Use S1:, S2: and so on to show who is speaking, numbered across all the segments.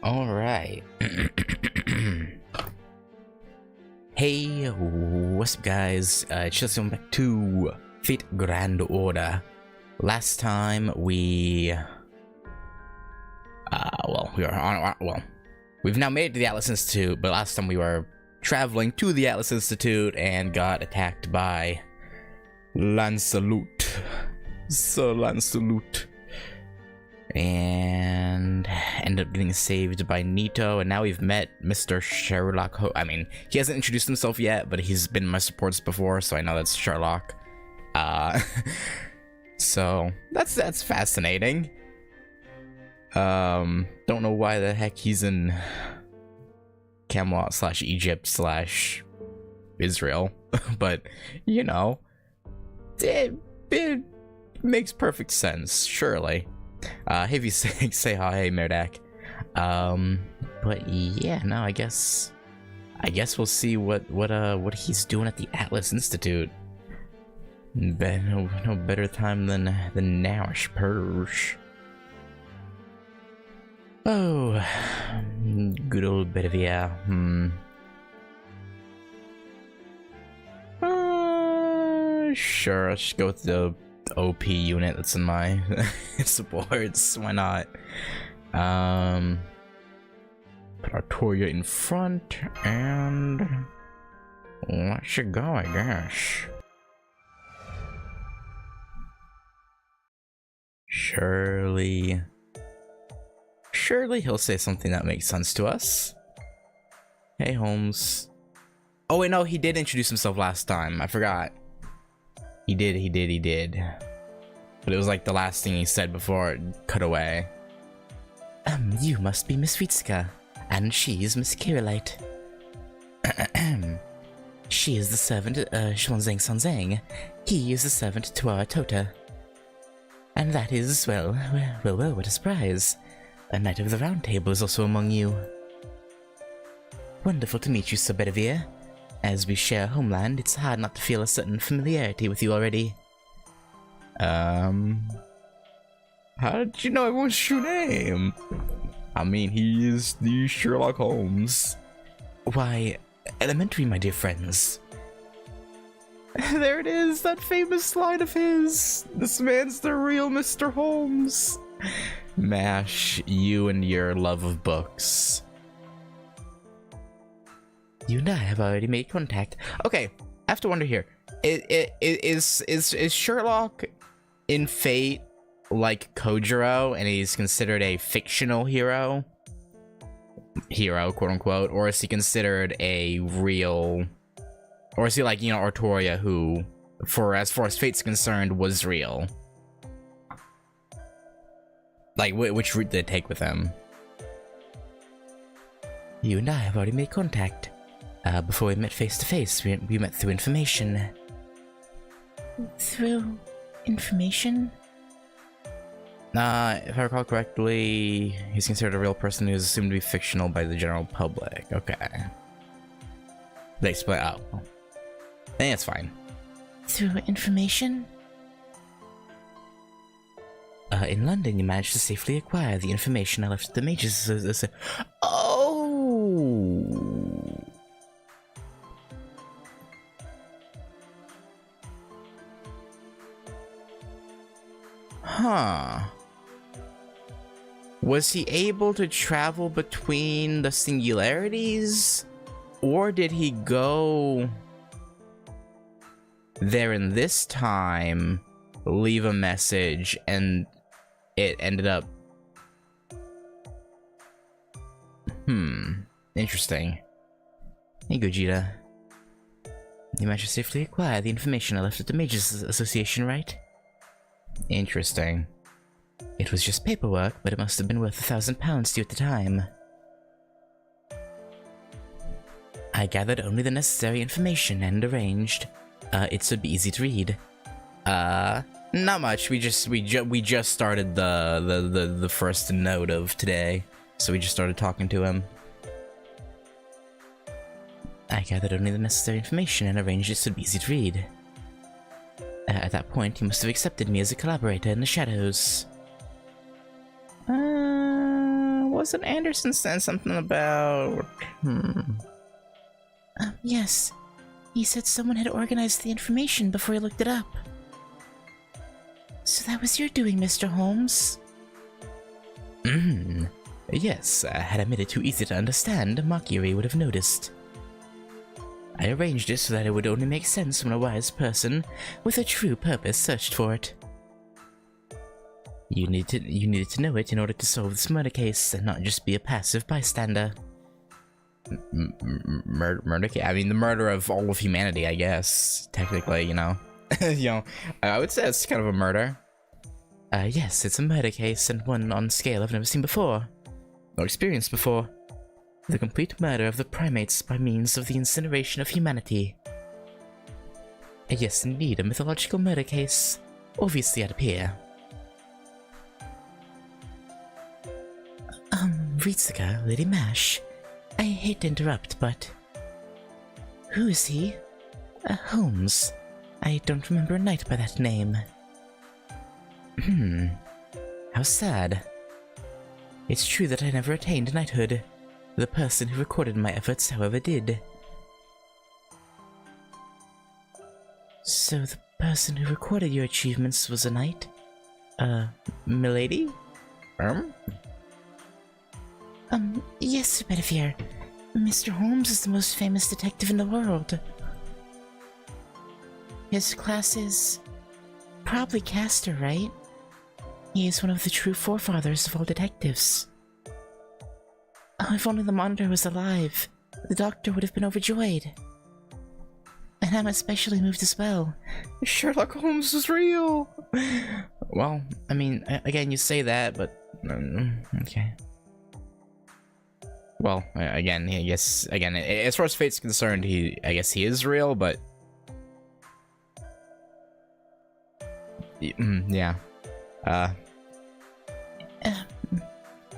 S1: Alright. Hey, what's up guys? Just going back to Fate Grand Order. Last time we we've now made it to the Atlas Institute, but last time we were traveling to the Atlas Institute and got attacked by Lancelot. Sir Lancelot. And ended up getting saved by Nito, and now we've met Mr. Sherlock. I mean, he hasn't introduced himself yet, but he's been in my supports before, so I know that's Sherlock. So that's fascinating. Don't know why the heck he's in Camelot / Egypt / Israel, but you know, it makes perfect sense, surely. If you say hi, hey Merdak. But yeah, no, I guess we'll see what he's doing at the Atlas Institute. No better time than now, I suppose. Oh, good old Bedivere. Sure, let's go with the OP unit that's in my supports. Why not? Put Artoria in front and let you go, I guess. Surely he'll say something that makes sense to us. Hey, Holmes. Oh wait, no, he did introduce himself last time. I forgot. He did. But it was like the last thing he said before it cut away. You must be Miss Ritsuka, and she is Miss Kirilite. She is the servant, Xuanzang Sanzang. He is the servant to our Tota. And that is, well, what a surprise. A Knight of the Round Table is also among you. Wonderful to meet you, Sir Bedivere. As we share a homeland, it's hard not to feel a certain familiarity with you already. How did you know everyone's true name? I mean, he is the Sherlock Holmes. Why, elementary, my dear friends. There it is, that famous line of his. This man's the real Mr. Holmes. Mash, you and your love of books. You and I have already made contact. Okay, I have to wonder here. Is Sherlock in Fate like Kojiro, and he's considered a fictional hero, quote unquote, or is he considered a real, or is he like, you know, Artoria, who, as far as Fate's concerned, was real? Like, which route did it take with him? You and I have already made contact. Before we met face to face, we met through information. Through information? If I recall correctly, he's considered a real person who is assumed to be fictional by the general public. Okay. They split out. Oh. I think it's fine. Through information? In London, you managed to safely acquire the information I left at the mages. Oh! Huh. Was he able to travel between the singularities? Or did he go there in this time, leave a message, and it ended up... Interesting. Hey, Gogeta. You managed to safely acquire the information I left at the Mages Association, right? Interesting. It was just paperwork, but it must have been worth £1,000 to you at the time. I gathered only the necessary information and arranged. It should be easy to read. Not much. We just started the first note of today, so we just started talking to him. I gathered only the necessary information and arranged it so it'd be easy to read. At that point, he must have accepted me as a collaborator in the shadows. wasn't Anderson saying something about...
S2: Yes. He said someone had organized the information before he looked it up. So that was your doing, Mr. Holmes?
S1: Yes, had I made it too easy to understand, Makiri would have noticed. I arranged it so that it would only make sense when a wise person with a true purpose searched for it. You needed to know it in order to solve this murder case and not just be a passive bystander. Murder case? I mean, the murder of all of humanity, I guess. Technically, you know. I would say it's kind of a murder. Yes, it's a murder case, and one on a scale I've never seen before. Or experienced before. The complete murder of the primates by means of the incineration of humanity. Yes, indeed, a mythological murder case. Obviously at a pier.
S2: Ritsuka, Lady Mash. I hate to interrupt, but... Who is he? Holmes. I don't remember a knight by that name.
S1: How sad. It's true that I never attained knighthood. The person who recorded my efforts, however, did.
S2: So the person who recorded your achievements was a knight?
S1: Milady?
S2: Yes, Sir Bedivere. Mr. Holmes is the most famous detective in the world. His class is... probably Castor, right? He is one of the true forefathers of all detectives. Oh, if only the Monitor was alive, the Doctor would have been overjoyed. And I'm especially moved as well.
S1: Sherlock Holmes is real! Well, I mean, again, you say that, but... okay. Well, again, I guess, as far as fate's concerned, I guess he is real, but... yeah.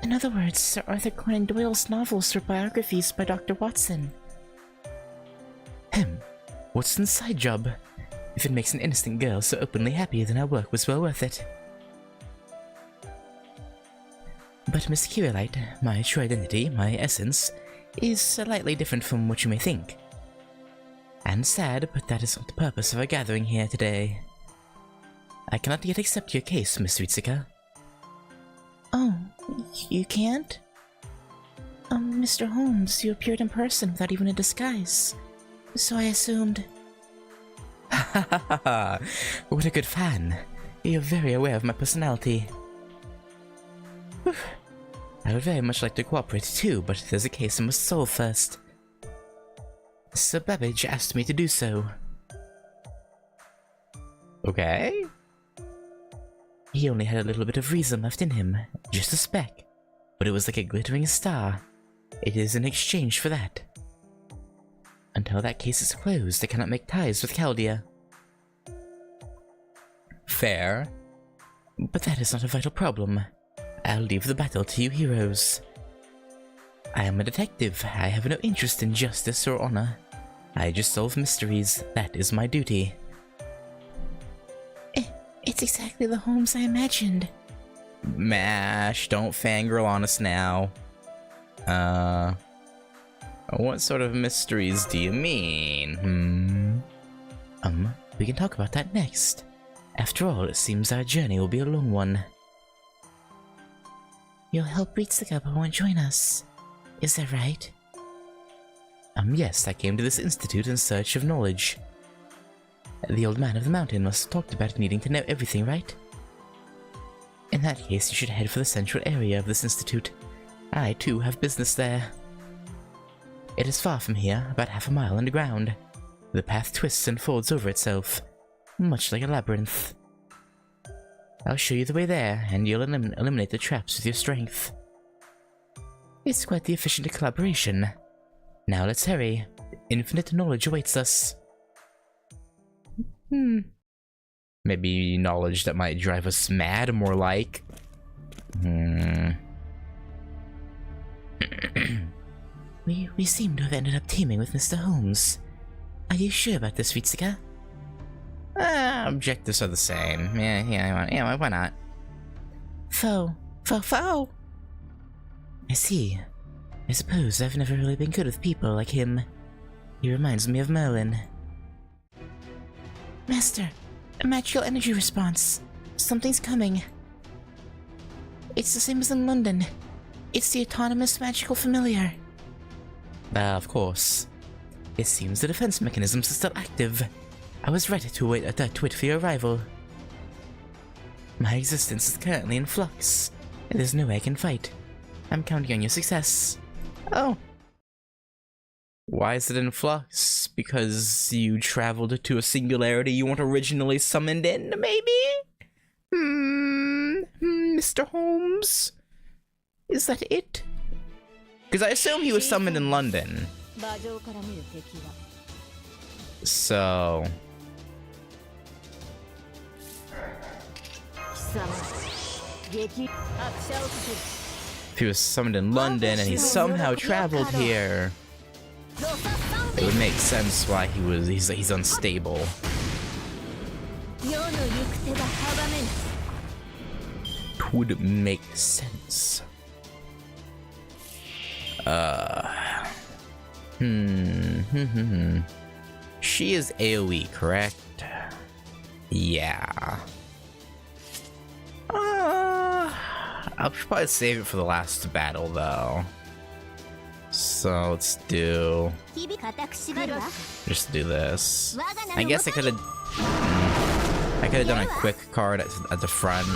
S2: In other words, Sir Arthur Conan Doyle's novels were biographies by Dr. Watson.
S1: Watson's side job. If it makes an innocent girl so openly happy, then our work was well worth it. But Miss Curelite, my true identity, my essence, is slightly different from what you may think. And sad, but that is not the purpose of our gathering here today. I cannot yet accept your case, Miss Ritsuka.
S2: Oh, you can't? Mr. Holmes, you appeared in person without even a disguise. So I assumed...
S1: Ha ha ha ha! What a good fan. You're very aware of my personality. Whew. I would very much like to cooperate too, but there's a case I must solve first. Sir Babbage asked me to do so. Okay. He only had a little bit of reason left in him, just a speck, but it was like a glittering star. It is in exchange for that. Until that case is closed, I cannot make ties with Chaldea. Fair. But that is not a vital problem. I'll leave the battle to you heroes. I am a detective. I have no interest in justice or honor. I just solve mysteries. That is my duty.
S2: It's exactly the Holmes I imagined.
S1: Mash, don't fangirl on us now. What sort of mysteries do you mean?
S2: We can talk about that next. After all, it seems our journey will be a long one. You'll help Ritsuka but won't join us. Is that right?
S1: Yes, I came to this institute in search of knowledge. The old man of the mountain must have talked about needing to know everything, right? In that case, you should head for the central area of this institute. I, too, have business there. It is far from here, about half a mile underground. The path twists and folds over itself, much like a labyrinth. I'll show you the way there, and you'll eliminate the traps with your strength. It's quite the efficient collaboration. Now let's hurry. Infinite knowledge awaits us. Maybe knowledge that might drive us mad, more like.
S2: We seem to have ended up teaming with Mr. Holmes. Are you sure about this, Ritsuka?
S1: Objectives are the same. Yeah, why not?
S2: Foe. I see. I suppose I've never really been good with people like him. He reminds me of Merlin. Master, a magical energy response. Something's coming. It's the same as in London. It's the autonomous magical familiar. Of course. It seems the defense mechanisms are still active. I was ready to wait for your arrival. My existence is currently in flux. There's no way I can fight. I'm counting on your success. Oh. Why is it in flux? Because you traveled to a singularity you weren't originally summoned in, maybe? Mr. Holmes? Is that it? Because I assume he was summoned in London. So... if he was summoned in London and he somehow traveled here, it would make sense why he's unstable. It would make sense. She is AoE, correct? Yeah. I'll probably save it for the last battle, though. So let's just do this. I guess I could have done a quick card at the front.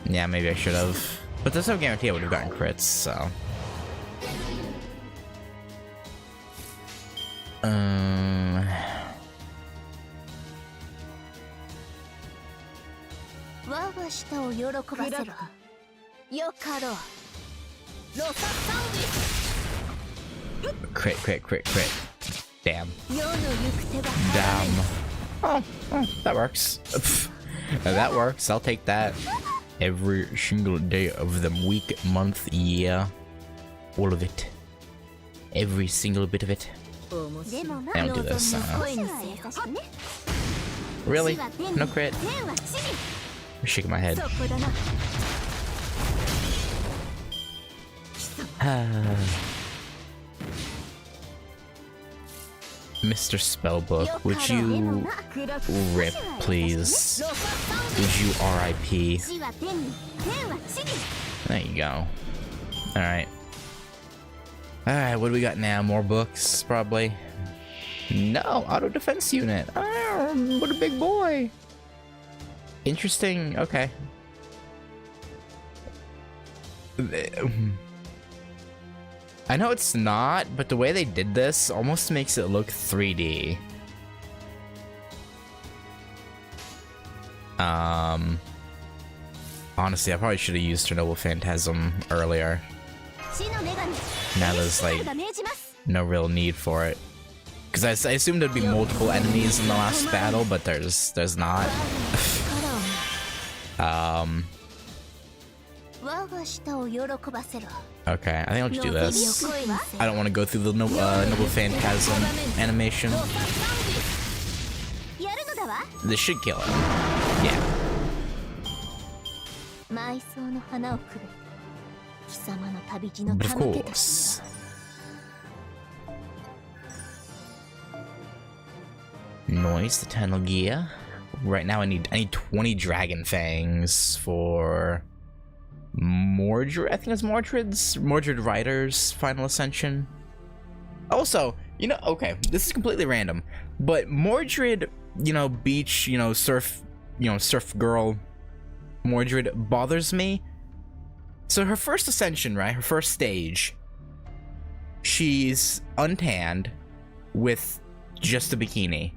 S2: Yeah, maybe I should have. But there's no guarantee I would have gotten crits, so. Crit. Damn. Oh, that works. That works. I'll take that. Every single day of the week, month, year. All of it. Every single bit of it. I don't do this. Really? No crit? I'm shaking my head. Mr. Spellbook, would you rip, please? Would you RIP? There you go. Alright. Alright, what do we got now? More books, probably? No, auto defense unit. Oh, what a big boy. Interesting, okay. I know it's not, but the way they did this almost makes it look 3D. Honestly, I probably should have used Chernobyl Phantasm earlier. Now there's like no real need for it. Because I assumed there'd be multiple enemies in the last battle, but there's not. Okay, I think I'll just do this. I don't want to go through the Noble Phantasm animation. This should kill it. Yeah. But of course. Noise, Eternal Gear. Right now I need 20 Dragon Fangs for Mordred. I think it's Mordred Rider's Final Ascension. Also, you know, okay, this is completely random, but Mordred, you know, beach, you know, surf girl Mordred bothers me. So her first ascension, right? Her first stage, she's untanned with just a bikini.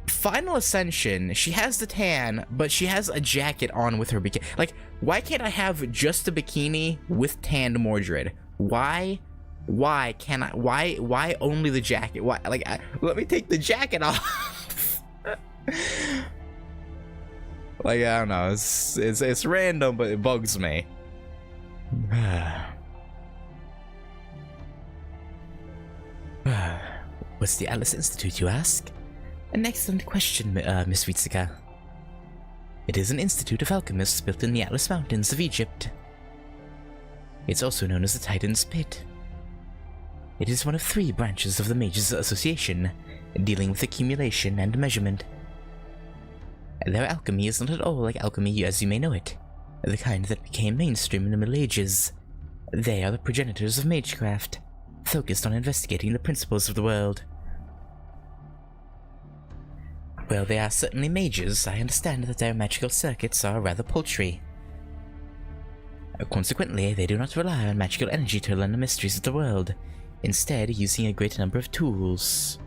S2: Final Ascension, she has the tan, but she has a jacket on with her bikini. Like, why can't I have just a bikini with tanned Mordred? Why can't I? Why only the jacket? Why? Like, let me take the jacket off. Like, I don't know. It's random, but it bugs me. What's the Atlas Institute, you ask? An excellent question, Miss Ritsuka. It is an institute of alchemists built in the Atlas Mountains of Egypt. It's also known as the Titan's Pit. It is one of 3 branches of the Mages Association, dealing with accumulation and measurement. Their alchemy is not at all like alchemy as you may know it, the kind that became mainstream in the Middle Ages. They are the progenitors of magecraft, focused on investigating the principles of the world. Well, they are certainly mages. I understand that their magical circuits are rather paltry. Consequently, they do not rely on magical energy to learn the mysteries of the world, instead using a great number of tools.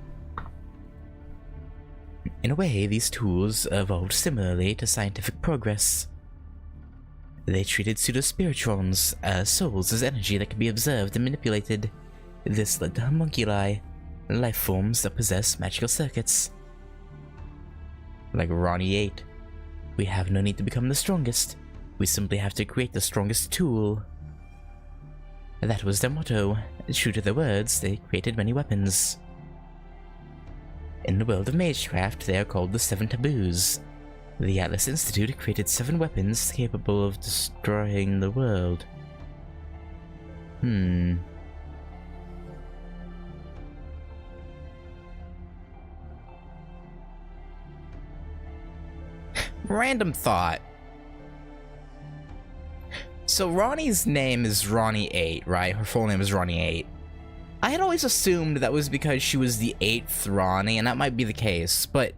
S2: In a way, these tools evolved similarly to scientific progress. They treated pseudo-spiritrons, souls, as energy that can be observed and manipulated. This led to homunculi, life forms that possess magical circuits. Like Ronnie 8. We have no need to become the strongest. We simply have to create the strongest tool. That was their motto. True to their words, they created many weapons. In the world of magecraft, they are called the 7 Taboos. The Atlas Institute created 7 weapons capable of destroying the world.
S1: Random thought. So Ronnie's name is Ronnie 8, right? Her full name is Ronnie 8. I had always assumed that was because she was the 8th Ronnie, and that might be the case, but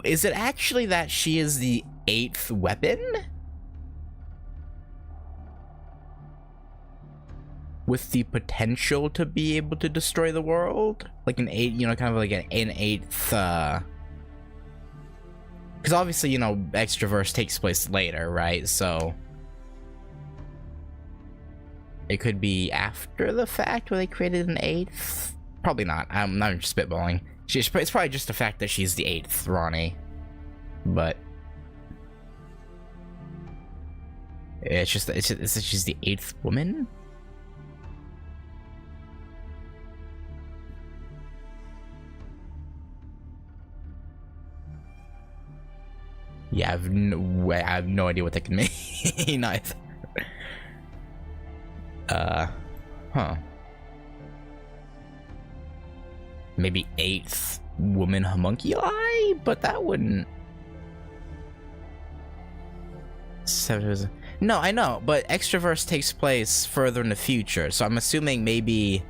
S1: is it actually that she is the 8th weapon? With the potential to be able to destroy the world? Like an 8, you know, kind of like an 8th, because obviously, you know, Extraverse takes place later, right? So it could be after the fact where they created an 8th? Probably not. I'm not just spitballing. It's probably just the fact that she's the 8th Ronnie. But it's just that she's the 8th woman? Yeah, I have no idea what that could mean either. Huh. Maybe 8th woman homunculi? But that wouldn't... No, I know, but Extraverse takes place further in the future, so I'm assuming maybe...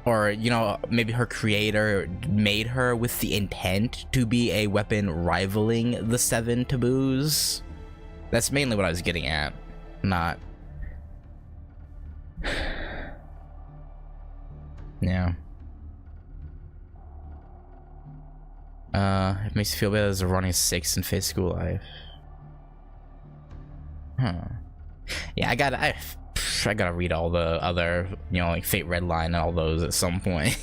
S1: Or, you know, maybe her creator made her with the intent to be a weapon rivaling the 7 Taboos. That's mainly what I was getting at. Not... Yeah. It makes you feel better as a Ronnie 6 in Face School Life. Huh. Yeah, I gotta read all the other, you know, like Fate Redline and all those at some point.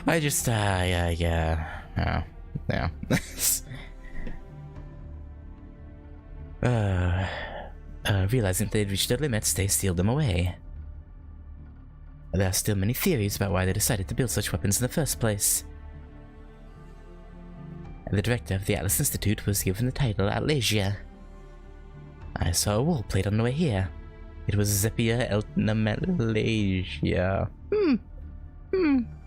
S1: I just, yeah. Realizing they'd reached their limits, they sealed them away. There are still many theories about why they decided to build such weapons in the first place. The director of the Atlas Institute was given the title Atlasia. I saw a wall plate on the way here. It was Zepia Eltnamelasia. Well,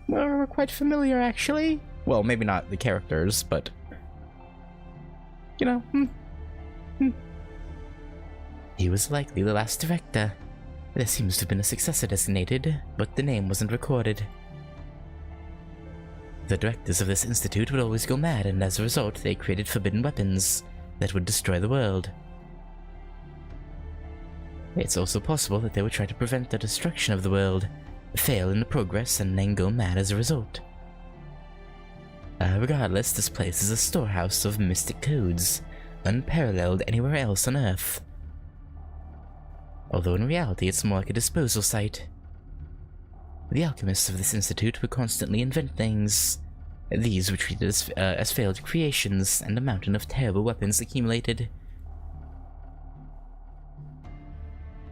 S1: we're quite familiar, actually. Well, maybe not the characters, but... You know, He was likely the last director. There seems to have been a successor designated, but the name wasn't recorded. The directors of this institute would always go mad, and as a result, they created forbidden weapons that would destroy the world. It's also possible that they would try to prevent the destruction of the world, fail in the progress, and then go mad as a result. Regardless, this place is a storehouse of mystic codes, unparalleled anywhere else on Earth. Although in reality it's more like a disposal site. The alchemists of this institute would constantly invent things. These were treated as failed creations, and a mountain of terrible weapons accumulated.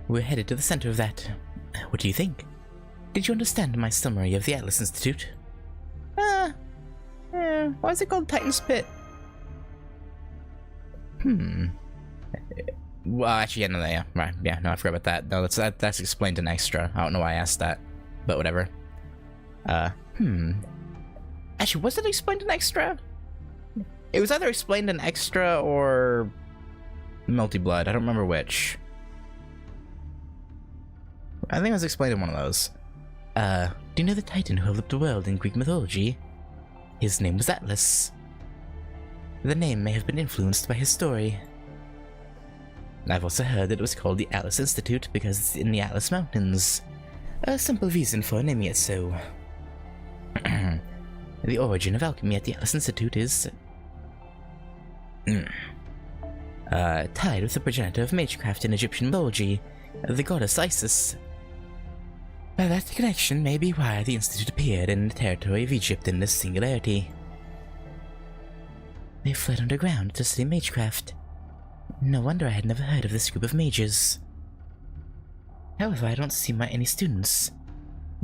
S1: We're headed to the center of that. What do you think? Did you understand my summary of the Atlas Institute? Why is it called Titan's Pit? Well, actually, yeah, no, yeah, right, yeah, no, I forgot about that. No, that's explained in extra. I don't know why I asked that, but whatever. Actually, was it explained in extra? It was either explained in extra or Multi Blood. I don't remember which. I think it was explained in one of those. Do you know the Titan who held up the world in Greek mythology? His name was Atlas. The name may have been influenced by his story. I've also heard that it was called the Atlas Institute because it's in the Atlas Mountains. A simple reason for naming it so. The origin of alchemy at the Atlas Institute is tied with the progenitor of magecraft in Egyptian mythology, the goddess Isis. That connection may be why the Institute appeared in the territory of Egypt in this singularity. They fled underground to study magecraft. No wonder I had never heard of this group of mages. However, I don't see any students.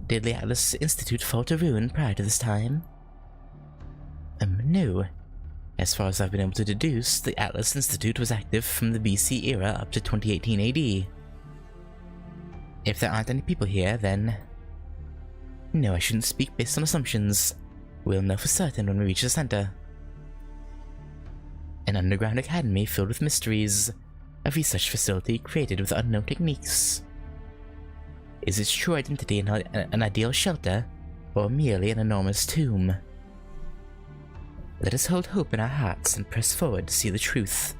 S1: Did the Atlas Institute fall to ruin prior to this time? No. As far as I've been able to deduce, the Atlas Institute was active from the BC era up to 2018 AD. If there aren't any people here, then... No, I shouldn't speak based on assumptions. We'll know for certain when we reach the center. An underground academy filled with mysteries. A research facility created with unknown techniques. Is its true identity an ideal shelter, or merely an enormous tomb? Let us hold hope in our hearts and press forward to see the truth.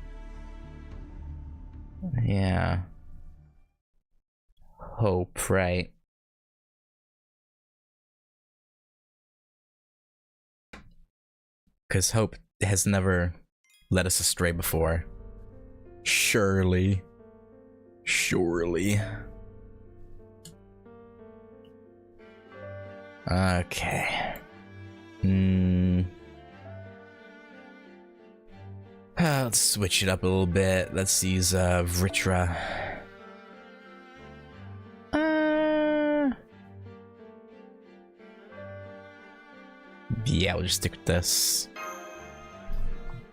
S1: Yeah. Hope, right? Because hope has never led us astray before. Surely. Surely. Okay. Let's switch it up a little bit. Let's use Vritra. Yeah, we'll just stick with this.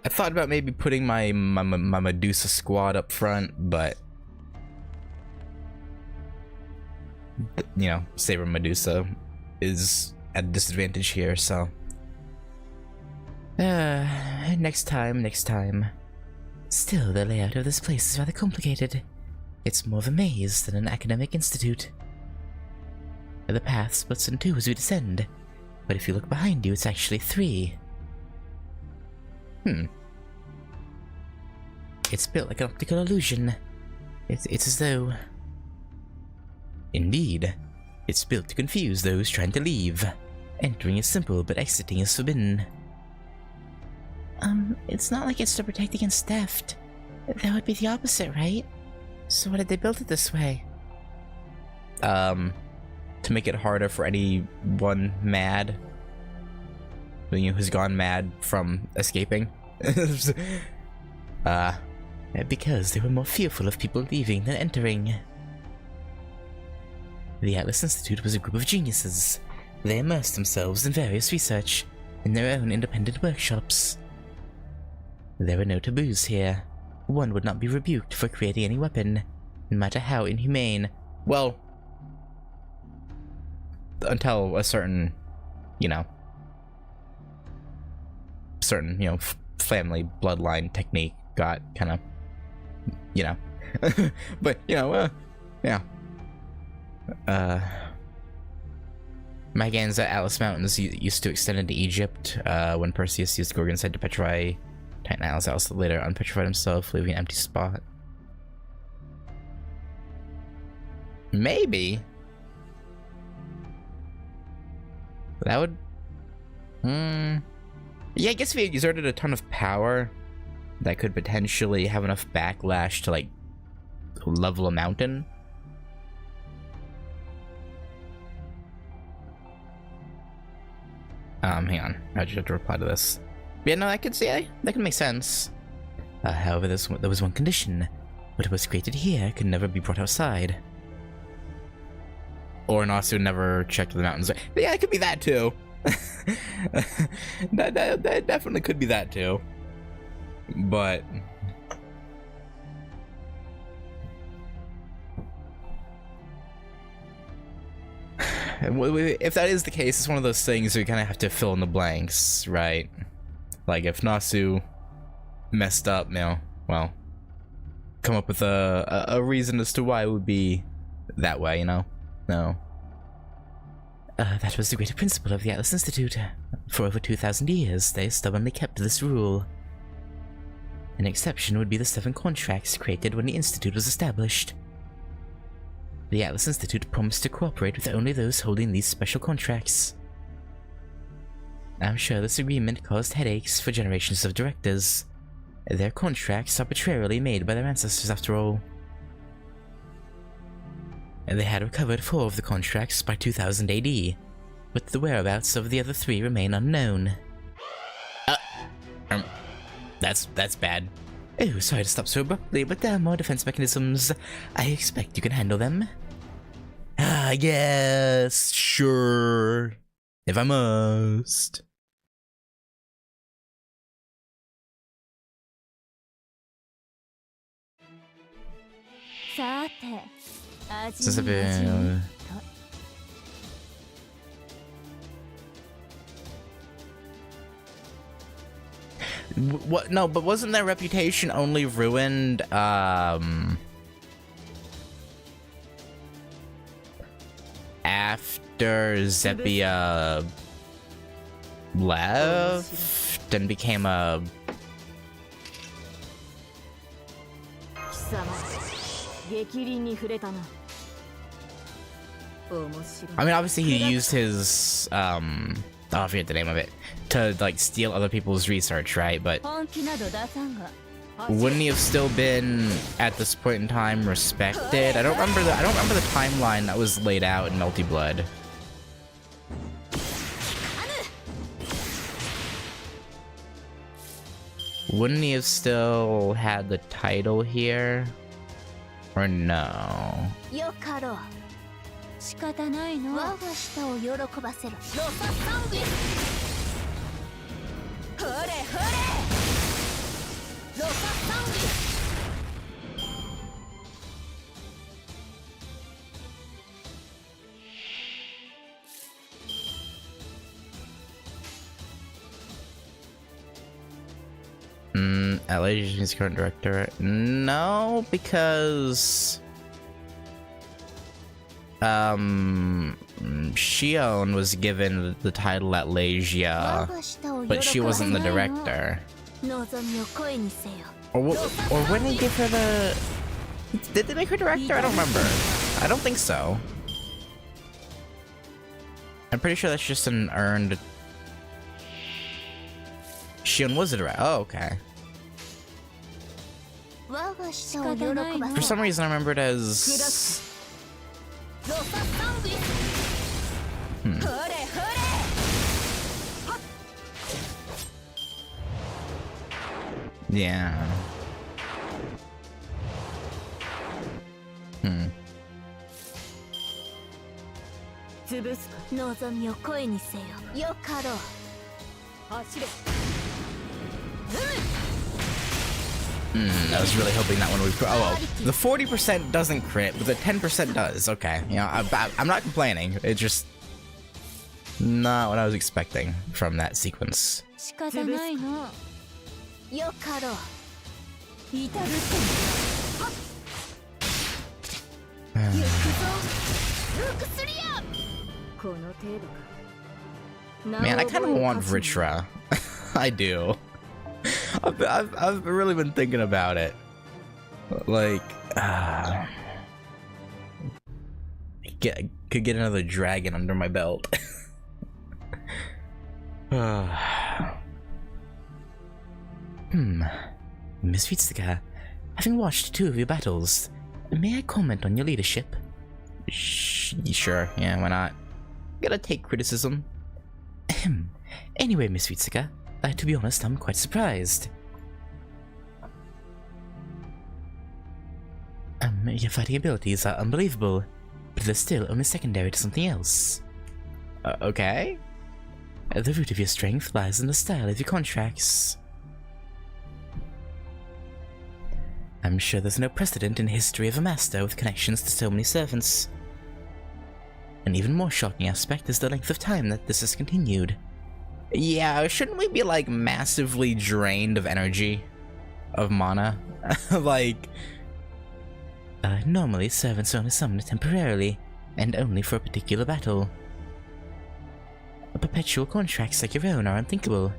S1: I thought about maybe putting my Medusa squad up front, but you know, Saber Medusa is at a disadvantage here, so next time. Still, the layout of this place is rather complicated. It's more of a maze than an academic institute. The path splits in two as we descend, but if you look behind you, it's actually three. It's built like an optical illusion. It's as though... Indeed, it's built to confuse those trying to leave. Entering is simple, but exiting is forbidden. It's not like it's to protect against theft. That would be the opposite, right? So why did they build it this way? To make it harder for anyone mad, you know, who's gone mad from escaping. Because they were more fearful of people leaving than entering. The Atlas Institute was a group of geniuses. They immersed themselves in various research, in their own independent workshops. There were no taboos here. One would not be rebuked for creating any weapon, no matter how inhumane. Well, until a certain, family bloodline technique got kind of, but, yeah. My gains at Atlas Mountains used to extend into Egypt when Perseus used Gorgon's head to petrify Titan Atlas. Also later unpetrified himself, leaving an empty spot. Maybe that would. Yeah, I guess if he exerted a ton of power, that could potentially have enough backlash to level a mountain. Hang on. I just have to reply to this. Yeah, no, I could see that could make sense. However, there was one condition. What was created here could never be brought outside. Or also never checked the mountains. Yeah, it could be that too. that definitely could be that too. But if that is the case, it's one of those things where you kind of have to fill in the blanks, right? Like if Nasu messed up, you know, well, come up with a reason as to why it would be that way, you know? No.
S2: That was the greater principle of the Atlas Institute. For over 2,000 years, they stubbornly kept this rule. An exception would be the 7 contracts created when the Institute was established. The Atlas Institute promised to cooperate with only those holding these special contracts. I'm sure this agreement caused headaches for generations of directors. Their contracts arbitrarily made by their ancestors, after all. They had recovered 4 of the contracts by 2000 AD, but the whereabouts of the other 3 remain unknown.
S1: That's bad.
S2: Oh, sorry to stop so abruptly, but there are more defense mechanisms. I expect you can handle them.
S1: Yes, sure. If I must. Since I've been... What? No, but wasn't their reputation only ruined, after Zephia left and became a... I mean, obviously he used his, oh, I forget the name of it, to, like, steal other people's research, right? But wouldn't he have still been, at this point in time, respected? I don't remember the timeline that was laid out in Melty Blood. Wouldn't he have still had the title here? Or no? LA's current director? No, because Shion was given the title at Legia, but she wasn't the director. Or when they give her the... Did they make her director? I don't remember. I don't think so. I'm pretty sure that's just an earned... Shion was a director. Oh, okay. For some reason I remember it as... Yeah. I was really hoping that one would... Oh, well, the 40% doesn't crit, but the 10% does. Okay, you know, I'm not complaining. It's just not what I was expecting from that sequence. Man, I kind of want Vritra. I do. I've really been thinking about it. Like, could get another dragon under my belt.
S2: Miss Vitsuka, having watched 2 of your battles, may I comment on your leadership?
S1: Sure, yeah, why not? Gotta take criticism.
S2: Anyway, Miss Vitsuka, to be honest, I'm quite surprised. Your fighting abilities are unbelievable, but they're still only secondary to something else.
S1: Okay?
S2: The root of your strength lies in the style of your contracts. I'm sure there's no precedent in history of a master with connections to so many servants. An even more shocking aspect is the length of time that this has continued.
S1: Yeah, shouldn't we be, like, massively drained of energy? Of mana? Like...
S2: Normally, servants are only summoned temporarily, and only for a particular battle. Perpetual contracts like your own are unthinkable,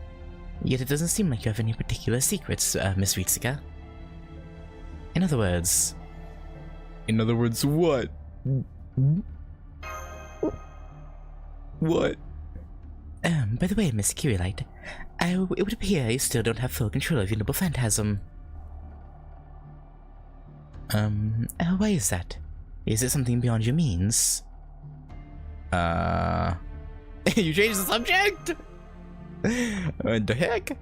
S2: yet it doesn't seem like you have any particular secrets, Miss Ritsuka. In other words...
S1: In other words, what? What?
S2: By the way, Miss Kirillite, it would appear you still don't have full control of your noble phantasm. Why is that? Is it something beyond your means?
S1: You changed the subject? What the heck?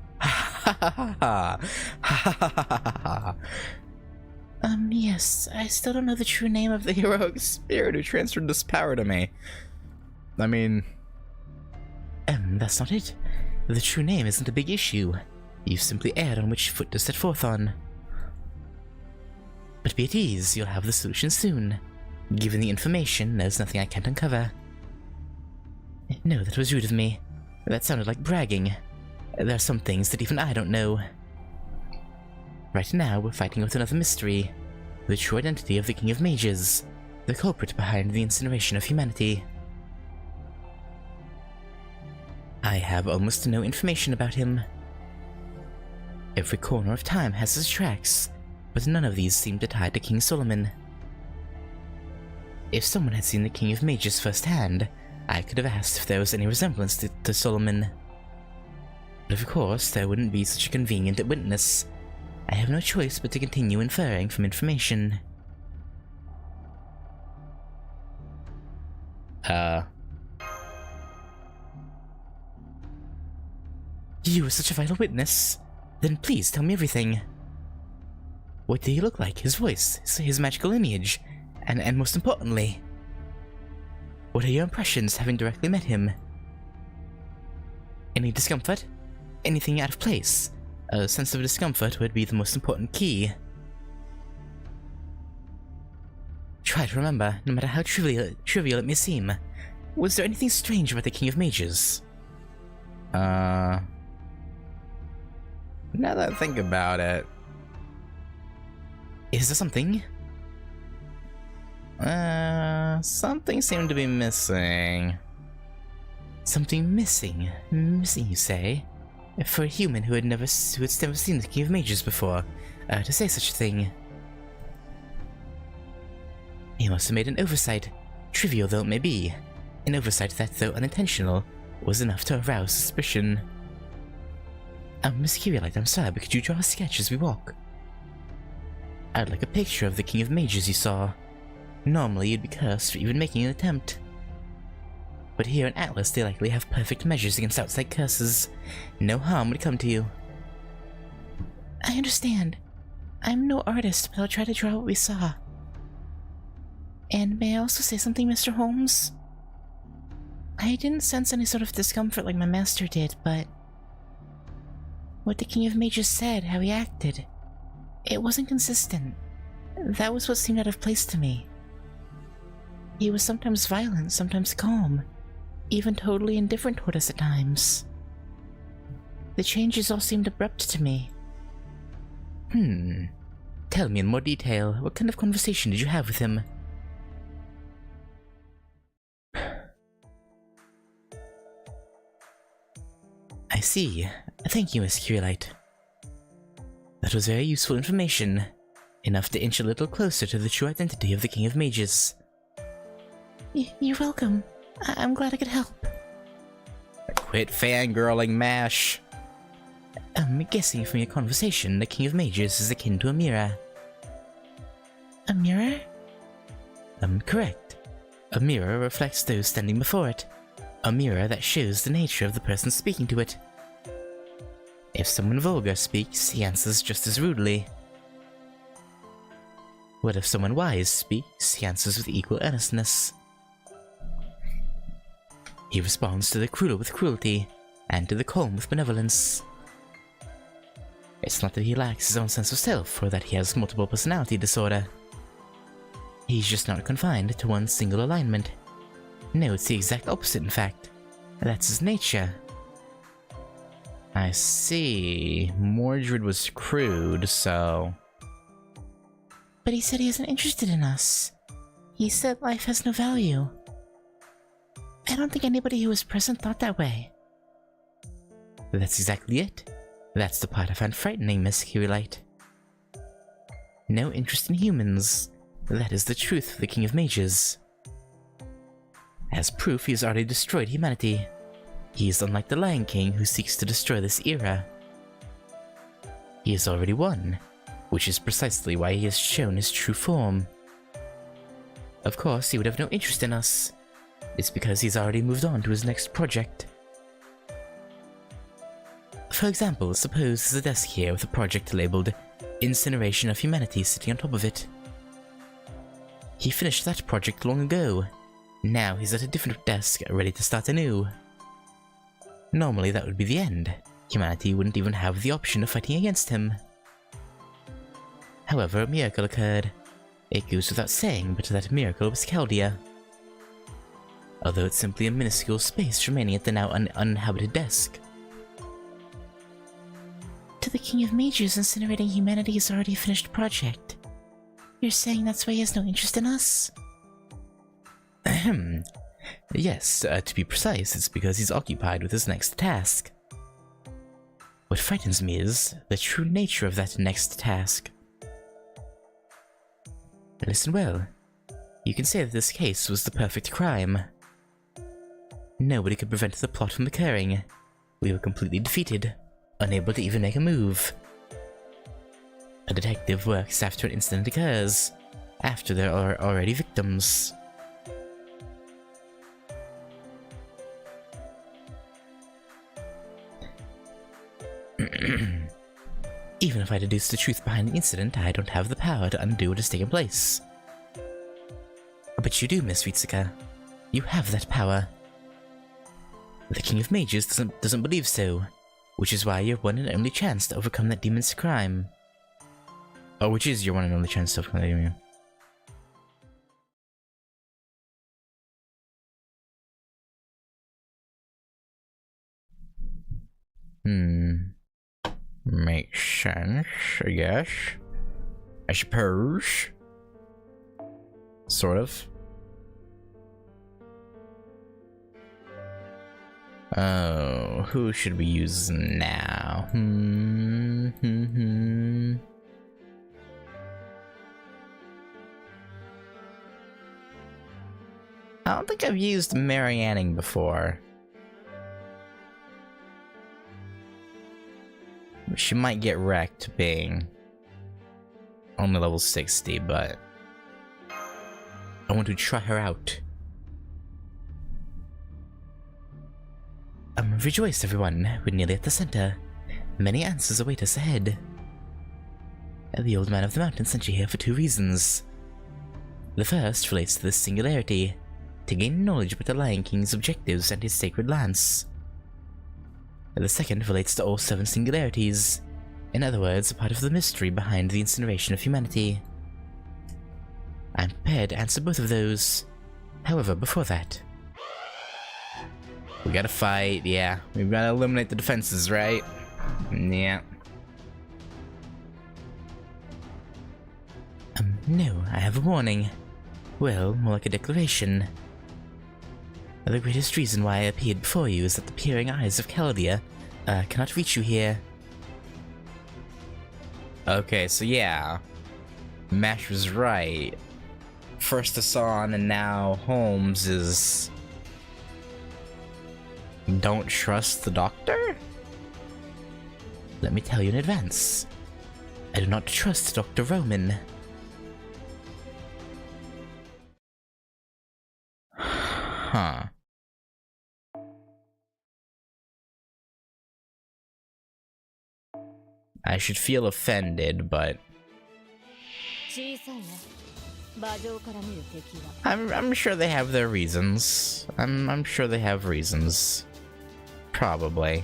S2: Yes, I still don't know the true name of the
S1: heroic spirit who transferred this power to me. I mean...
S2: that's not it. The true name isn't a big issue. You've simply erred on which foot to set forth on. But be at ease, you'll have the solution soon. Given the information, there's nothing I can't uncover. No, that was rude of me. That sounded like bragging. There are some things that even I don't know. Right now, we're fighting with another mystery. The true identity of the King of Mages. The culprit behind the incineration of humanity. I have almost no information about him. Every corner of time has its tracks, but none of these seem to tie to King Solomon. If someone had seen the King of Mages firsthand, I could have asked if there was any resemblance to Solomon. But of course, there wouldn't be such a convenient witness. I have no choice but to continue inferring from information. You were such a vital witness. Then please tell me everything. What did he look like? His voice, his magical lineage, and most importantly, what are your impressions having directly met him? Any discomfort? Anything out of place? A sense of discomfort would be the most important key. Try to remember, no matter how trivial it may seem. Was there anything strange about the King of Mages?
S1: Now that I think about it...
S2: Is there something?
S1: Something seemed to be missing.
S2: Something missing? Missing, you say? For a human who had never seen the King of Mages before, to say such a thing. He must have made an oversight, trivial though it may be. An oversight that, though unintentional, was enough to arouse suspicion. Miss Kirillite, I'm sorry, but could you draw a sketch as we walk? I'd like a picture of the King of Mages you saw. Normally you'd be cursed for even making an attempt. But here in Atlas they likely have perfect measures against outside curses. No harm would come to you. I understand. I'm no artist, but I'll try to draw what we saw. And may I also say something, Mr. Holmes? I didn't sense any sort of discomfort like my master did, but... what the King of Mages said, how he acted, it wasn't consistent. That was what seemed out of place to me. He was sometimes violent, sometimes calm, even totally indifferent toward us at times. The changes all seemed abrupt to me. Tell me in more detail, what kind of conversation did you have with him? I see. Thank you, Miss Kirillite. That was very useful information, enough to inch a little closer to the true identity of the King of Mages. You're welcome. I'm glad I could help.
S1: Quit fangirling, MASH.
S2: I'm guessing from your conversation, the King of Mages is akin to a mirror. A mirror? Correct. A mirror reflects those standing before it. A mirror that shows the nature of the person speaking to it. If someone vulgar speaks, he answers just as rudely. What if someone wise speaks, he answers with equal earnestness. He responds to the cruel with cruelty, and to the calm with benevolence. It's not that he lacks his own sense of self, or that he has multiple personality disorder. He's just not confined to one single alignment. No, it's the exact opposite, in fact. That's his nature.
S1: I see. Mordred was crude, so...
S2: But he said he isn't interested in us. He said life has no value. I don't think anybody who was present thought that way.
S1: That's exactly it. That's the part I find frightening, Miss Kirillite.
S2: No interest in humans. That is the truth for the King of Mages. As proof, he has already destroyed humanity. He is unlike the Lion King who seeks to destroy this era. He has already won, which is precisely why he has shown his true form. Of course, he would have no interest in us. It's because he's already moved on to his next project. For example, suppose there's a desk here with a project labeled Incineration of Humanity sitting on top of it. He finished that project long ago. Now he's at a different desk, ready to start anew. Normally that would be the end. Humanity wouldn't even have the option of fighting against him. However, a miracle occurred. It goes without saying, but that miracle was Chaldea. Although it's simply a minuscule space remaining at the now uninhabited desk. To the King of Mages, incinerating humanity is already a finished project. You're saying that's why he has no interest in us?
S1: Ahem. Yes, to be precise, it's because he's occupied with his next task. What frightens me is the true nature of that next task.
S2: Listen well. You can say that this case was the perfect crime. Nobody could prevent the plot from occurring. We were completely defeated, unable to even make a move. A detective works after an incident occurs, after there are already victims. Even if I deduce the truth behind the incident, I don't have the power to undo what has taken place. But you do, Miss Ritsuka. You have that power. The King of Mages doesn't believe so, which is why your one and only chance to overcome that demon's crime.
S1: Oh, which is your one and only chance to overcome that demon? Makes sense, I guess. I suppose. Sort of. Oh, who should we use now? I don't think I've used Marianning before. She might get wrecked being only level 60, but I want to try her out.
S2: Rejoice, everyone. We're nearly at the center. Many answers await us ahead. The old man of the mountain sent you here for two reasons. The first relates to the singularity, to gain knowledge about the Lion King's objectives and his sacred lance. The second relates to all 7 singularities, in other words, a part of the mystery behind the incineration of humanity. I'm prepared to answer both of those. However, before that,
S1: we gotta fight, yeah. We've gotta eliminate the defenses, right? Yeah.
S2: No, I have a warning. Well, more like a declaration. The greatest reason why I appeared before you is that the peering eyes of Chaldea cannot reach you here.
S1: Okay, so yeah. Mash was right. First Hassan and now Holmes is... Don't trust the doctor?
S2: Let me tell you in advance. I do not trust Dr. Roman.
S1: Huh. I should feel offended, but I'm sure they have their reasons. I'm sure they have reasons. Probably.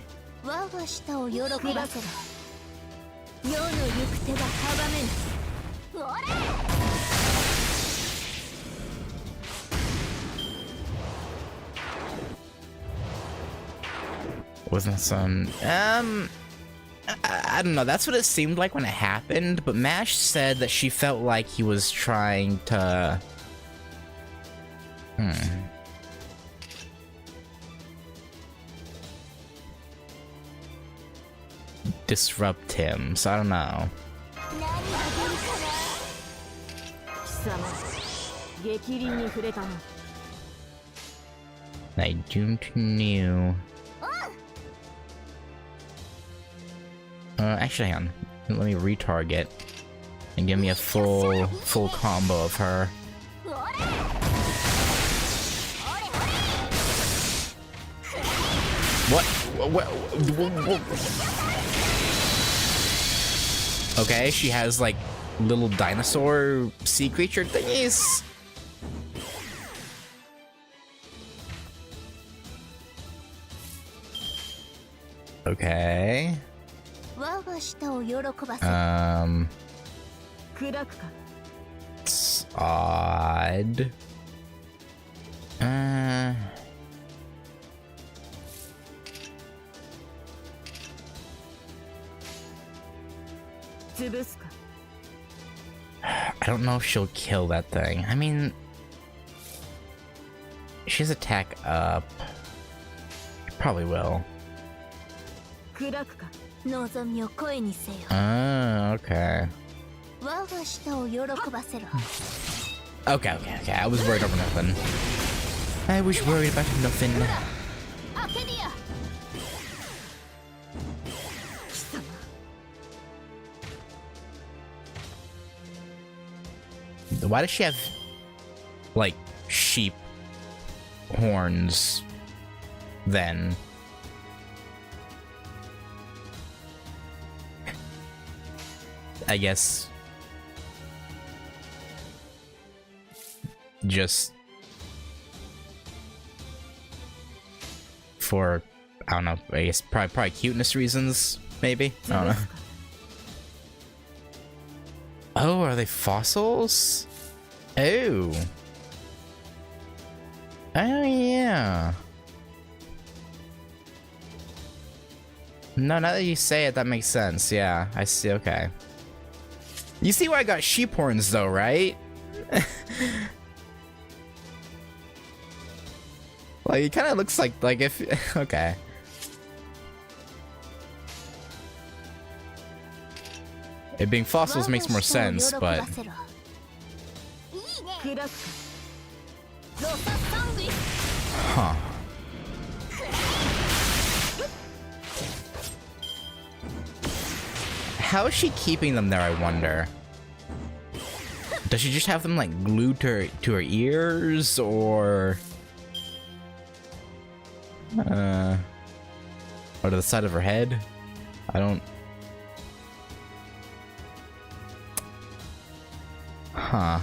S1: Wasn't some I don't know, that's what it seemed like when it happened, but Mash said that she felt like he was trying to disrupt him, so I don't know. I don't know. Actually, hang on. Let me retarget and give me a full combo of her. What? Okay, she has like little dinosaur sea creature thingies. Okay. It's odd. I don't know if she'll kill that thing. I mean, she's attack up. Probably will. Okay. Okay. I was worried over nothing. I was worried about nothing. Why does she have, like, sheep horns, then? I guess just for, I don't know, I guess probably cuteness reasons, maybe? I don't know. Oh, are they fossils? Oh. Oh, yeah. No, now that you say it, that makes sense. Yeah, I see. Okay. You see why I got sheep horns, though, right? Like, it kind of looks like if... Okay. It being fossils makes more sense, but... Huh. How is she keeping them there, I wonder? Does she just have them, like, glued to her ears, or to the side of her head? I don't... Huh.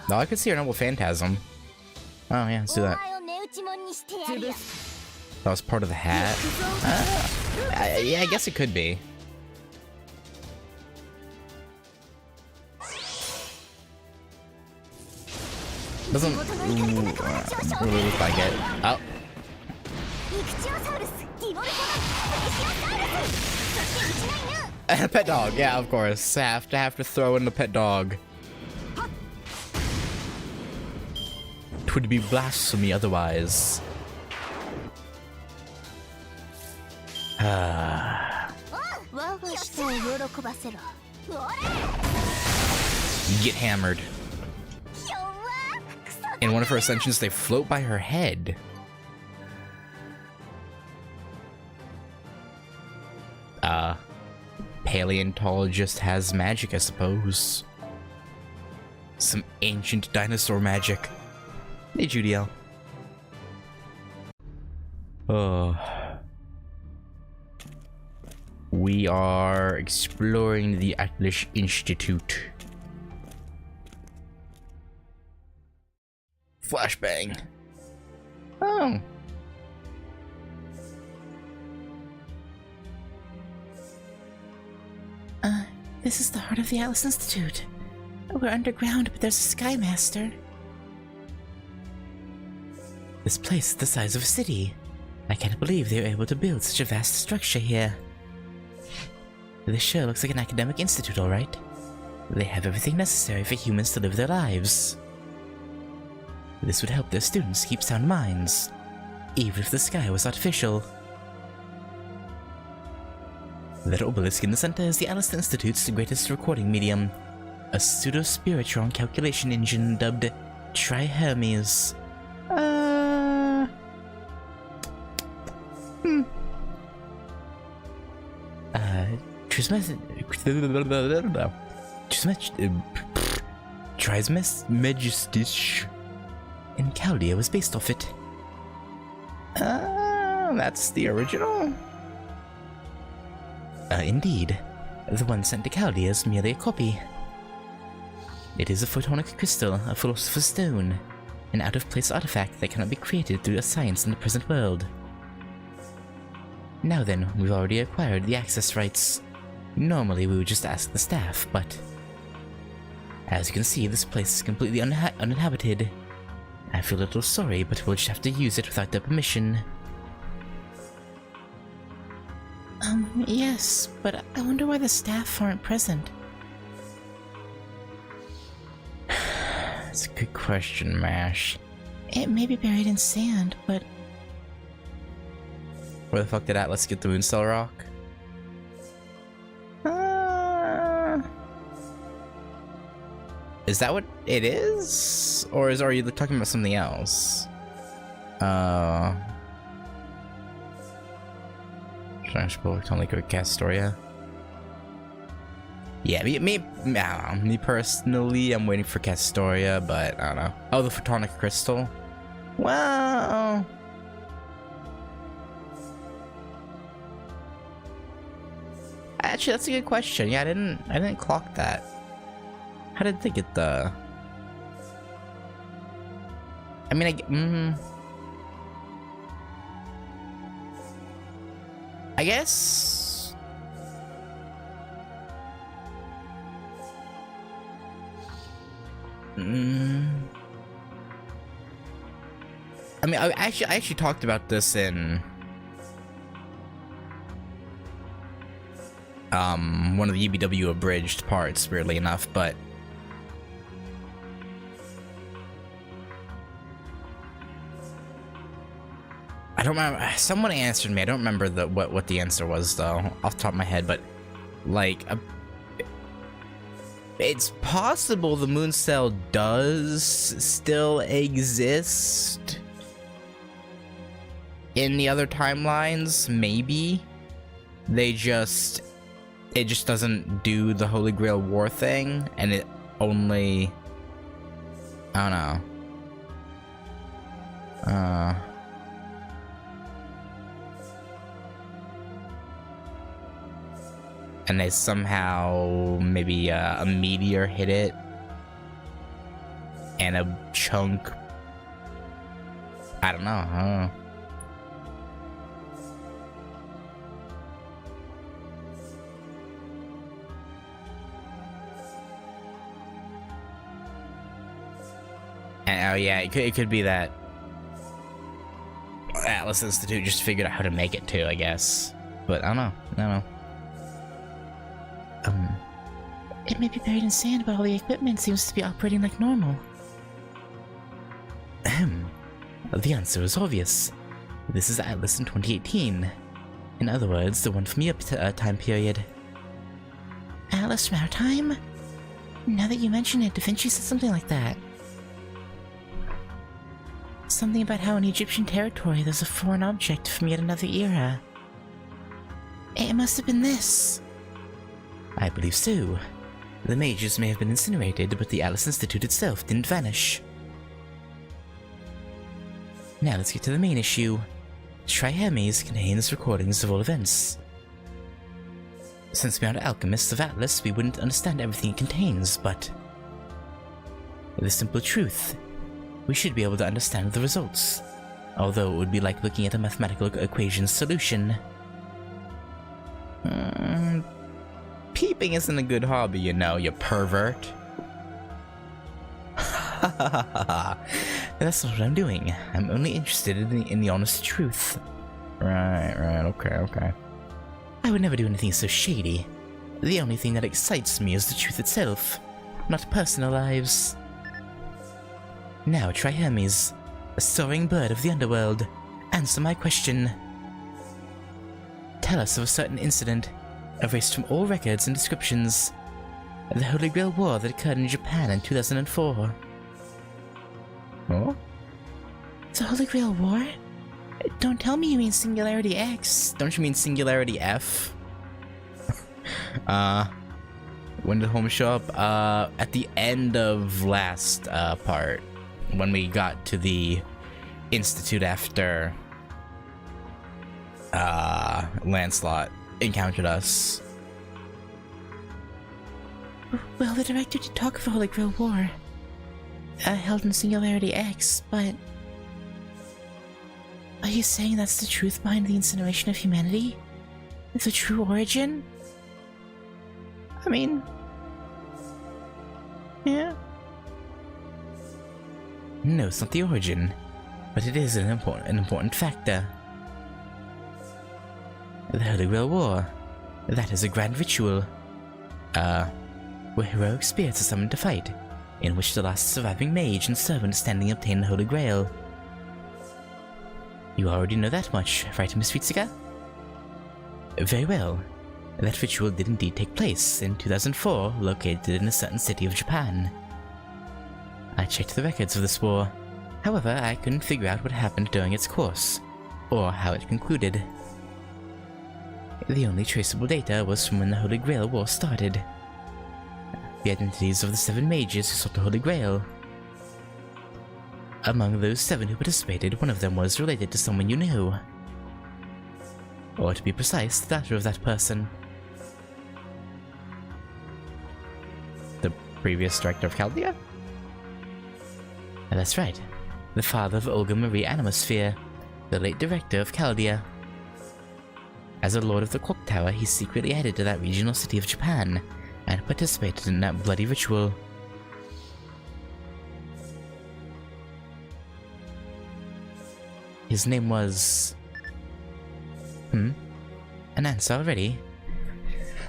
S1: No, I could see her noble phantasm. Oh yeah, let's do that. That was part of the hat? Yeah, I guess it could be. Doesn't really look like it. Oh. Pet dog, yeah, of course. Have to throw in the pet dog. It would be blasphemy otherwise. Get hammered. In one of her ascensions, they float by her head. Paleontologist has magic, I suppose. Some ancient dinosaur magic. Hey, Judiel. Oh. We are exploring the Atlas Institute. Flashbang. Oh.
S2: This is the heart of the Atlas Institute. We're underground, but there's a Sky Master. This place is the size of a city. I can't believe they were able to build such a vast structure here. This sure looks like an academic institute, alright. They have everything necessary for humans to live their lives. This would help their students keep sound minds, even if the sky was artificial. That obelisk in the center is the Atlas Institute's greatest recording medium, a pseudo-spiritron calculation engine dubbed Tri-Hermes. Trismegistus in Chaldea was based off it.
S1: That's the original?
S2: Indeed. The one sent to Chaldea is merely a copy. It is a photonic crystal, a philosopher's stone, an out-of-place artifact that cannot be created through a science in the present world. Now then, we've already acquired the access rights. Normally we would just ask the staff, but as you can see, this place is completely uninhabited. I feel a little sorry, but we'll just have to use it without their permission. Yes, but I wonder why the staff aren't present.
S1: That's a good question, Mash.
S2: It may be buried in sand, but...
S1: Where the fuck did Atlas get the Moonstell Rock? Is that what it is? Or are you talking about something else? Transport only go Castoria. Yeah, me personally, I'm waiting for Castoria, but I don't know. Oh, the Photonic Crystal? Wow. Actually, that's a good question. Yeah, I didn't clock that. How did they get the... I mean, I guess... I mean, I actually talked about this in... one of the UBW abridged parts, weirdly enough, but... I don't remember. Someone answered me. I don't remember what the answer was though, off the top of my head. But like, it's possible the Moonstell does still exist in the other timelines. Maybe it just doesn't do the Holy Grail War thing, and it only, I don't know. And they somehow, maybe a meteor hit it, and a chunk, I don't know. And, oh yeah, it could be that Atlas Institute just figured out how to make it too, I guess. But I don't know.
S2: It may be buried in sand, but all the equipment seems to be operating like normal.
S1: The answer is obvious. This is Atlas in 2018. In other words, the one from your time period.
S2: Atlas from our time? Now that you mention it, Da Vinci said something like that. Something about how in Egyptian territory there's a foreign object from yet another era. It must have been this.
S1: I believe so. The mages may have been incinerated, but the Atlas Institute itself didn't vanish. Now let's get to the main issue. Tri-Hermes contains recordings of all events. Since we aren't alchemists of Atlas, we wouldn't understand everything it contains, but... the simple truth
S2: we should be able to understand the results, although it would be like looking at a mathematical equation solution.
S1: Peeping isn't a good hobby, you know, you pervert.
S2: That's not what I'm doing. I'm only interested in the honest truth.
S1: Right, okay.
S2: I would never do anything so shady. The only thing that excites me is the truth itself, not personal lives. Now try Hermes, a soaring bird of the underworld. Answer my question. Tell us of a certain incident, erased from all records and descriptions. The Holy Grail War that occurred in Japan in 2004.
S1: Oh?
S2: The Holy Grail War? Don't tell me you mean Singularity X.
S1: Don't you mean Singularity F? When did Holmes show up? At the end of last part, when we got to the Institute after Lancelot encountered us.
S2: Well, the director did talk of the Holy Grail War, held in Singularity X, but are you saying that's the truth behind the incineration of humanity? The true origin?
S1: I mean, yeah.
S2: No, it's not the origin, but it is an important factor. The Holy Grail War. That is a grand ritual. Where heroic spirits are summoned to fight, in which the last surviving mage and servant standing obtain the Holy Grail. You already know that much, right, Miss Ritsuka? Very well. That ritual did indeed take place in 2004, located in a certain city of Japan. I checked the records of this war. However, I couldn't figure out what happened during its course, or how it concluded. The only traceable data was from when the Holy Grail War started. The identities of the 7 mages who sought the Holy Grail. Among those 7 who participated, one of them was related to someone you knew. Or to be precise, the daughter of that person.
S1: The previous director of Chaldea?
S2: That's right. The father of Olga Marie Animosphere, the late director of Chaldea. As a lord of the Clock Tower, he secretly headed to that regional city of Japan, and participated in that bloody ritual. His name was... An answer already?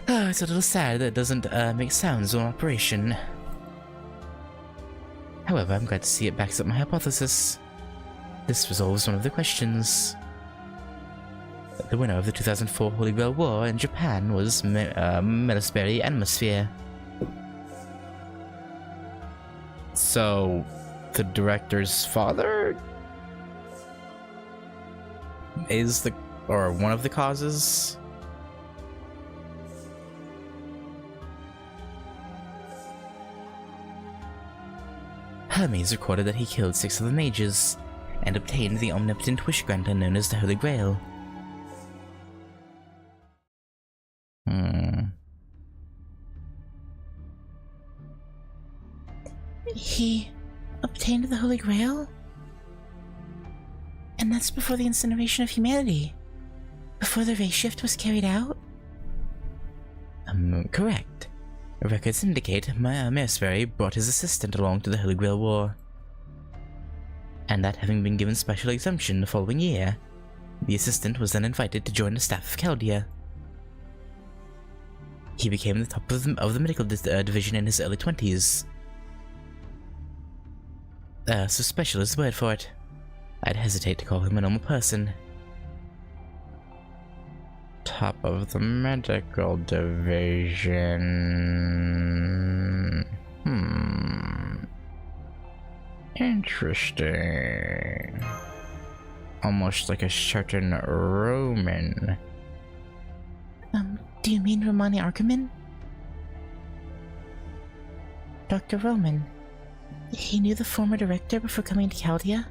S2: Oh, it's a little sad that it doesn't make sounds on operation. However, I'm glad to see it backs up my hypothesis. This resolves one of the questions. The winner of the 2004 Holy Grail War in Japan was Melisbury Atmosphere.
S1: So, the director's father is or one of the causes?
S2: Hermes recorded that he killed 6 of the mages, and obtained the omnipotent wish granter known as the Holy Grail. He obtained the Holy Grail? And that's before the incineration of humanity? Before the race shift was carried out? Correct. Records indicate Melisbury brought his assistant along to the Holy Grail War. And that having been given special exemption the following year, the assistant was then invited to join the staff of Chaldea. He became the top of the medical division in his early 20s. So special is the word for it. I'd hesitate to call him a normal person.
S1: Top of the medical division. Interesting. Almost like a certain Roman.
S2: Do you mean Romani Archiman? Dr. Roman. He knew the former director before coming to Chaldea?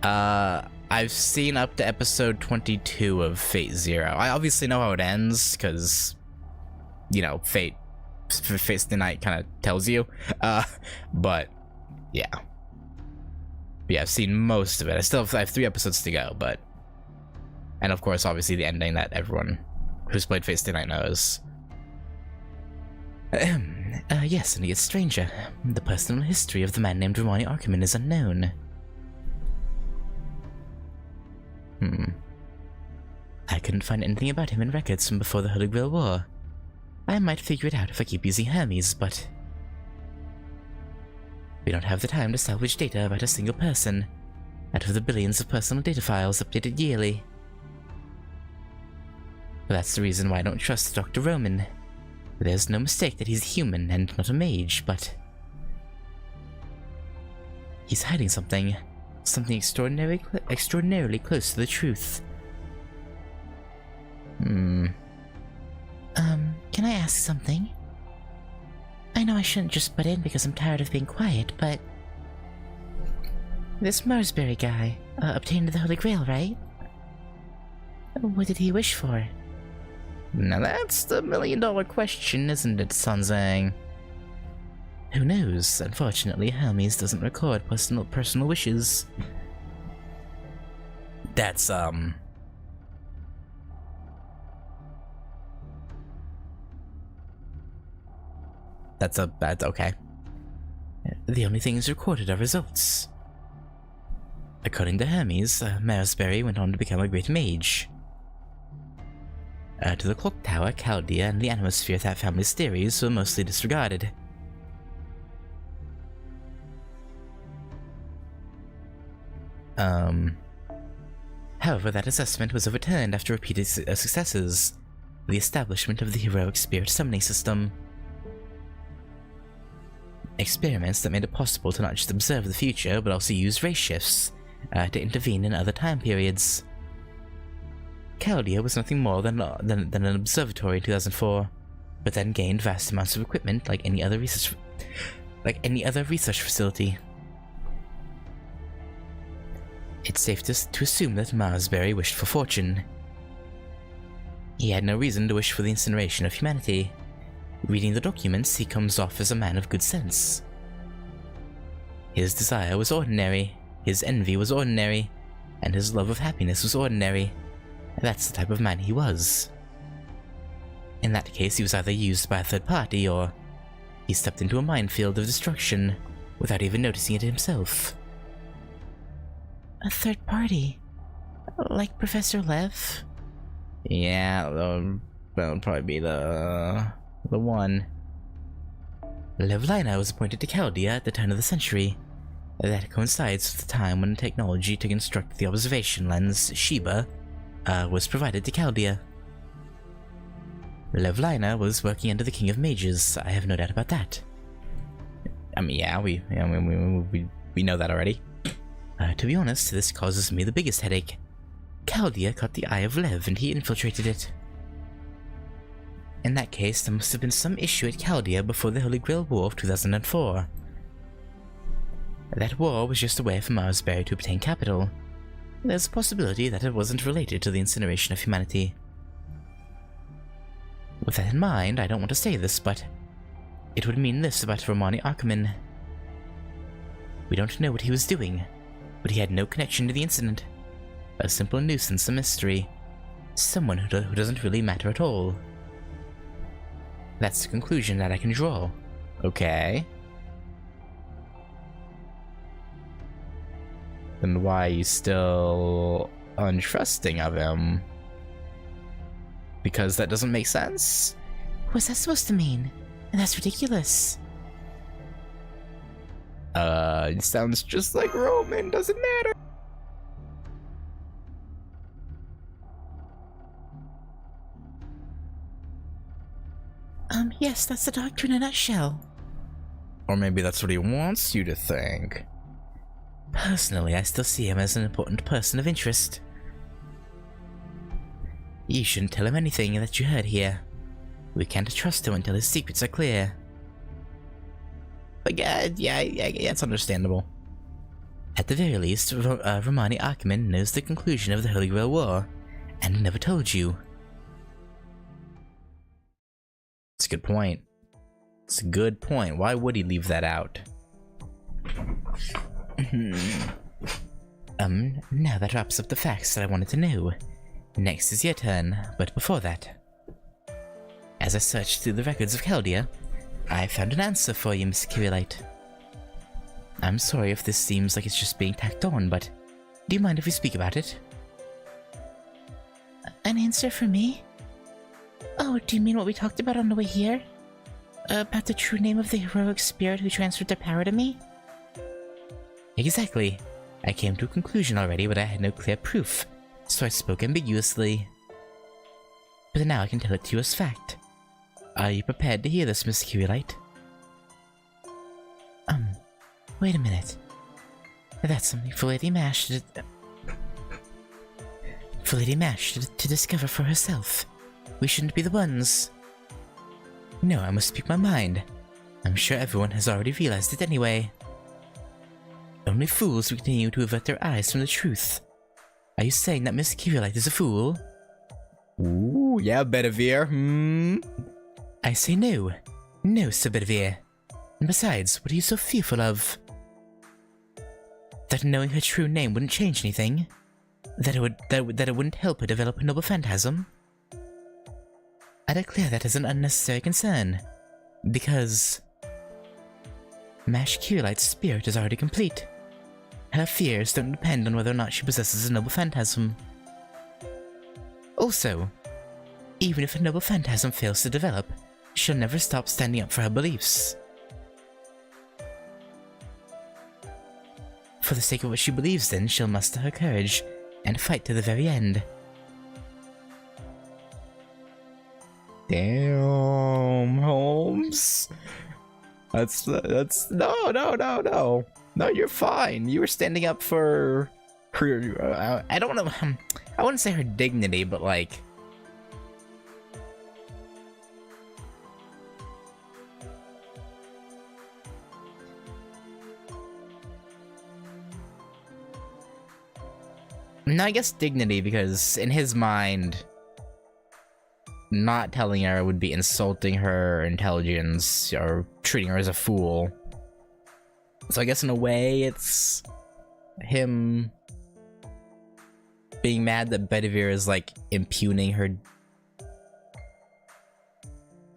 S1: I've seen up to episode 22 of Fate Zero. I obviously know how it ends, because, you know, Fate's the Night kind of tells you. But yeah. Yeah, I've seen most of it. I have 3 episodes to go, but... And of course, obviously, the ending that everyone who's played Fate Stay Night knows. Yes, and he is stranger. The personal history of the man named Romani Archiman is unknown. I couldn't find anything about him in records from before the Holy Grail War. I might figure it out if I keep using Hermes, but... we don't have the time to salvage data about a single person, out of the billions of personal data files updated yearly. But that's the reason why I don't trust Dr. Roman. There's no mistake that he's human and not a mage, but... he's hiding something. Something extraordinarily close to the truth.
S2: Can I ask something? I know I shouldn't just butt in because I'm tired of being quiet, but... this Marsbury guy obtained the Holy Grail, right? What did he wish for?
S1: Now that's the million-dollar question, isn't it, Sanzang?
S2: Who knows? Unfortunately, Hermes doesn't record personal wishes.
S1: That's, That's okay.
S2: The only things recorded are results. According to Hermes, Marsbury went on to become a great mage. To the Clock Tower, Chaldea, and the Atmosphere, that family's theories were mostly disregarded. However, that assessment was overturned after repeated successes, the establishment of the heroic spirit summoning system. Experiments that made it possible to not just observe the future, but also use race shifts to intervene in other time periods. Chaldea was nothing more than an observatory in 2004, but then gained vast amounts of equipment like any other research facility. It's safe to assume that Marsbury wished for fortune. He had no reason to wish for the incineration of humanity. Reading the documents, he comes off as a man of good sense. His desire was ordinary, his envy was ordinary, and his love of happiness was ordinary. That's the type of man he was. In that case, he was either used by a third party, or he stepped into a minefield of destruction without even noticing it himself. A third party? Like Professor Lev?
S1: Yeah, that would probably be the one.
S2: Lev Lina was appointed to Chaldea at the turn of the century. That coincides with the time when technology to construct the observation lens, Sheba, was provided to Chaldea. Lev Lina was working under the King of Mages, I have no doubt about that.
S1: I mean, yeah, we know that already.
S2: To be honest, this causes me the biggest headache. Chaldea caught the eye of Lev and he infiltrated it. In that case, there must have been some issue at Chaldea before the Holy Grail War of 2004. That war was just a way for Marsbury to obtain capital. There's a possibility that it wasn't related to the incineration of humanity. With that in mind, I don't want to say this, but it would mean this about Romani Archiman. We don't know what he was doing, but he had no connection to the incident. A simple nuisance, a mystery. Someone who doesn't really matter at all. That's the conclusion that I can draw.
S1: Okay. Then why are you still untrusting of him? Because that doesn't make sense?
S2: What's that supposed to mean? That's ridiculous.
S1: It sounds just like Roman, doesn't matter.
S2: Yes, that's the doctor in a nutshell.
S1: Or maybe that's what he wants you to think.
S2: Personally, I still see him as an important person of interest. You shouldn't tell him anything that you heard here. We can't trust him until his secrets are clear.
S1: But yeah, it's understandable.
S2: At the very least, Romani Archiman knows the conclusion of the Holy Grail War, and never told you.
S1: It's a good point. It's a good point. Why would he leave that out?
S2: Now that wraps up the facts that I wanted to know. Next is your turn, but before that, as I searched through the records of Chaldea, I found an answer for you, Miss Kirillite. I'm sorry if this seems like it's just being tacked on, but do you mind if we speak about it? An answer for me? Oh, do you mean what we talked about on the way here? About the true name of the heroic spirit who transferred their power to me? Exactly. I came to a conclusion already, but I had no clear proof, so I spoke ambiguously. But now I can tell it to you as fact. Are you prepared to hear this, Miss Kirillite? Wait a minute. That's something for Lady Mash to discover for herself. We shouldn't be the ones. No, I must speak my mind. I'm sure everyone has already realized it anyway. Only fools will continue to avert their eyes from the truth. Are you saying that Miss Kirillite is a fool?
S1: Ooh, yeah, Bedivere,
S2: I say no. No, Sir Bedivere. And besides, what are you so fearful of? That knowing her true name wouldn't change anything? That it wouldn't help her develop a noble phantasm? I declare that as an unnecessary concern, because Mash Kirillite's spirit is already complete. Her fears don't depend on whether or not she possesses a noble phantasm. Also, even if a noble phantasm fails to develop, she'll never stop standing up for her beliefs. For the sake of what she believes in, she'll muster her courage and fight to the very end.
S1: Damn, Holmes. That's no. No, you're fine. You were standing up for her. I don't know. I wouldn't say her dignity, but like. No, I guess dignity, because in his mind, not telling her would be insulting her intelligence or treating her as a fool. So I guess in a way, it's him being mad that Bedivere is like impugning her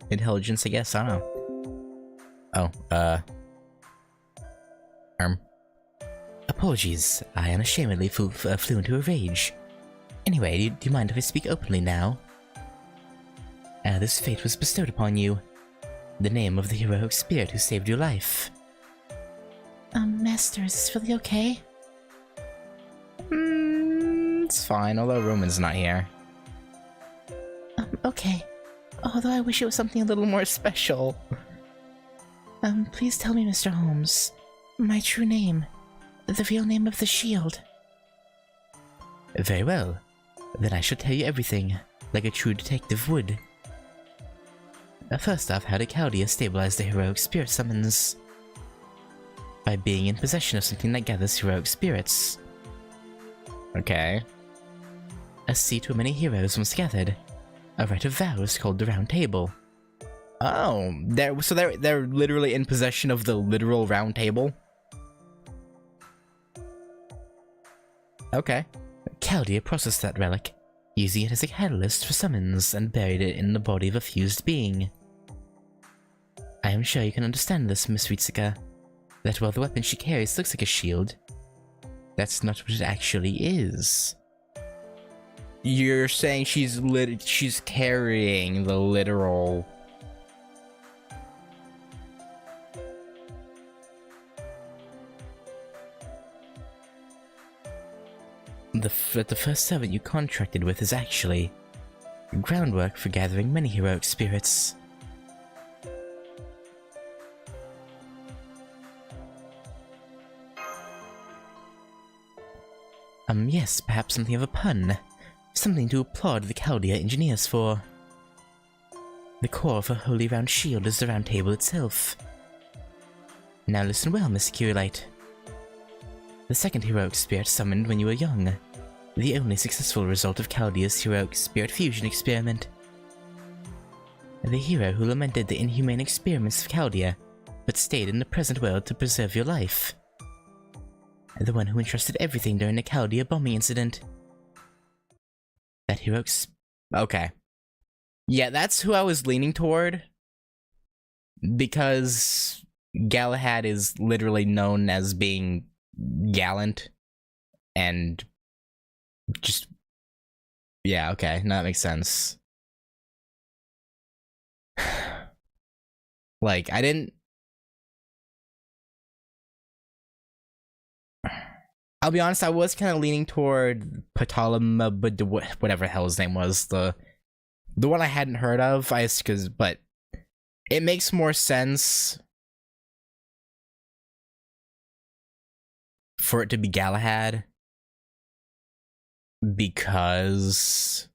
S1: intelligence, I guess. I don't know.
S2: Apologies, I unashamedly flew into a rage. Anyway, do you mind if I speak openly now? This fate was bestowed upon you. The name of the heroic spirit who saved your life. Master, is this really okay?
S1: It's fine, although Roman's not here.
S2: Okay. Although I wish it was something a little more special. Please tell me, Mr. Holmes, my true name. The real name of the shield. Very well. Then I shall tell you everything, like a true detective would. First off, how did Chaldea stabilize the heroic spirit summons? By being in possession of something that gathers heroic spirits.
S1: Okay.
S2: A seat where many heroes once gathered. A rite of vows called the Round Table.
S1: Oh, they're literally in possession of the literal Round Table? Okay.
S2: Chaldea processed that relic, using it as a catalyst for summons, and buried it in the body of a fused being. I am sure you can understand this, Miss Ritsuka, that while the weapon she carries looks like a shield, that's not what it actually is.
S1: You're saying she's carrying the literal...
S2: The first servant you contracted with is actually groundwork for gathering many heroic spirits. Yes, perhaps something of a pun. Something to applaud the Chaldea engineers for. The core of her holy round shield is the Round Table itself. Now listen well, Miss Kirillite. The second heroic spirit summoned when you were young. The only successful result of Chaldea's heroic spirit fusion experiment. The hero who lamented the inhumane experiments of Chaldea, but stayed in the present world to preserve your life. The one who entrusted everything during the Chaldea bombing incident. That hero
S1: Okay. Yeah, that's who I was leaning toward. Because Galahad is literally known as being gallant. And just... Yeah, okay. No, that makes sense. Like, I didn't... I'll be honest, I was kind of leaning toward Ptolemy, but whatever the hell his name was, the one I hadn't heard of, but it makes more sense for it to be Galahad because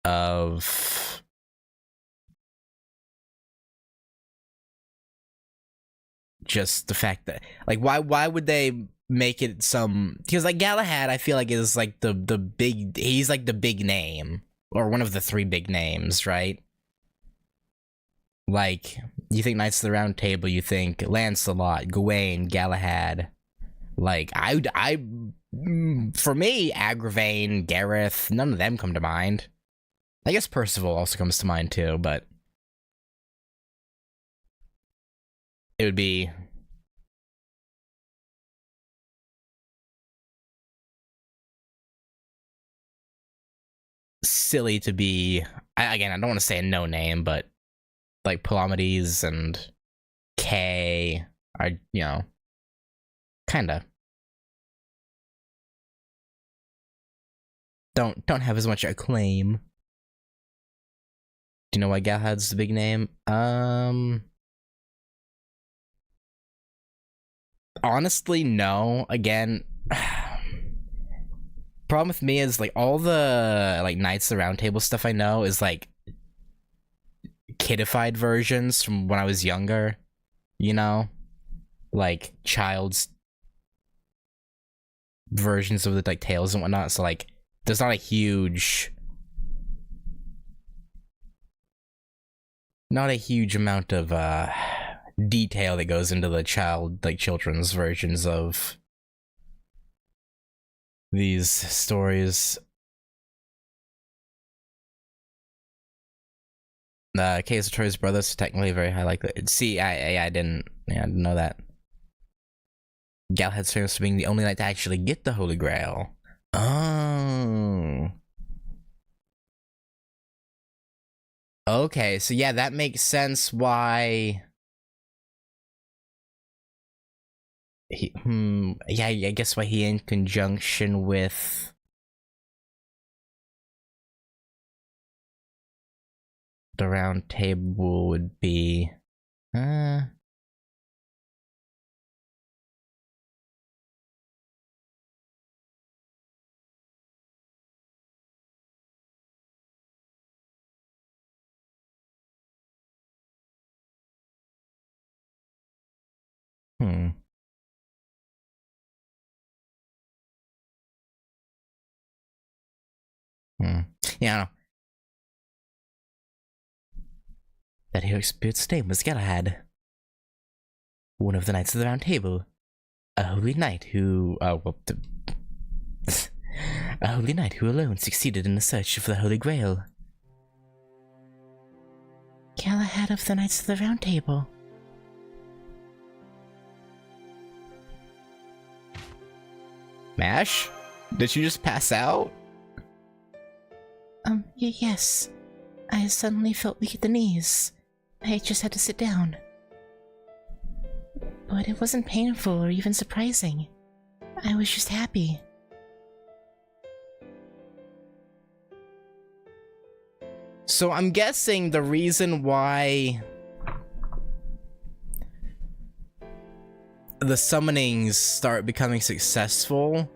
S1: of just the fact that, like, why would they make it some, because like Galahad I feel like is like the big, he's like the big name or one of the three big names, right? Like, you think Knights of the Round Table, you think Lancelot, Gawain, Galahad. Like, for me, Agravain, Gareth, none of them come to mind. I guess Percival also comes to mind too, but it would be silly to be, again, I don't want to say a no name, but like Palamedes and Kay are, you know, kinda don't have as much acclaim. Do you know why Galahad's the big name? Honestly, no. Again, problem with me is like all the like Knights of the Round Table stuff I know is like kidified versions from when I was younger, you know, like child's versions of the like tales and whatnot. So like, there's not a huge amount of detail that goes into the children's versions of these stories. Case of Troy's brothers technically very high likelihood. See, I didn't know that. Galahad's famous for being the only knight to actually get the Holy Grail. Oh. Okay, so yeah, that makes sense why he, yeah, I guess why he in conjunction with the Round Table would be yeah, I don't know. That hero's spirit's name was Galahad, one of the Knights of the Round Table, a holy knight who, a holy knight who alone succeeded in the search for the Holy Grail.
S2: Galahad of the Knights of the Round Table.
S1: Mash? Did you just pass out?
S2: Yes. I suddenly felt weak at the knees. I just had to sit down. But it wasn't painful or even surprising. I was just happy.
S1: So I'm guessing the reason why the summonings start becoming successful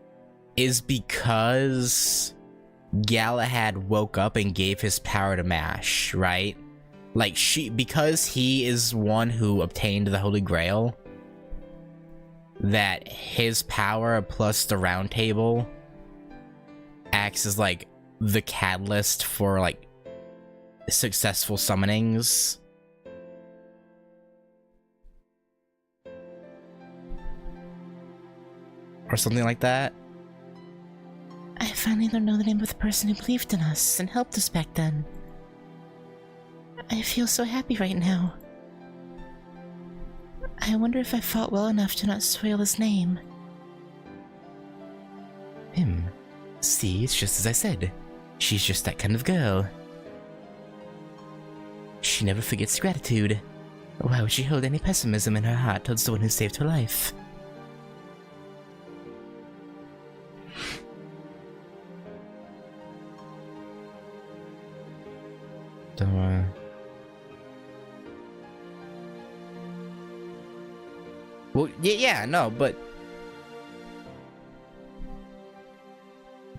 S1: is because Galahad woke up and gave his power to Mash, right? Like, because he is one who obtained the Holy Grail, that his power plus the Round Table acts as like the catalyst for like successful summonings. or something like that.
S2: I finally don't know the name of the person who believed in us and helped us back then. I feel so happy right now. I wonder if I fought well enough to not soil his name.
S1: See, it's just as I said. She's just that kind of girl. She never forgets gratitude. Why would she hold any pessimism in her heart towards the one who saved her life? Well, yeah, no, but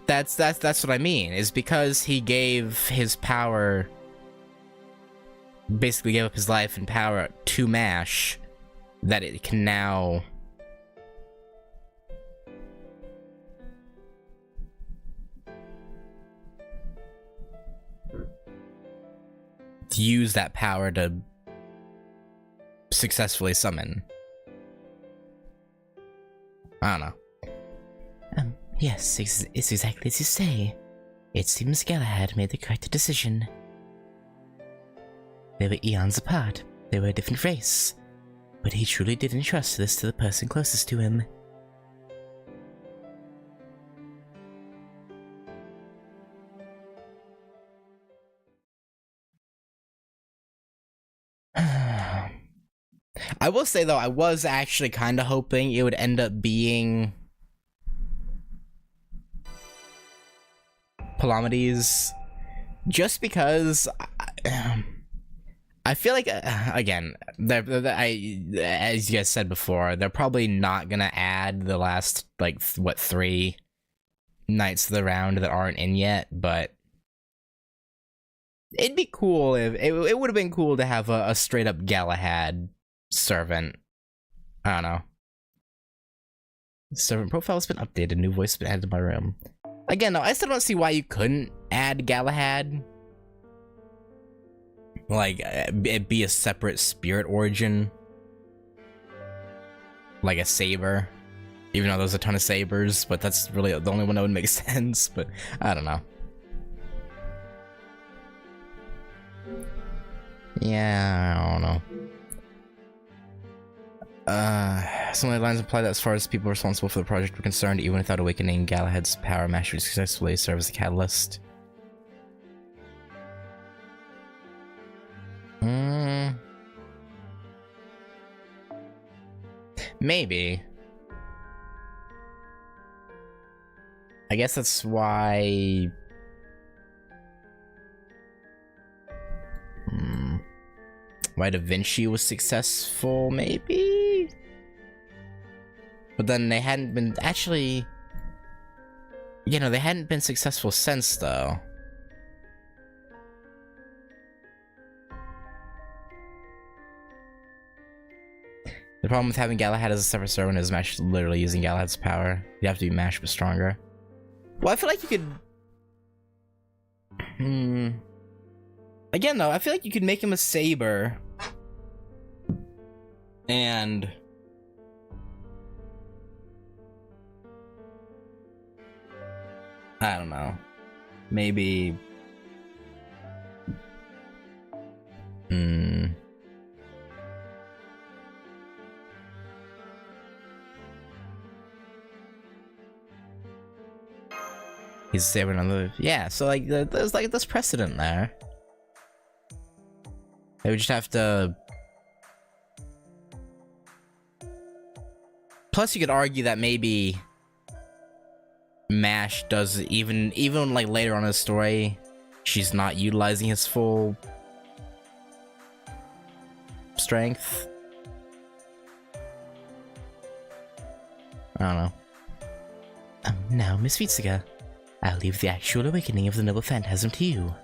S1: that's what I mean. Is because he gave his power, basically gave up his life and power to MASH, that it can now use that power to successfully summon. I don't know.
S2: Yes, it's exactly as you say. It seems Galahad made the correct decision. They were eons apart. They were a different race. But he truly did entrust this to the person closest to him.
S1: I will say, though, I was actually kind of hoping it would end up being Palamedes, just because I feel like, again, as you guys said before, they're probably not gonna add the last, like, 3 Knights of the Round that aren't in yet, but it'd be cool if, it would have been cool to have a straight-up Galahad servant. I don't know. Servant profile has been updated, new voice has been added to my room. Again, though, I still don't see why you couldn't add Galahad. Like, it be a separate spirit origin. Like a saber. Even though there's a ton of sabers, but that's really the only one that would make sense, but I don't know. Yeah, I don't know. Some of the lines imply that as far as people responsible for the project were concerned, even without awakening Galahad's power, MASH would successfully serve as a catalyst. Maybe. I guess that's why... why Da Vinci was successful, maybe? But then they hadn't been... Actually... You know, they hadn't been successful since, though. The problem with having Galahad as a separate servant is MASH literally using Galahad's power. You have to be MASH but stronger. Well, I feel like you could... Again, though, I feel like you could make him a saber. And... I don't know. Maybe... He's saving another... Yeah, so, like, there's, like, this precedent there. They would just have to... Plus, you could argue that maybe... MASH does... Even, like, later on in the story, she's not utilizing his full... strength. I don't know.
S2: Now, Miss Vitsuga, I'll leave the actual awakening of the noble phantasm to you.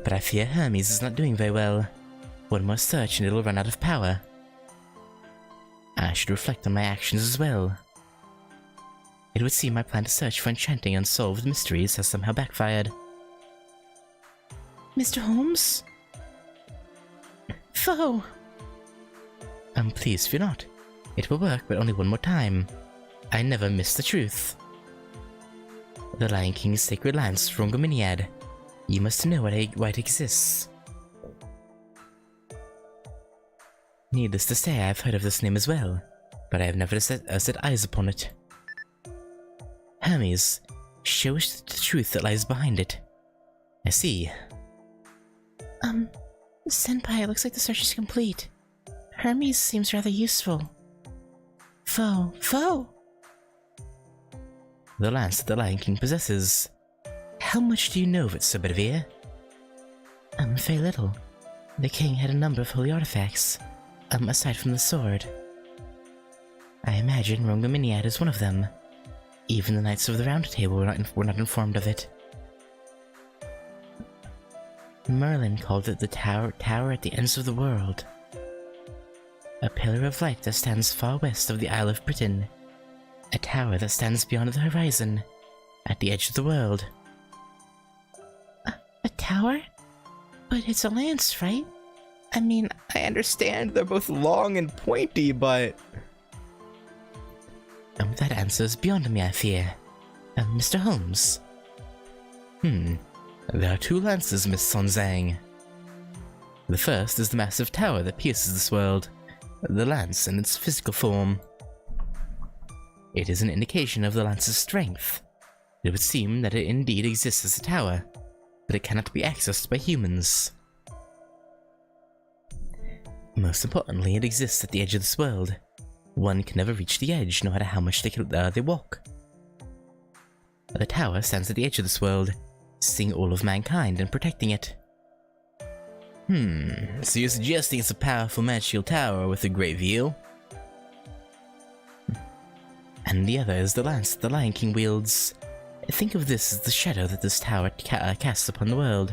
S2: But I fear Hermes is not doing very well. One more search and it'll run out of power. I should reflect on my actions as well. It would seem my plan to search for enchanting unsolved mysteries has somehow backfired.
S3: Mr. Holmes? Foe!
S2: Please fear not. It will work, but only one more time. I never miss the truth. The Lion King's sacred lance, Rongominiad. You must know why it exists. Needless to say, I have heard of this name as well, but I have never set eyes upon it. Hermes, show us the truth that lies behind it. I see. Senpai, it looks like the search is complete. Hermes seems rather useful. Foe! The lance that the Lion King possesses. How much do you know of it, Sir Bedivere? Very little. The king had a number of holy artifacts, aside from the sword. I imagine Rongominiad is one of them. Even the Knights of the Round Table were not informed of it. Merlin called it the tower at the ends of the world. A pillar of light that stands far west of the Isle of Britain. A tower that stands beyond the horizon, at the edge of the world. A tower? But it's a lance, right?
S1: I mean, I understand they're both long and pointy, but...
S2: That answer is beyond me, I fear. Mr. Holmes?
S1: There are two lances, Miss Sonzang. The first is the massive tower that pierces this world, the lance in its physical form. It is an indication of the lance's strength. It would seem that it indeed exists as a tower, but it cannot be accessed by humans. Most importantly, it exists at the edge of this world. One can never reach the edge, no matter how much they walk. The tower stands at the edge of this world, seeing all of mankind and protecting it. So you're suggesting it's a powerful magical tower with a great view? And the other is the lance that the Lion King wields. Think of this as the shadow that this tower casts upon the world.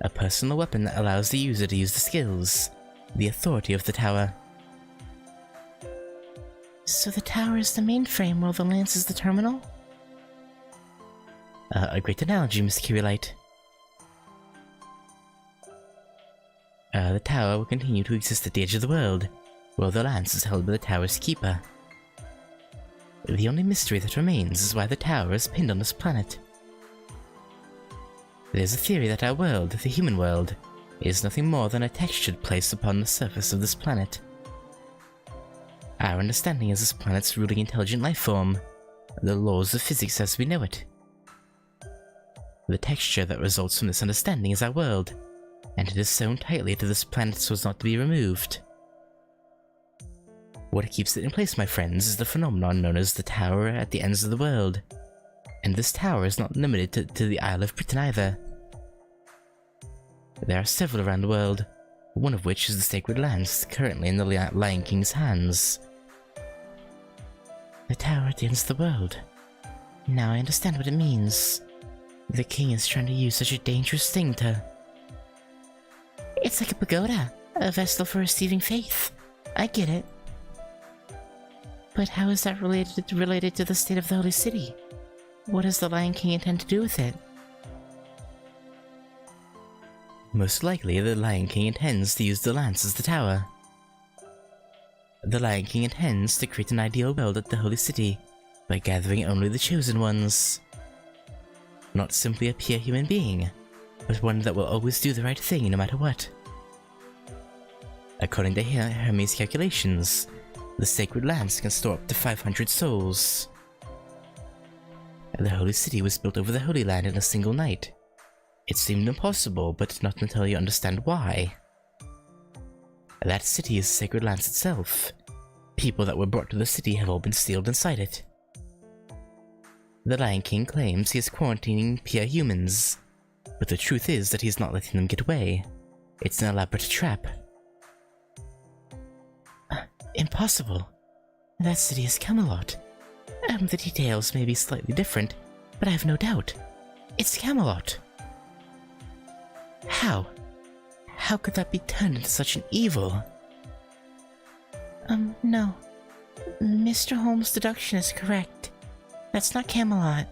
S1: A personal weapon that allows the user to use the skills, the authority of the tower. So the tower is the mainframe while the lance is the terminal? A great analogy, Miss Kirillite. The tower will continue to exist at the edge of the world, while the lance is held by the tower's keeper. The only mystery that remains is why the tower is pinned on this planet. There's a theory that our world, the human world, is nothing more than a textured place upon the surface of this planet. Our understanding is this planet's ruling intelligent life form, the laws of physics as we know it. The texture that results from this understanding is our world, and it is sewn tightly to this planet so as not to be removed. What keeps it in place, my friends, is the phenomenon known as the tower at the ends of the world. And this tower is not limited to the Isle of Britain either. There are several around the world, one of which is the sacred lance currently in the Lion King's hands. The tower at the ends of the world. Now I understand what it means. The king is trying to use such a dangerous thing to... It's like a pagoda, a vessel for receiving faith. I get it. But how is that related to the state of the Holy City? What does the Lion King intend to do with it? Most likely, the Lion King intends to use the lance as the tower. The Lion King intends to create an ideal world at the Holy City by gathering only the chosen ones. Not simply a pure human being, but one that will always do the right thing no matter what. According to Hermes' calculations, the sacred lance can store up to 500 souls. The Holy City was built over the Holy Land in a single night. It seemed impossible, but not until you understand why. That city is the sacred lance itself. People that were brought to the city have all been sealed inside it. The Lion King claims he is quarantining pure humans, but the truth is that he's not letting them get away. It's an elaborate trap. Impossible. That city is Camelot. The details may be slightly different, but I have no doubt. It's Camelot. How? How could that be turned into such an evil? No. Mr. Holmes' deduction is correct. That's not Camelot.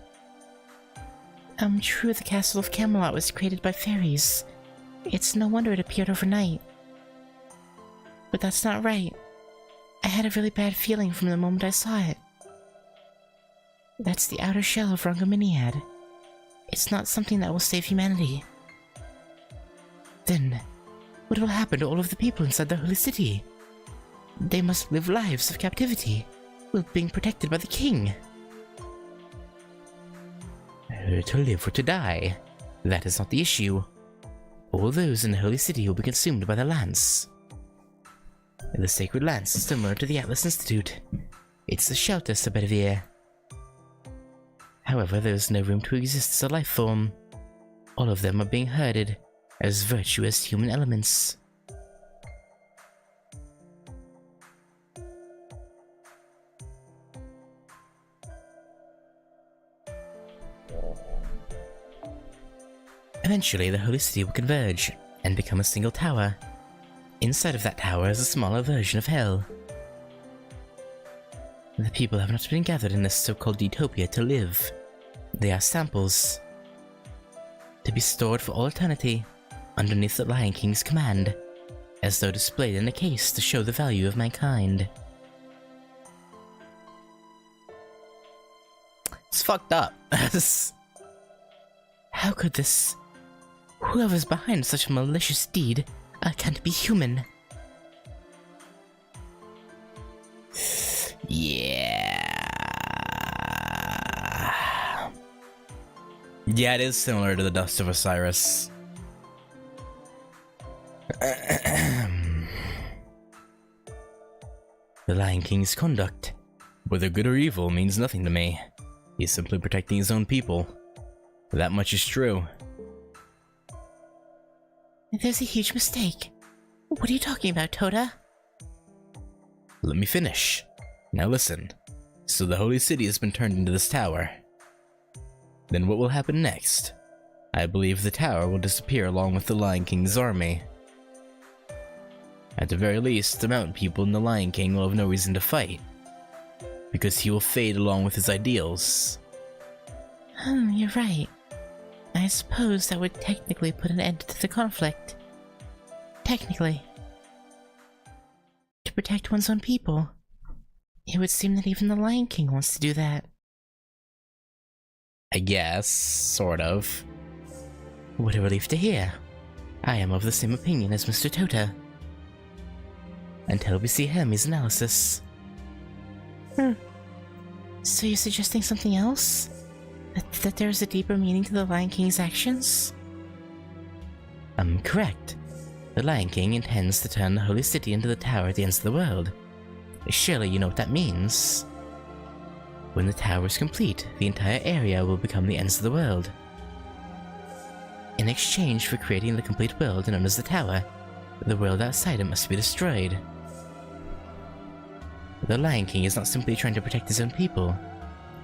S1: True, the castle of Camelot was created by fairies. It's no wonder it appeared overnight. But that's not right.
S2: I had a really bad feeling from the moment I saw it. That's the outer shell of Rangominiad. It's not something that will save humanity. Then, what will happen to all of the people inside the holy city? They must live lives of captivity, while being protected by the king.
S1: To live or to die, that is not the issue. All those in the holy city will be consumed by the lance. The sacred lance is similar to the Atlas Institute. It's the shelter Sabedivir. However, there is no room to exist as a life form. All of them are being herded as virtuous human elements. Eventually, the holy city will converge and become a single tower. Inside of that tower is a smaller version of hell. The people have not been gathered in this so-called utopia to live. They are samples, to be stored for all eternity underneath the Lion King's command, as though displayed in a case to show the value of mankind. It's fucked up.
S2: How could this... Whoever's behind such a malicious deed can't be human.
S1: Yeah, it is similar to the Dust of Osiris. The Lion King's conduct, whether good or evil, means nothing to me. He's simply protecting his own people. That much is true.
S2: There's a huge mistake. What are you talking about, Tota?
S1: Let me finish. Now listen. So the holy city has been turned into this tower. Then what will happen next? I believe the tower will disappear along with the Lion King's army. At the very least, the mountain people and the Lion King will have no reason to fight, because he will fade along with his ideals.
S2: You're right. I suppose that would technically put an end to the conflict. Technically. To protect one's own people. It would seem that even the Lion King wants to do that.
S1: I guess, sort of.
S2: What a relief to hear. I am of the same opinion as Mr. Tota. Until we see Hermes' analysis. So you're suggesting something else? That there's a deeper meaning to the Lion King's actions?
S1: Correct. The Lion King intends to turn the holy city into the tower at the ends of the world. Surely you know what that means. When the tower is complete, the entire area will become the ends of the world. In exchange for creating the complete world known as the tower, the world outside it must be destroyed. The Lion King is not simply trying to protect his own people.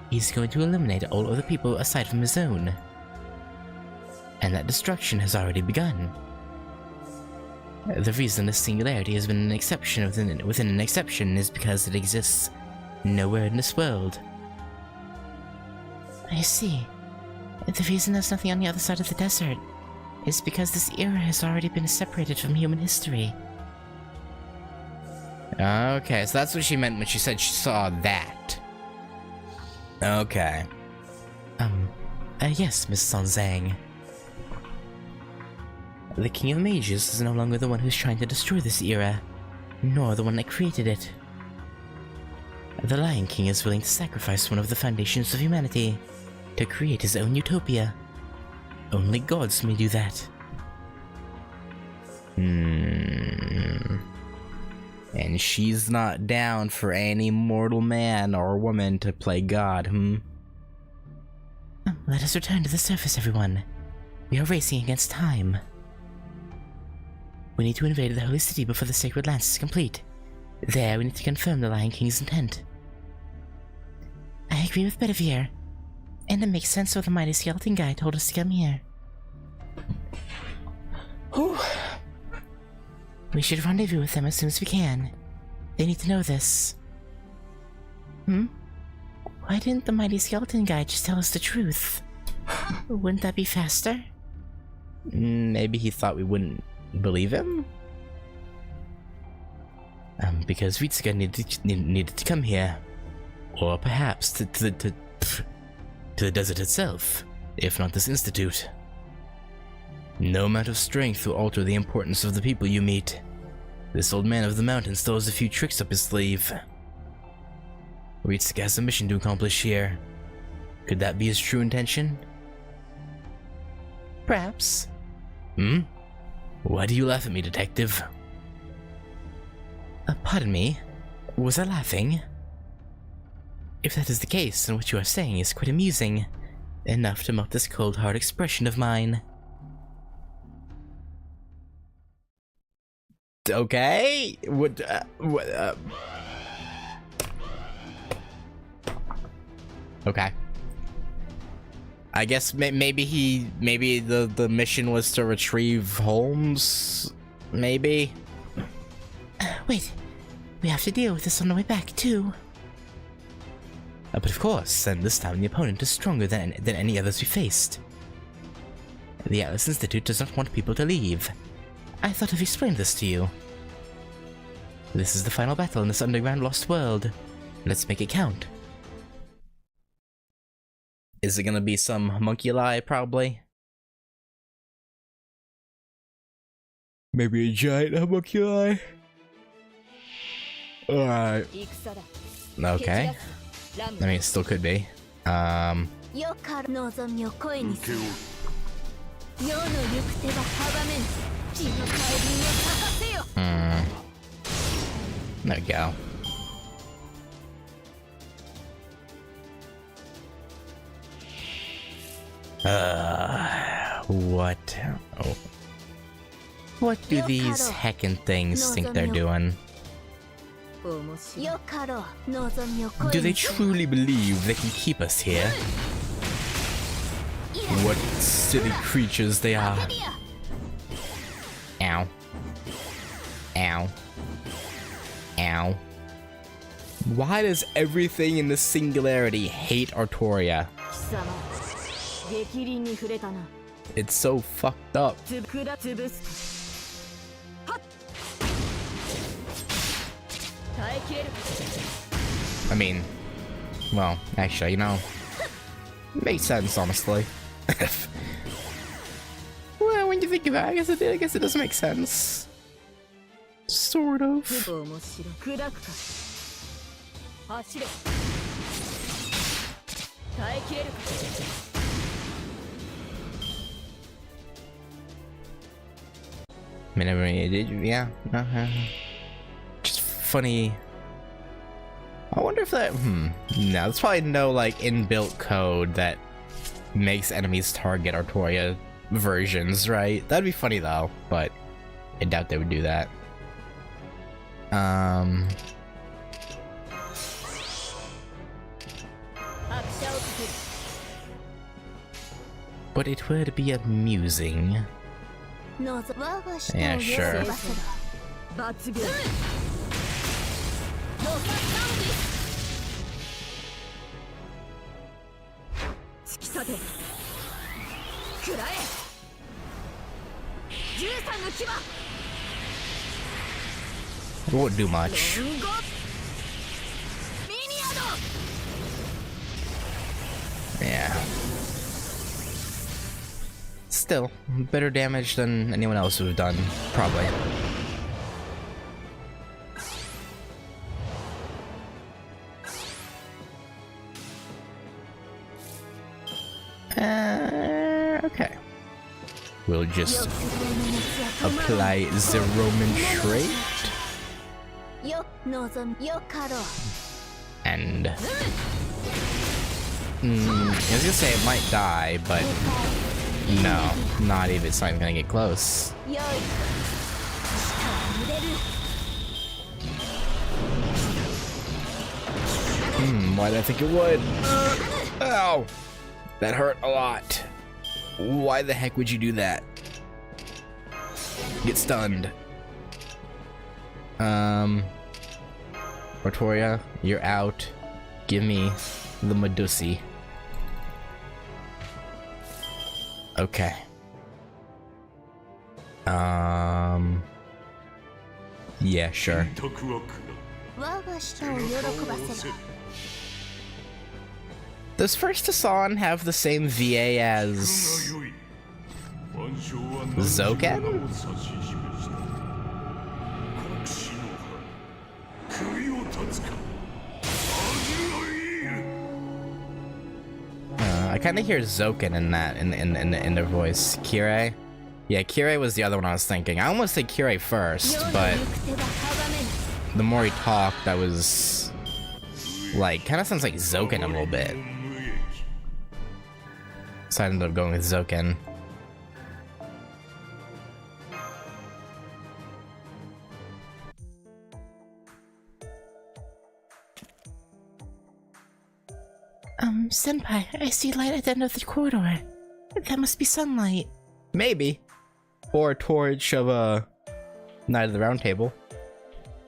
S1: He's going to eliminate all other people aside from his own. And that destruction has already begun. The reason this singularity has been an exception within an exception is because it exists nowhere in this world.
S2: I see. The reason there's nothing on the other side of the desert is because this era has already been separated from human history.
S1: Okay, so that's what she meant when she said she saw that. Okay.
S2: Yes, Miss Sanzang.
S1: The King of Mages is no longer the one who's trying to destroy this era, nor the one that created it. The Lion King is willing to sacrifice one of the foundations of humanity to create his own utopia. Only gods may do that. And she's not down for any mortal man or woman to play God,
S2: Let us return to the surface, everyone. We are racing against time. We need to invade the holy city before the sacred lance is complete. There, we need to confirm the Lion King's intent. I agree with Bedivere, and it makes sense why the mighty skeleton guy told us to come here. Whew. We should rendezvous with them as soon as we can. They need to know this. Why didn't the mighty skeleton guy just tell us the truth? Wouldn't that be faster?
S1: Maybe he thought we wouldn't believe him? Because Ritsuka needed to come here. Or perhaps to the desert itself, if not this institute. No amount of strength will alter the importance of the people you meet. This old man of the mountain still has a few tricks up his sleeve. Ritsuka has a mission to accomplish here. Could that be his true intention?
S2: Perhaps.
S1: Why do you laugh at me, detective?
S2: Pardon me. Was I laughing? If that is the case, then what you are saying is quite amusing. Enough to melt this cold, hard expression of mine.
S1: Okay. Okay. I guess maybe the mission was to retrieve Holmes. Maybe.
S2: Wait. We have to deal with this on the way back too.
S1: But of course, and this time the opponent is stronger than any others we faced. The Atlas Institute does not want people to leave.
S2: I thought I've explained this to you.
S1: This is the final battle in this underground lost world. Let's make it count. Is it gonna be some homunculi, probably? Maybe a giant homunculi? Alright. Okay. I mean, it still could be. There we go. What? Oh. What do these heckin' things think they're doing? Do they truly believe they can keep us here? What silly creatures they are. Ow. Ow. Ow. Why does everything in the singularity hate Artoria? It's so fucked up. I mean, well, actually, you know, makes sense, honestly. Well, when you think of it, I guess it does make sense. Sort of. I mean, yeah. Just funny. I wonder if that. No, there's probably no like inbuilt code that makes enemies target Artoria versions, right? That'd be funny though, but I doubt they would do that. But it would be amusing. Yeah, sure. It won't do much. Yeah. Still, better damage than anyone else would have done, probably. Okay. We'll just apply the Roman trait. And I was gonna say it might die, but no, not even. It's not even gonna get close. Why did I think it would? Ow! That hurt a lot. Why the heck would you do that? Get stunned. Artoria, you're out. Give me the Medusi. Okay. Yeah, sure.
S3: 我が舌を喜ばせろ。
S1: Does First Hassan have the same VA as Zoken? I kind of hear Zoken in that in their voice. Kirei? Yeah, Kirei was the other one I was thinking. I almost said Kirei first, but the more he talked, I was like, kind of sounds like Zoken a little bit. So I ended up going with Zoken.
S2: Senpai, I see light at the end of the corridor. That must be sunlight.
S1: Maybe. Or a torch of a Knight of the Round Table.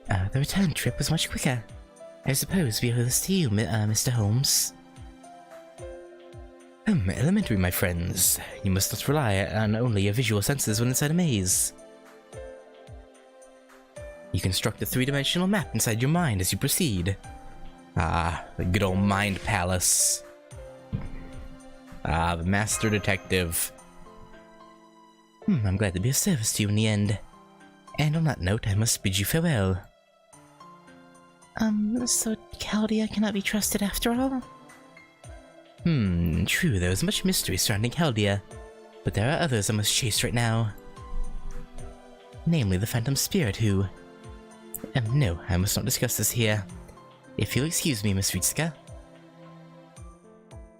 S2: The return trip was much quicker. I suppose we owe this to you, Mr. Holmes.
S1: Elementary, my friends. You must not rely on only your visual senses when inside a maze. You construct a three-dimensional map inside your mind as you proceed. Ah, the good old mind palace. Ah, the master detective.
S2: I'm glad to be of service to you in the end. And on that note, I must bid you farewell. So Chaldea cannot be trusted after all?
S1: True, there is much mystery surrounding Chaldea, but there are others I must chase right now. Namely the Phantom Spirit who... no, I must not discuss this here. If you'll excuse me, Miss Ritsuka.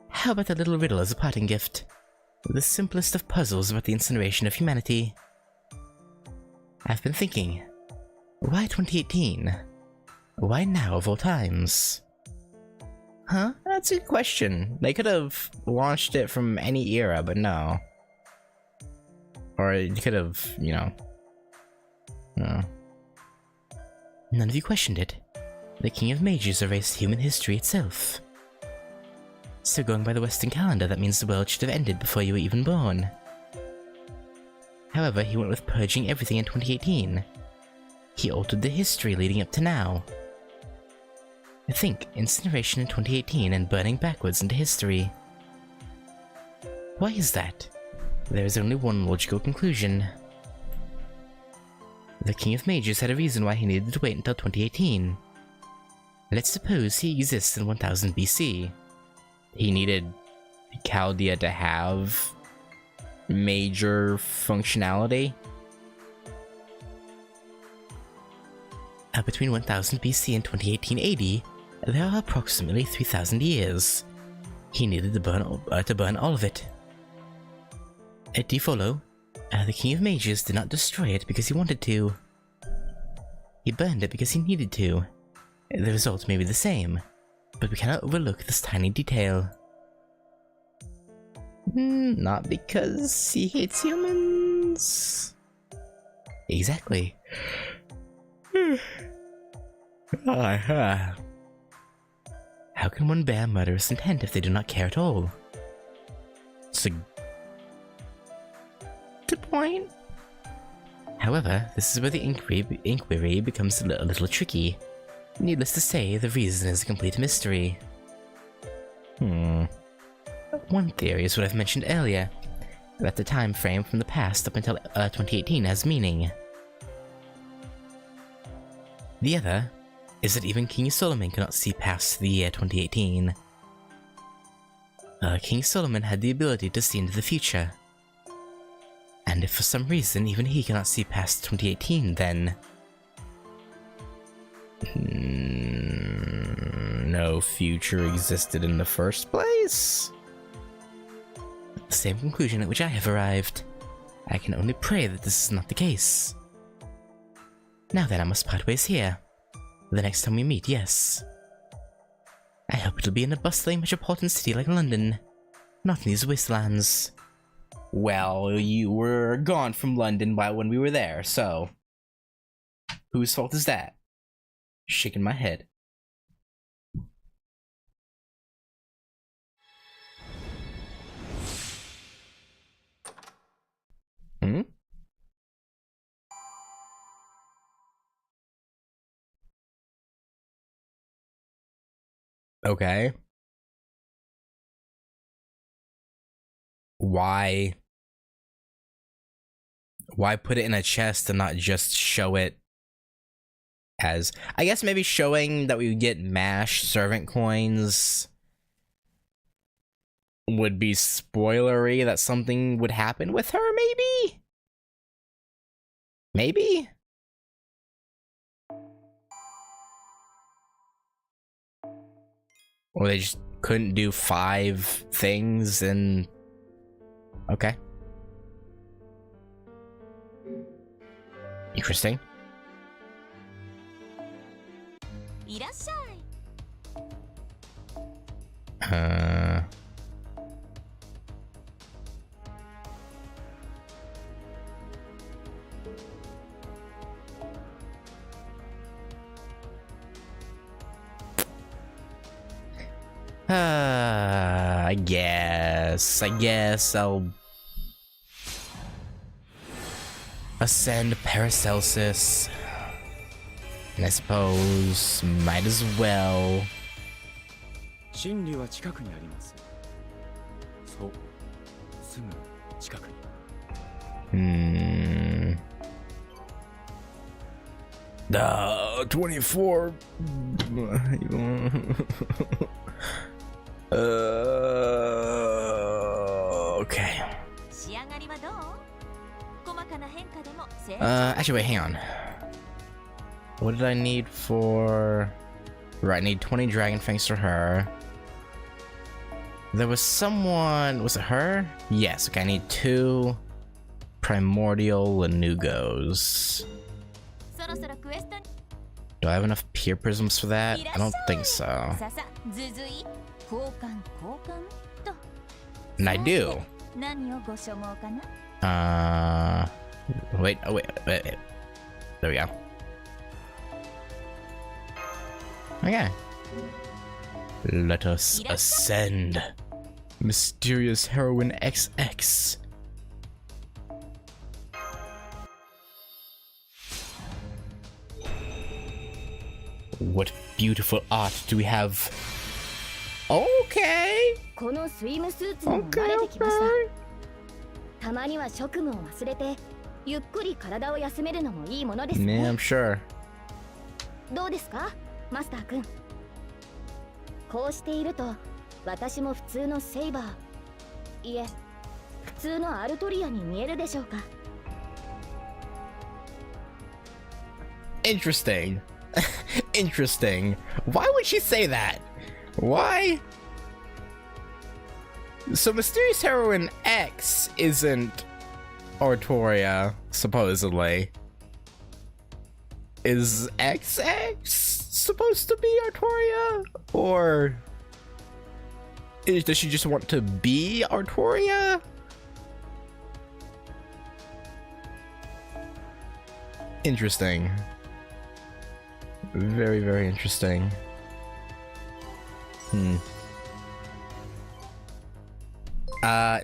S2: How about a little riddle as a parting gift?
S1: The simplest of puzzles about the incineration of humanity. I've been thinking, why 2018? Why now of all times? Huh? That's a good question. They could have launched it from any era, but no. Or it could have, you know. No.
S2: None of you questioned it. The King of Mages erased human history itself. So going by the Western calendar, that means the world should have ended before you were even born. However, he went with purging everything in 2018. He altered the history leading up to now. Think incineration in 2018 and burning backwards into history. Why is that? There is only one logical conclusion. The King of Mages had a reason why he needed to wait until 2018. Let's suppose he exists in 1000 BC.
S1: He needed Chaldea to have major functionality.
S2: Between 1000 BC and 2018 AD, there are approximately 3000 years. He needed to burn all of it. Do you follow? The King of Mages did not destroy it because he wanted to. He burned it because he needed to. The result may be the same, but we cannot overlook this tiny detail.
S1: Not because he hates humans.
S2: Exactly.
S1: How
S2: can one bear murderous intent if they do not care at all?
S1: It's a good point.
S2: However, this is where the inquiry becomes a little tricky. Needless to say, the reason is a complete mystery. One theory is what I've mentioned earlier, that the time frame from the past up until 2018 has meaning. The other is that even King Solomon cannot see past the year 2018. King Solomon had the ability to see into the future. And if for some reason even he cannot see past 2018, then...
S1: no future existed in the first place?
S2: The same conclusion at which I have arrived. I can only pray that this is not the case. Now then, I must part ways here. The next time we meet, yes. I hope it'll be in a bustling metropolitan city like London, not in these wastelands.
S1: Well, you were gone from London when we were there, so... whose fault is that? Shaking my head. Okay. Why put it in a chest and not just show it as, I guess maybe showing that we would get MASH servant coins would be spoilery that something would happen with her, maybe? Maybe? Or they just couldn't do 5 things and... Okay. Interesting. I guess I'll ascend Paracelsus. And I suppose might as well.
S4: 真理は近くにあります。そう、すぐ近くに。
S1: 24. Okay. Actually, wait, hang on. What did I need for... Right, I need 20 dragon fangs for her. There was someone... Was it her? Yes, okay, I need 2 primordial Lanugos. Do I have enough pure prisms for that? I don't think so. And I do. Wait. There we go. Okay. Let us ascend. Mysterious Heroine XX. What beautiful art do we have? Okay. Okay.
S3: たまには職務を忘れてゆっくり体を休めるのもいいものです
S1: Yeah,
S3: ね。
S1: I'm sure.
S3: どうですか、マスター君。こうしていると私も普通のセイバー、いえ、普通のアルトリアに見えるでしょうか。
S1: Interesting. Interesting. Why would she say that? Why? So Mysterious Heroine X isn't Artoria, supposedly. Is XX supposed to be Artoria? Or does she just want to be Artoria? Interesting. Very, very interesting.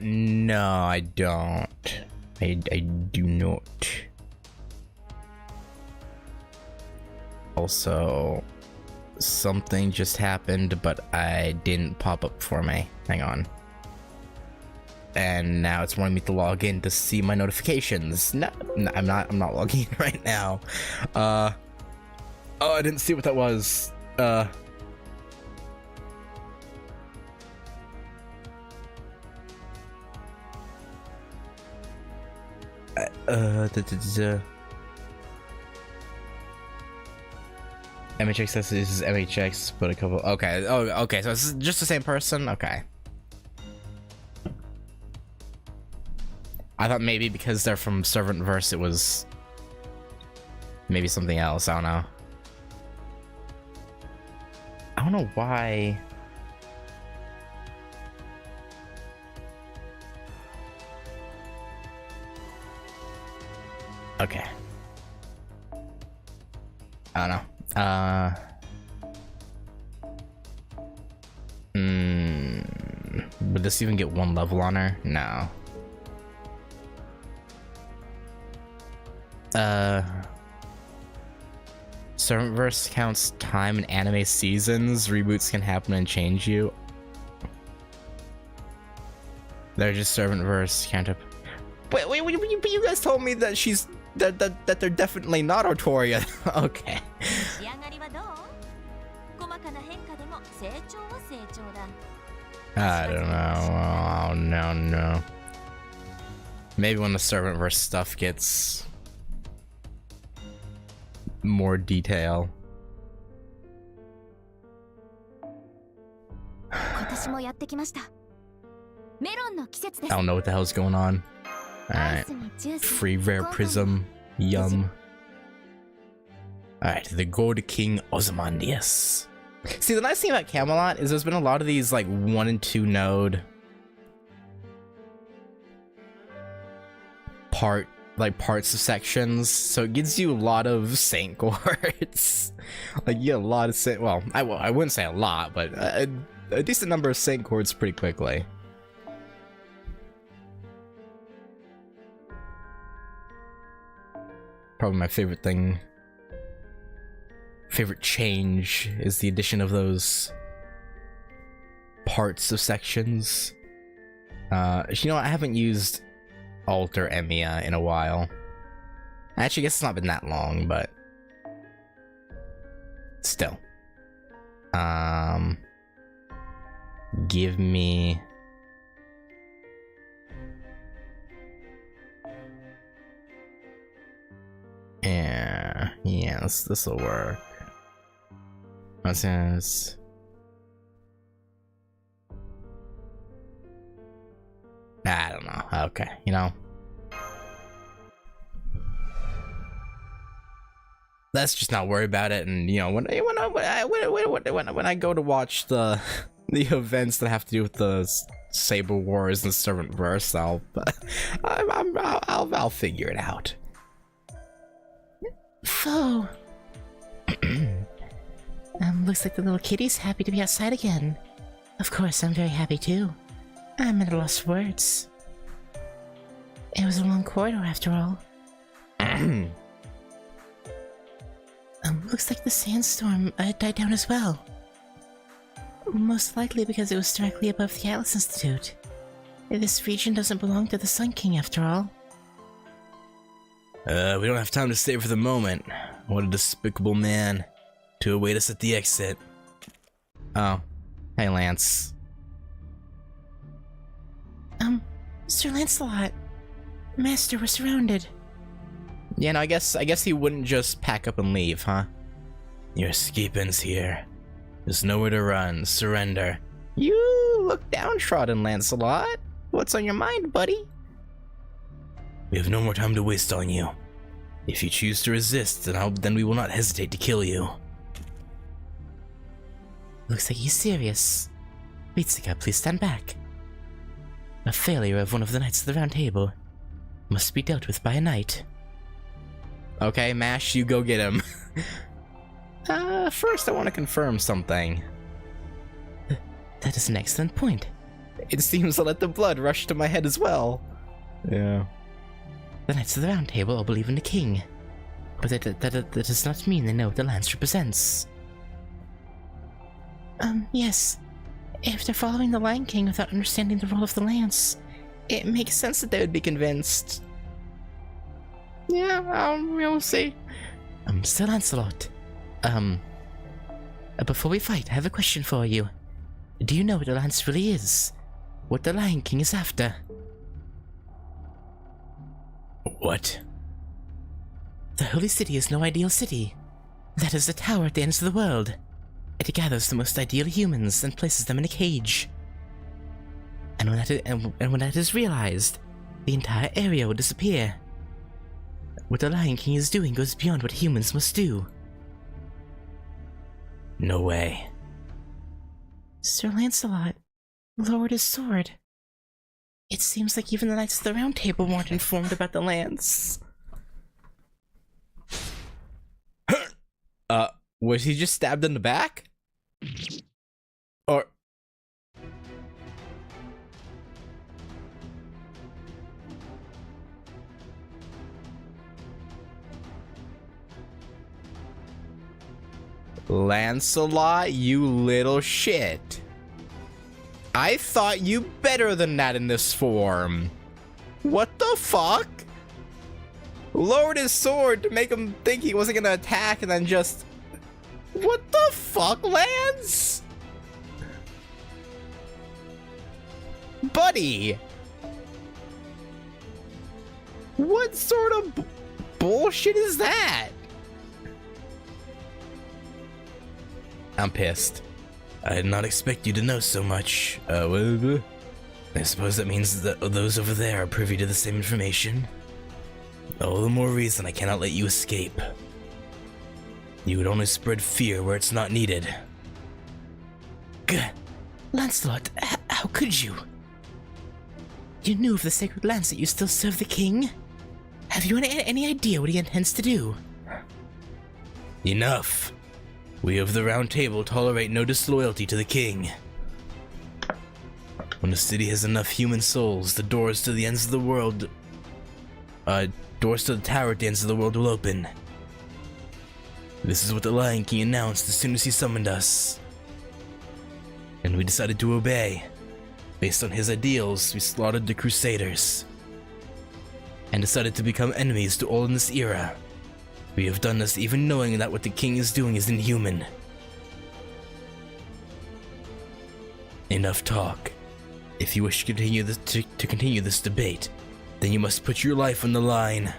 S1: No, I don't. I do not. Also, something just happened, but I didn't pop up for me. Hang on. And now it's wanting me to log in to see my notifications. No, I'm not logging in right now. Oh, I didn't see what that was. MHX says this is MHX, but a couple. Okay, oh, okay, so it's just the same person? Okay. I thought maybe because they're from Servantverse, it was maybe something else. I don't know. I don't know why. Okay. I don't know. Would this even get 1 level on her? No. Servantverse counts time in anime seasons. Reboots can happen and change you. They're just Servantverse can't. Wait, but you guys told me that that they're definitely not Artoria. Okay. I don't know. Oh no. Maybe when the Servantverse stuff gets more detail. I don't know what the hell's going on. Alright. Free rare prism. Yum. Alright, the Gold King Ozymandias. See, the nice thing about Camelot is there's been a lot of these like 1 and 2 node parts of sections, so it gives you a lot of Saint Chords. Like you get a lot of Saint. Well, I wouldn't say a lot, but a decent number of Saint Chords pretty quickly. Probably my favorite change is the addition of those parts of sections. You know, I haven't used Alter Emiya in a while. Actually, I guess it's not been that long, but still. Give me yeah, this'll work. What's this? I don't know. Okay, you know. Let's just not worry about it, and you know, when I go to watch the events that have to do with the Saber Wars and Servantverse, I'll figure it out.
S2: Foe. Looks like the little kitty's happy to be outside again. Of course, I'm very happy too. I'm at a loss for words. It was a long corridor after all. Looks like the sandstorm died down as well. Most likely because it was directly above the Atlas Institute. This region doesn't belong to the Sun King after all.
S1: We don't have time to stay for the moment. What a despicable man to await us at the exit. Oh. Hey, Lance.
S2: Sir Lancelot. Master, we're surrounded.
S1: Yeah, no, I guess he wouldn't just pack up and leave, huh? Your escape ends here. There's nowhere to run. Surrender. You look downtrodden, Lancelot. What's on your mind, buddy? We have no more time to waste on you. If you choose to resist, then we will not hesitate to kill you.
S2: Looks like he's serious. Mitsuka, please stand back. A failure of one of the Knights of the Round Table must be dealt with by a knight.
S1: Okay, Mash, you go get him. First I want to confirm something.
S2: That is an excellent point.
S1: It seems to let the blood rush to my head as well. Yeah.
S2: The Knights of the Round Table all believe in the king, but that does not mean they know what the lance represents. Yes. After following the Lion King without understanding the role of the lance, it makes sense that they would be convinced. Yeah, we'll see. Sir Lancelot, before we fight, I have a question for you. Do you know what the lance really is? What the Lion King is after?
S1: What?
S2: The Holy City is no ideal city. That is the tower at the ends of the world. It gathers the most ideal humans and places them in a cage. And when that is realized, the entire area will disappear. What the Lion King is doing goes beyond what humans must do.
S1: No way.
S2: Sir Lancelot lowered his sword. It seems like even the Knights of the Round Table weren't informed about the lance.
S1: Was he just stabbed in the back? Or... Lancelot, you little shit. I thought you better than that in this form. What the fuck? Lowered his sword to make him think he wasn't gonna attack and then just... What the fuck, Lance? Buddy! What sort of bullshit is that? I'm pissed. I did not expect you to know so much. I suppose that means that those over there are privy to the same information. All the more reason I cannot let you escape. You would only spread fear where it's not needed.
S2: Lancelot, how could you? You knew of the sacred lance that you still serve the king? Have you any idea what he intends to do?
S1: Enough. We of the Round Table tolerate no disloyalty to the king. When the city has enough human souls, the doors to the ends of the world... doors to the tower at the ends of the world will open. This is what the Lion King announced as soon as he summoned us. And we decided to obey. Based on his ideals, we slaughtered the Crusaders. And decided to become enemies to all in this era. We have done this even knowing that what the king is doing is inhuman. Enough talk. If you wish to continue this debate, then you must put your life on the line.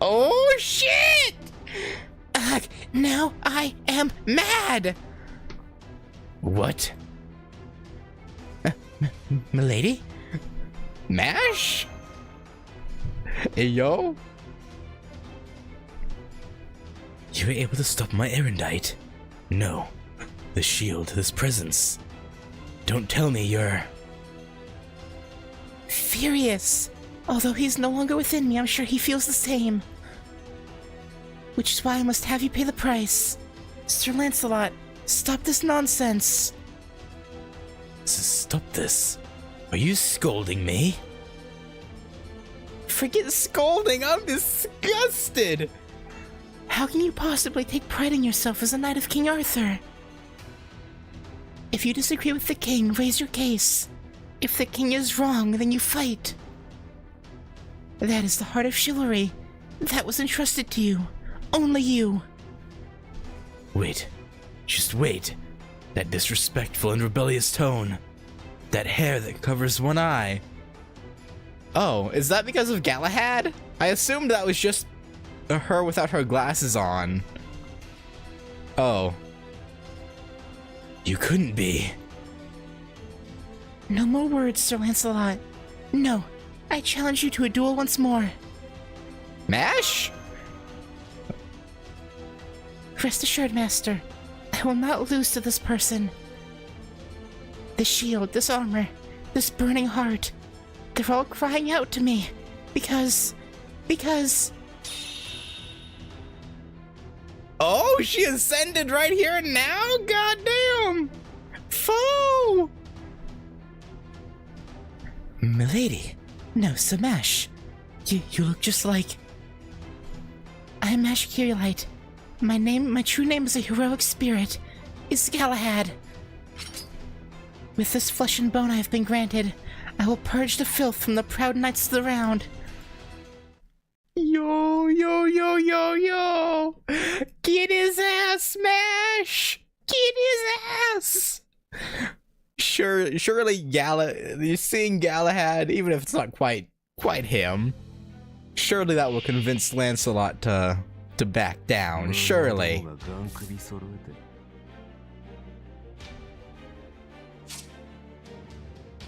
S1: Oh shit!
S2: Now I am mad!
S1: What?
S2: Milady?
S1: Mash? Hey, yo? You were able to stop my erudite? No. The shield, this presence. Don't tell me you're...
S2: Furious. Although he's no longer within me, I'm sure he feels the same. Which is why I must have you pay the price. Sir Lancelot, stop this nonsense.
S1: Stop this. Are you scolding me? Forget scolding, I'm disgusted!
S2: How can you possibly take pride in yourself as a knight of King Arthur? If you disagree with the king, raise your case. If the king is wrong, then you fight. That is the heart of chivalry. That was entrusted to you. Only you.
S1: Wait. Just wait. That disrespectful and rebellious tone. That hair that covers one eye. Oh, is that because of Galahad? I assumed that was just her without her glasses on. Oh. You couldn't be.
S2: No more words, Sir Lancelot. No, I challenge you to a duel once more.
S1: Mash?
S2: Rest assured, Master. I will not lose to this person. This shield, this armor, this burning heart. They're all crying out to me. Because...
S1: Oh, she ascended right here and now? Goddamn! Foe!
S2: Milady. No, Samash. You look just like... I'm Mash Kirielite. My true name is a heroic spirit. Is Galahad. With this flesh and bone I have been granted, I will purge the filth from the proud knights of the round.
S1: Yo! Get his ass, Smash! Get his ass! Surely you're seeing Galahad, even if it's not quite him. Surely that will convince Lancelot to back down, surely.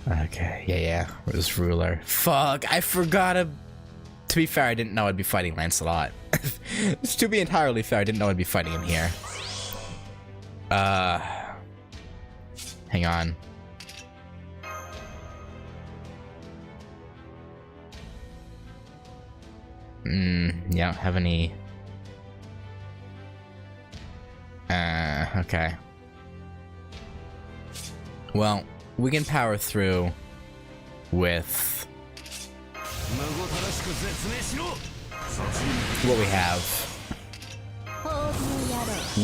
S1: Okay, yeah, this ruler. Fuck, I forgot to be fair, I didn't know I'd be fighting Lancelot. To be entirely fair, I didn't know I'd be fighting him here. Hang on. Yeah, don't have any... okay. Well, we can power through with... what we have.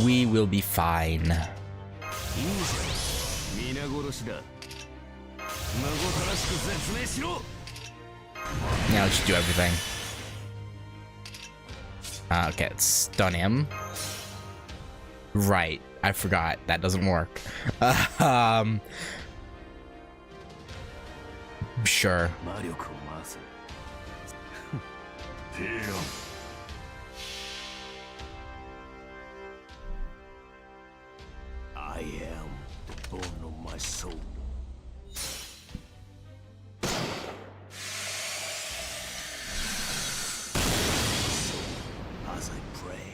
S1: We will be fine. Now let's do everything. Okay, let's stun him. Right, I forgot. That doesn't work. Sure.
S4: I am the bone of my soul. As I pray,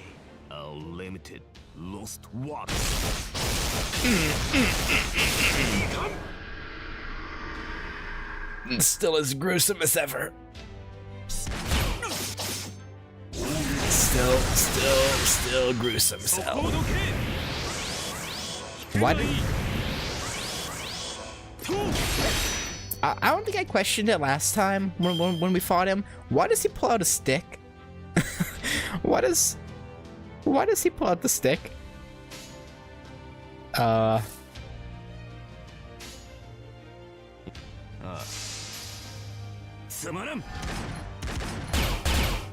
S4: our limited lost waters.
S1: Still as gruesome as ever. Still gruesome as hell. What? I don't think I questioned it last time when we fought him. Why does he pull out a stick? Why does he pull out the stick?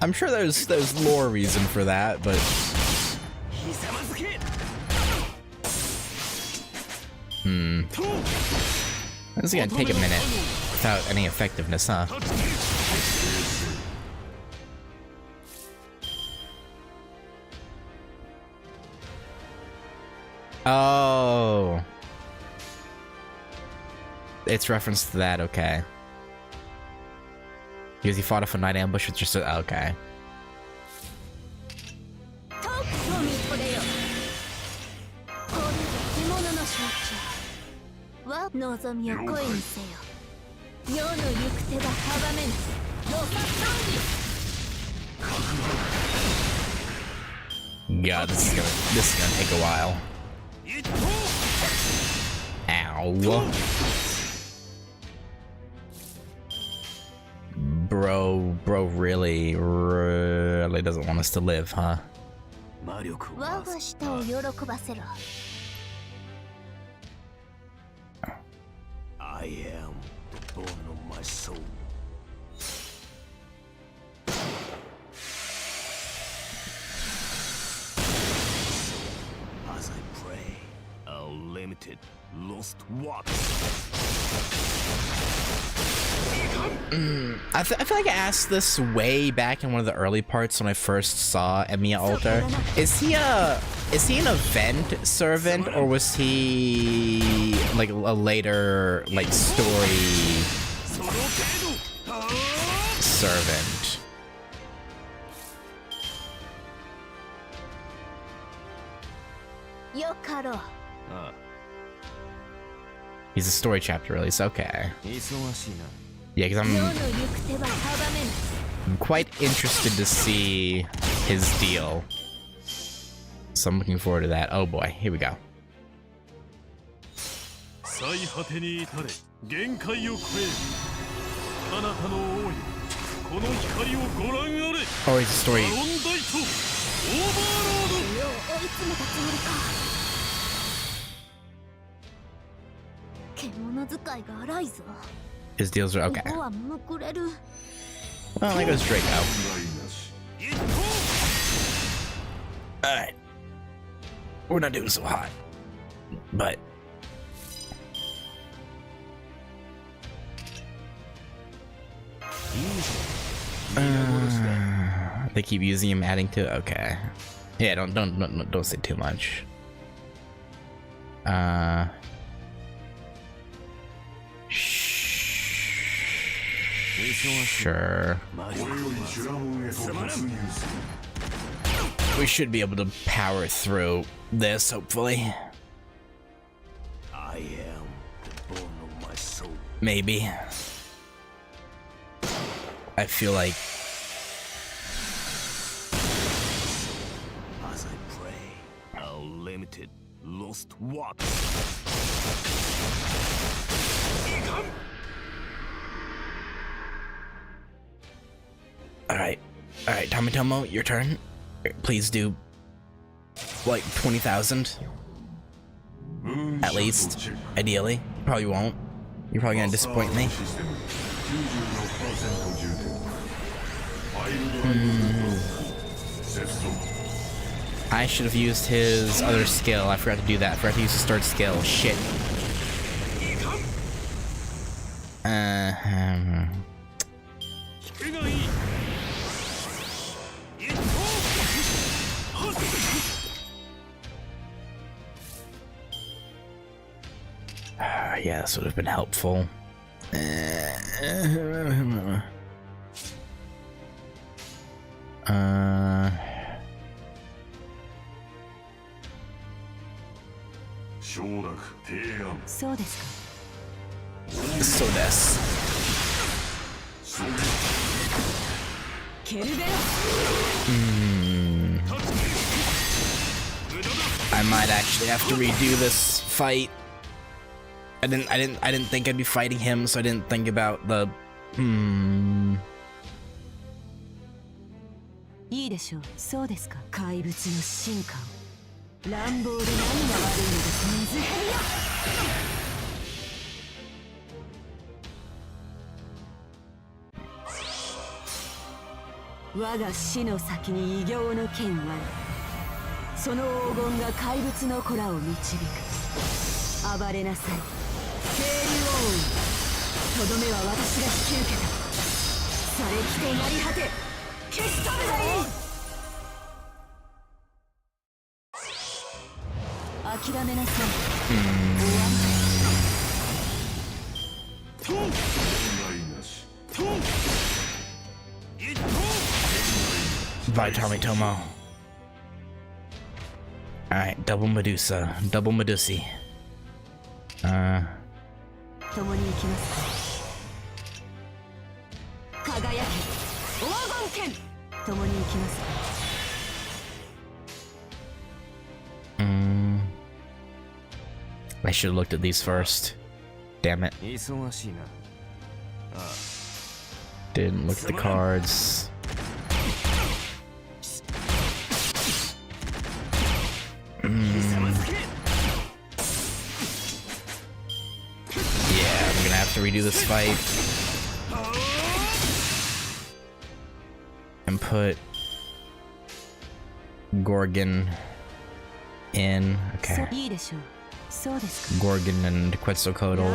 S1: I'm sure there's lore reason for that, but this is gonna take a minute without any effectiveness, huh? Oh, it's reference to that. Okay. Because he fought off a night ambush with just a... Okay. God, this is gonna take a while. Ow. Bro really doesn't want us to live, huh?
S4: I am the bone of my soul. As I pray, our limited lost waters.
S1: I feel like I asked this way back in one of the early parts when I first saw Emiya Alter. Is he an event servant, or was he like a later like story servant? He's a story chapter release, okay. Yeah, because I'm quite interested to see his deal. So I'm looking forward to that. Oh boy, here we go. Oh, he's a story. His deals are okay. Well, there goes Draco. Alright. We're not doing so hot. But they keep using him, adding to it. Okay. Yeah, don't say too much. Sure. We should be able to power through this, hopefully.
S4: I am the bone of my soul.
S1: Maybe. I feel like
S4: as I pray, our limited lost what?
S1: all right. Alright, Tomatomo, your turn. Please do like 20,000. At least. Ideally. Probably won't. You're probably gonna disappoint me. I should have used his other skill. I forgot to do that. I forgot to use his third skill. Shit. Yeah, this would have been helpful.
S3: So desu ka.
S1: So this. I might actually have to redo this fight. I didn't think I'd be fighting him, so I didn't think about the
S3: いいでしょう。そうですか。怪物の進化を。乱暴で何が悪いのです。水ヘビよ。我が死の先に異形の剣あり。その黄金が怪物の子らを導く。暴れなさい。清流王とどめは私が引き受けた。されきとなり果て消し去るがいい。諦めなさい。
S1: Bye, Tomatomo. Alright, double Medusa. Double Medusi.
S3: 共に行きますか。輝け黄金剣。共に行きますか。
S1: I should have looked at these first. Damn it.
S4: 忙しいな。
S1: Didn't look at the cards. Yeah, I'm gonna have to redo this fight. And put Gorgon in. Okay. Gorgon and Quetzalcoatl. Well,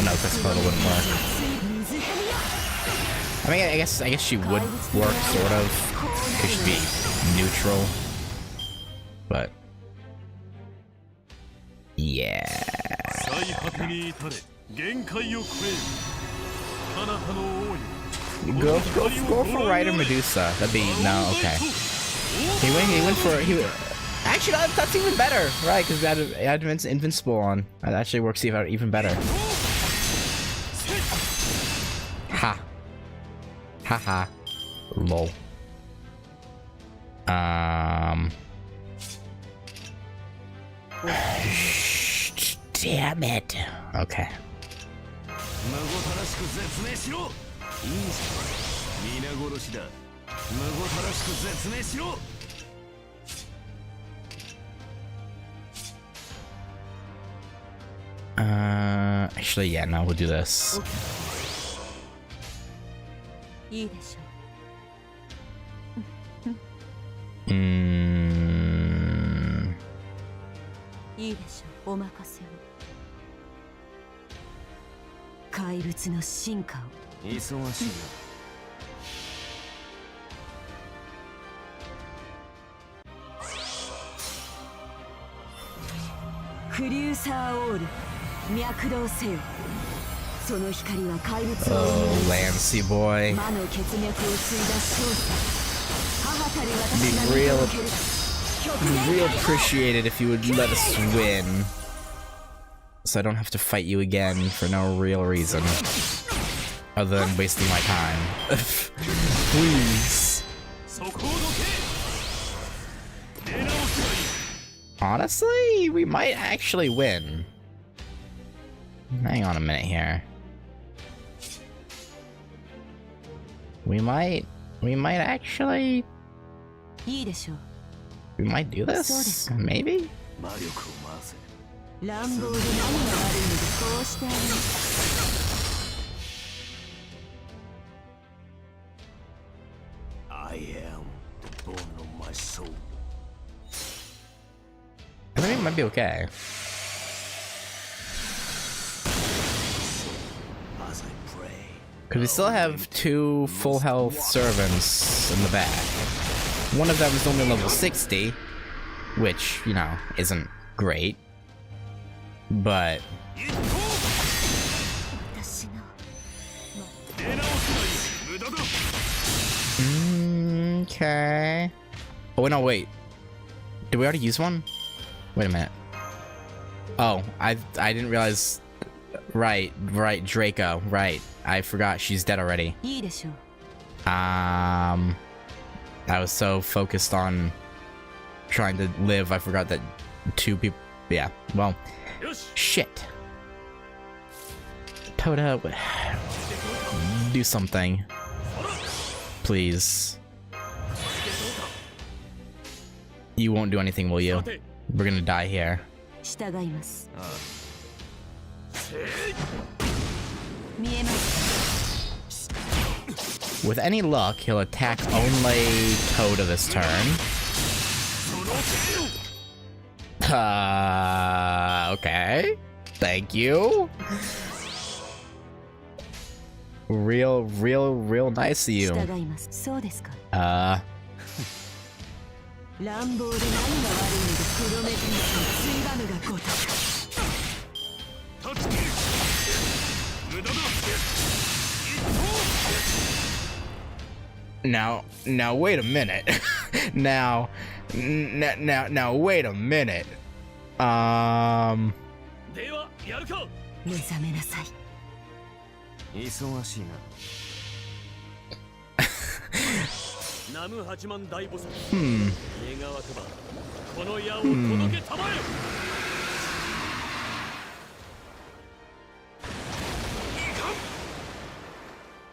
S1: no, Quetzalcoatl wouldn't work. I mean, I guess she would work, sort of. It should be neutral. But yeah. Go for Rider Medusa. That'd be no, okay. He went for actually that's even better, right? Because it had Invincible on. That actually works even better. Ha. Haha. Lol. Damn it. Okay. Actually, yeah, no, we'll do this. Oh, Lancy boy. Be real appreciated if you would let us win. So I don't have to fight you again for no real reason. Other than wasting my time. Please. Honestly, we might actually win. Hang on a minute here. We might We might actually...
S5: いいでしょう。
S1: We might do this? Maybe?
S4: 魔力を回せ。
S5: 乱暴で何が悪いのでこうしてあげます。
S4: I am the bone of my soul.
S1: I think it might be okay.
S4: As I pray.
S1: Because we still have 2 full health servants in the back. One of them is only level 60, which, you know, isn't great. But... Okay. Oh, no, wait. Did we already use one? Wait a minute. Oh, I didn't realize... Right, Draco, right. I forgot she's dead already. I was so focused on trying to live, I forgot that 2 people... Yeah, well... Shit. Toda... Do something. Please. You won't do anything, will you? We're gonna die here. With any luck, he'll attack only Toda this turn. Okay. Thank you. Real nice of you. Now wait a minute. now wait a minute.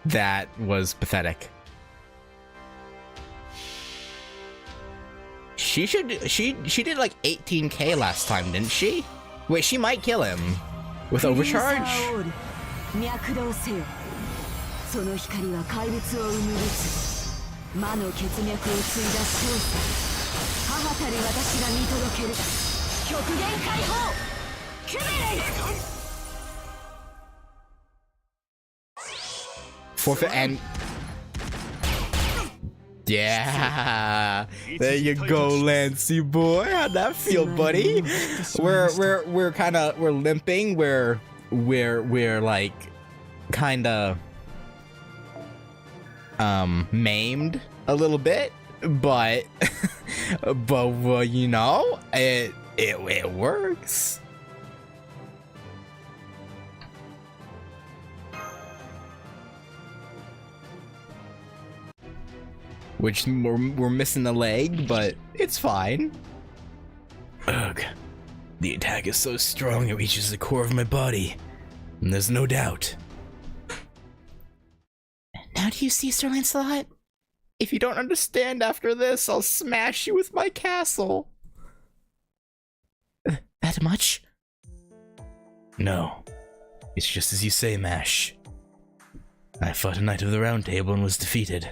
S1: That was pathetic. She did like 18k last time, didn't she? Wait, she might kill him with overcharge. Forfeit and yeah, there you go, Lancy boy. How'd that feel, buddy? We're limping. We're like kind of maimed a little bit, but well, you know, it works. Which we're missing a leg, but it's fine. Ugh. The attack is so strong it reaches the core of my body. And there's no doubt.
S2: Now do you see, Sir Lancelot?
S1: If you don't understand after this, I'll smash you with my castle.
S2: That much?
S1: No. It's just as you say, Mash. I fought a Knight of the Round Table and was defeated.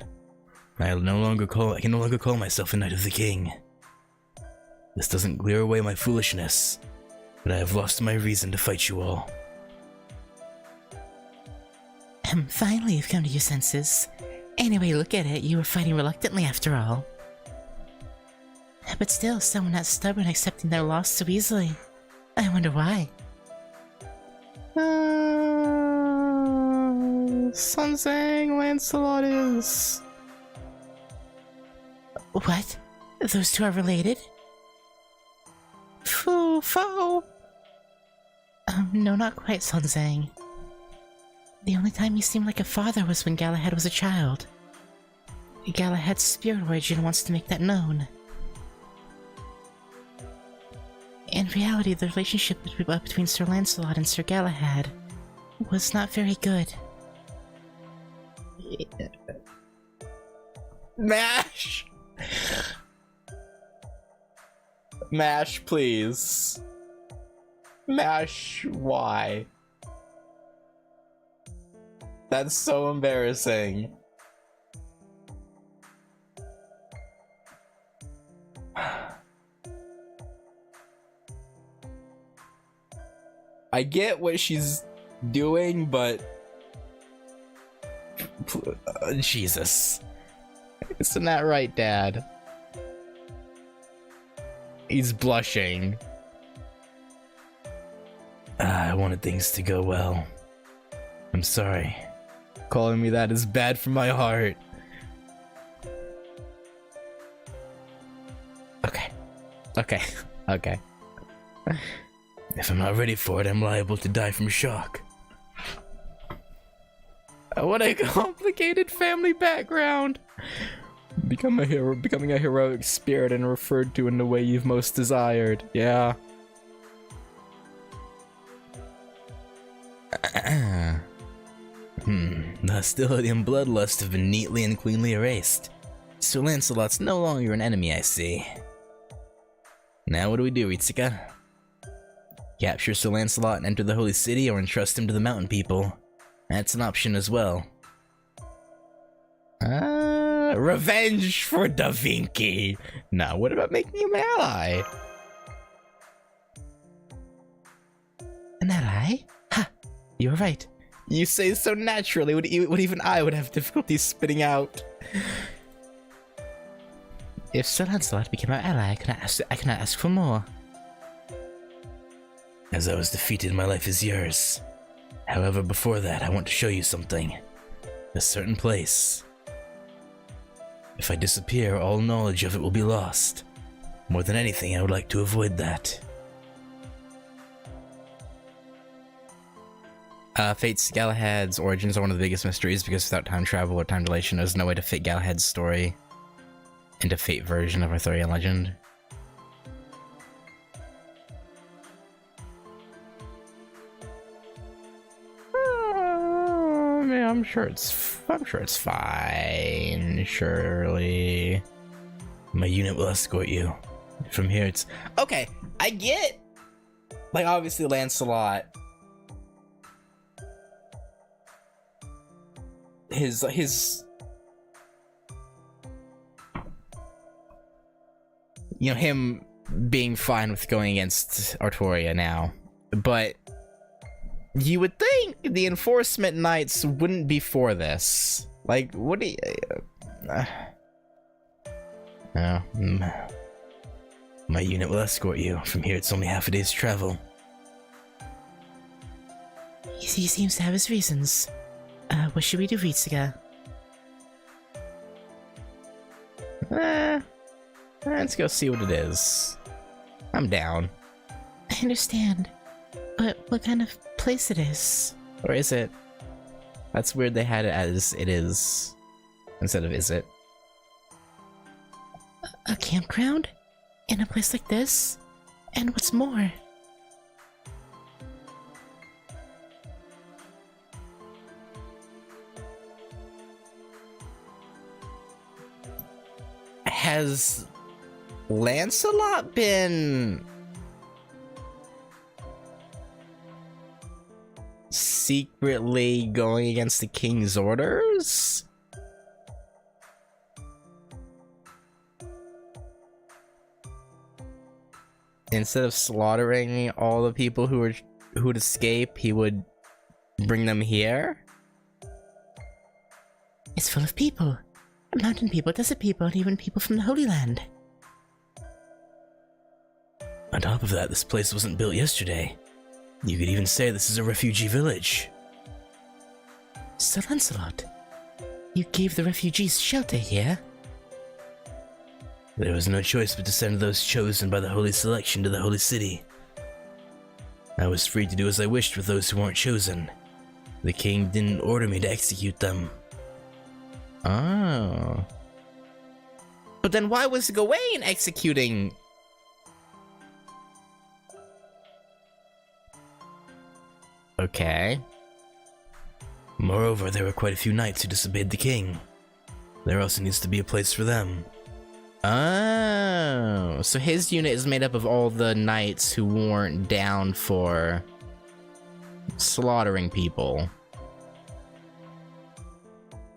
S1: I can no longer call myself a Knight of the King. This doesn't clear away my foolishness, but I have lost my reason to fight you all.
S2: Finally you've come to your senses. Anyway, look at it, you were fighting reluctantly after all. But still, someone not stubborn accepting their loss so easily. I wonder why.
S1: Sunsang Lancelot is...
S2: What? Those 2 are related?
S1: Foe.
S2: No, not quite, Sunsang. The only time he seemed like a father was when Galahad was a child. Galahad's spirit origin wants to make that known. In reality, the relationship between Sir Lancelot and Sir Galahad was not very good.
S1: Mash! Mash, please. Mash, why? That's so embarrassing. I get what she's doing, but Jesus. Isn't that right, Dad? He's blushing. I wanted things to go well. I'm sorry. Calling me that is bad for my heart. Okay. If I'm not ready for it, I'm liable to die from shock. What a complicated family background. Becoming a heroic spirit and referred to in the way you've most desired. Yeah. The hostility and bloodlust have been neatly and cleanly erased. Sir Lancelot's no longer an enemy, I see. Now what do we do, Ritsuka? Capture Sir Lancelot and enter the Holy City, or entrust him to the mountain people? That's an option as well. Revenge for Da Vinci! Now, what about making him an ally?
S2: An ally? Ha! You're right.
S1: You say so naturally, what even I would have difficulty spitting out.
S2: If Sir Lancelot became our ally, I cannot ask for more.
S1: As I was defeated, my life is yours. However, before that, I want to show you something. A certain place. If I disappear, all knowledge of it will be lost. More than anything, I would like to avoid that. Fate's Galahad's origins are one of the biggest mysteries because without time travel or time dilation, there's no way to fit Galahad's story into Fate version of Arthurian legend. I'm sure it's fine, surely. My unit will escort you. From here it's... Okay, I get... Like, obviously Lancelot... His... You know, him being fine with going against Artoria now. But... You would think the Enforcement Knights wouldn't be for this. Like, what do you... My unit will escort you. From here, it's only half a day's travel.
S2: He seems to have his reasons. What should we do, Ritsuka?
S1: Let's go see what it is. I'm down.
S2: I understand. But what kind of place it is?
S1: Or is it? That's weird they had it as it is. Instead of is it.
S2: A campground? In a place like this? And what's more?
S1: Has Lancelot been secretly going against the king's orders? Instead of slaughtering all the people who'd escape, he would bring them here?
S2: It's full of people. Mountain people, desert people, and even people from the Holy Land.
S1: On top of that, this place wasn't built yesterday. You could even say this is a refugee village.
S2: Sir Lancelot, you gave the refugees shelter here?
S1: There was no choice but to send those chosen by the Holy Selection to the Holy City. I was free to do as I wished with those who weren't chosen. The king didn't order me to execute them. Oh. But then why was Gawain executing? Okay. Moreover, there were quite a few knights who disobeyed the king.
S6: There also needs to be a place for them.
S1: Oh, so his unit is made up of all the knights who weren't down for slaughtering people.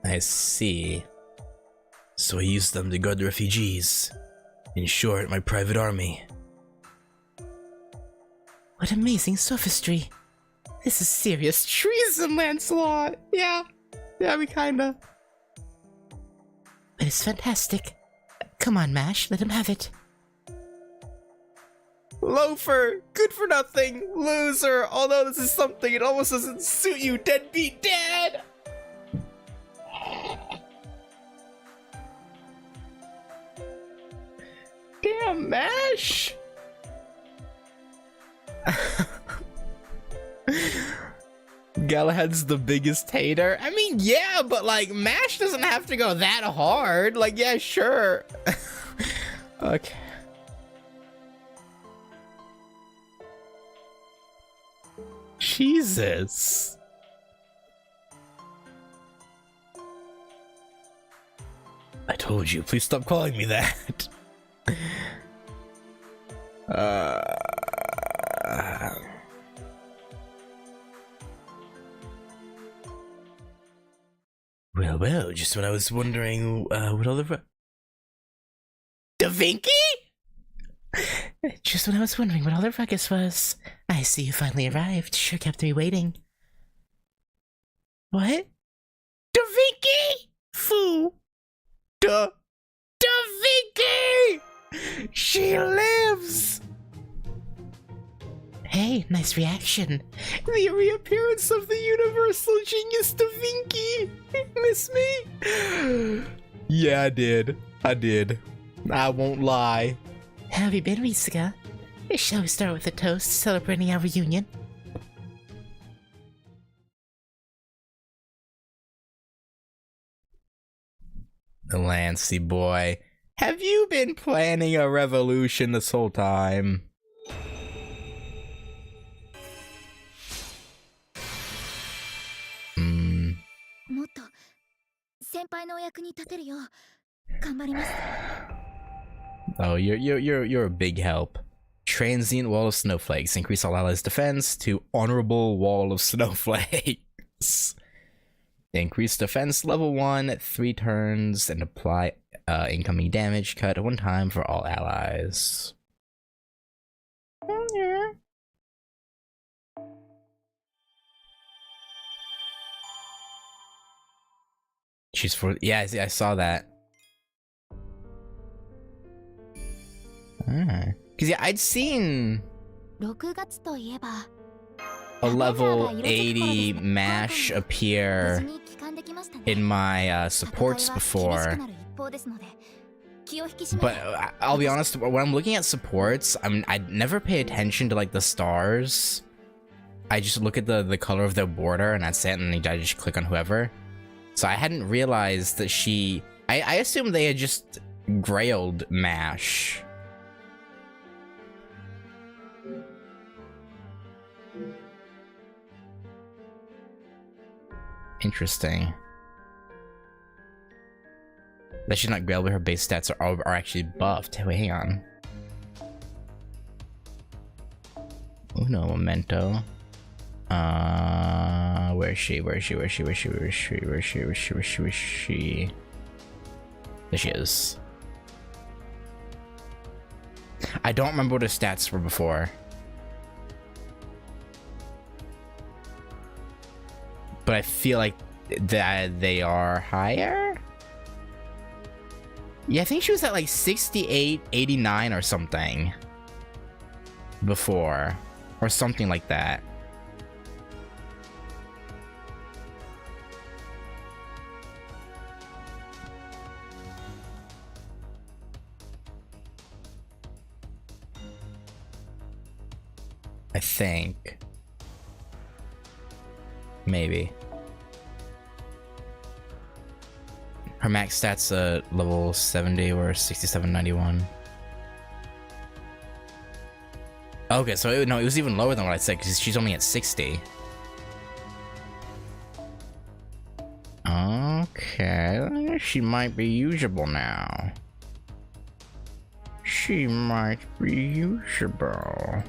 S6: I see. So I used them to guard the refugees. In short, my private army.
S2: What amazing sophistry. This is serious treason, Lancelot.
S1: Yeah, we kinda.
S2: But it's fantastic. Come on, Mash, let him have it.
S1: Loafer, good for nothing, loser. Although this is something, it almost doesn't suit you, deadbeat dad. Damn, Mash. Galahad's the biggest hater. I mean, yeah, but like, Mash doesn't have to go that hard. Like, yeah, sure. Okay. Jesus.
S6: I told you, please stop calling me that. Well, just when I was wondering what all the...
S1: Da Vinci?
S2: Just when I was wondering what all the ruckus was. I see you finally arrived. Sure kept me waiting. What?
S1: Da Vinci?
S2: Foo!
S1: Da Vinci! She lives!
S2: Hey, nice reaction.
S1: The reappearance of the universal genius Da Vinci! Miss me? Yeah, I did. I won't lie.
S2: How have you been, Risuka? Shall we start with a toast celebrating our reunion?
S1: Lancey boy, have you been planning a revolution this whole time? Oh, you're a big help. Transient wall of snowflakes. Increase all allies' defense to honorable wall of snowflakes. Increase defense level 1, 3 turns, and apply incoming damage cut 1 time for all allies. She's for I saw that. Cause yeah, I'd seen a level 80 mash appear in my supports before. But I'll be honest, when I'm looking at supports, I never pay attention to like the stars. I just look at the color of their border and that's it, and I just click on whoever. So I hadn't realized that I assumed they had just grailed mash. Interesting. That she's not grailed, but her base stats are actually buffed. Wait, hang on. Uno momento. Where is she? There she is. I don't remember what her stats were before. But I feel like that they are higher? Yeah, I think she was at like 68, 89 or something before, or something like that. I think. Maybe. Her max stats at level 70 or 6791. Okay, so no, it was even lower than what I said because she's only at 60. Okay, She might be usable now. She might be usable.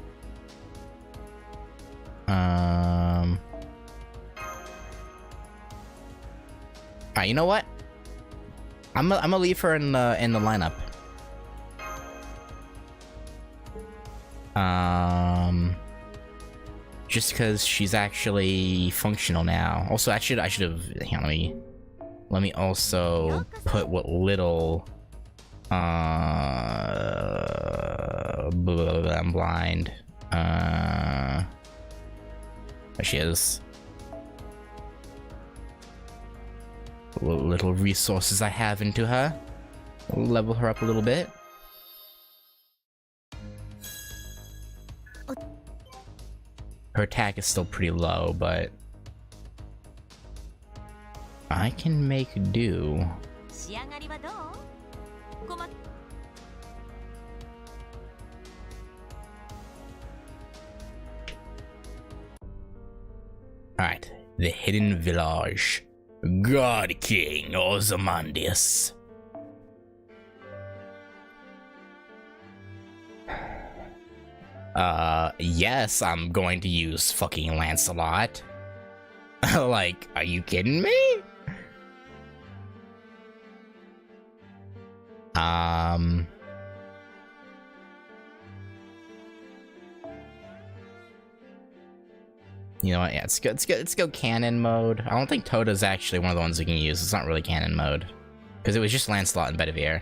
S1: Alright, you know what? I'm gonna leave her in the lineup. Just because she's actually functional now. Also, I should have. Hang on, let me also put what little. I'm blind. There she is. What little resources I have into her. Level her up a little bit. Her attack is still pretty low, but I can make do. Alright, the Hidden Village. God King Ozymandias. Yes, I'm going to use fucking Lancelot. Like, are you kidding me? You know what? Yeah, let's go canon mode. I don't think Toda's actually one of the ones we can use. It's not really canon mode, because it was just Lancelot and Bedivere.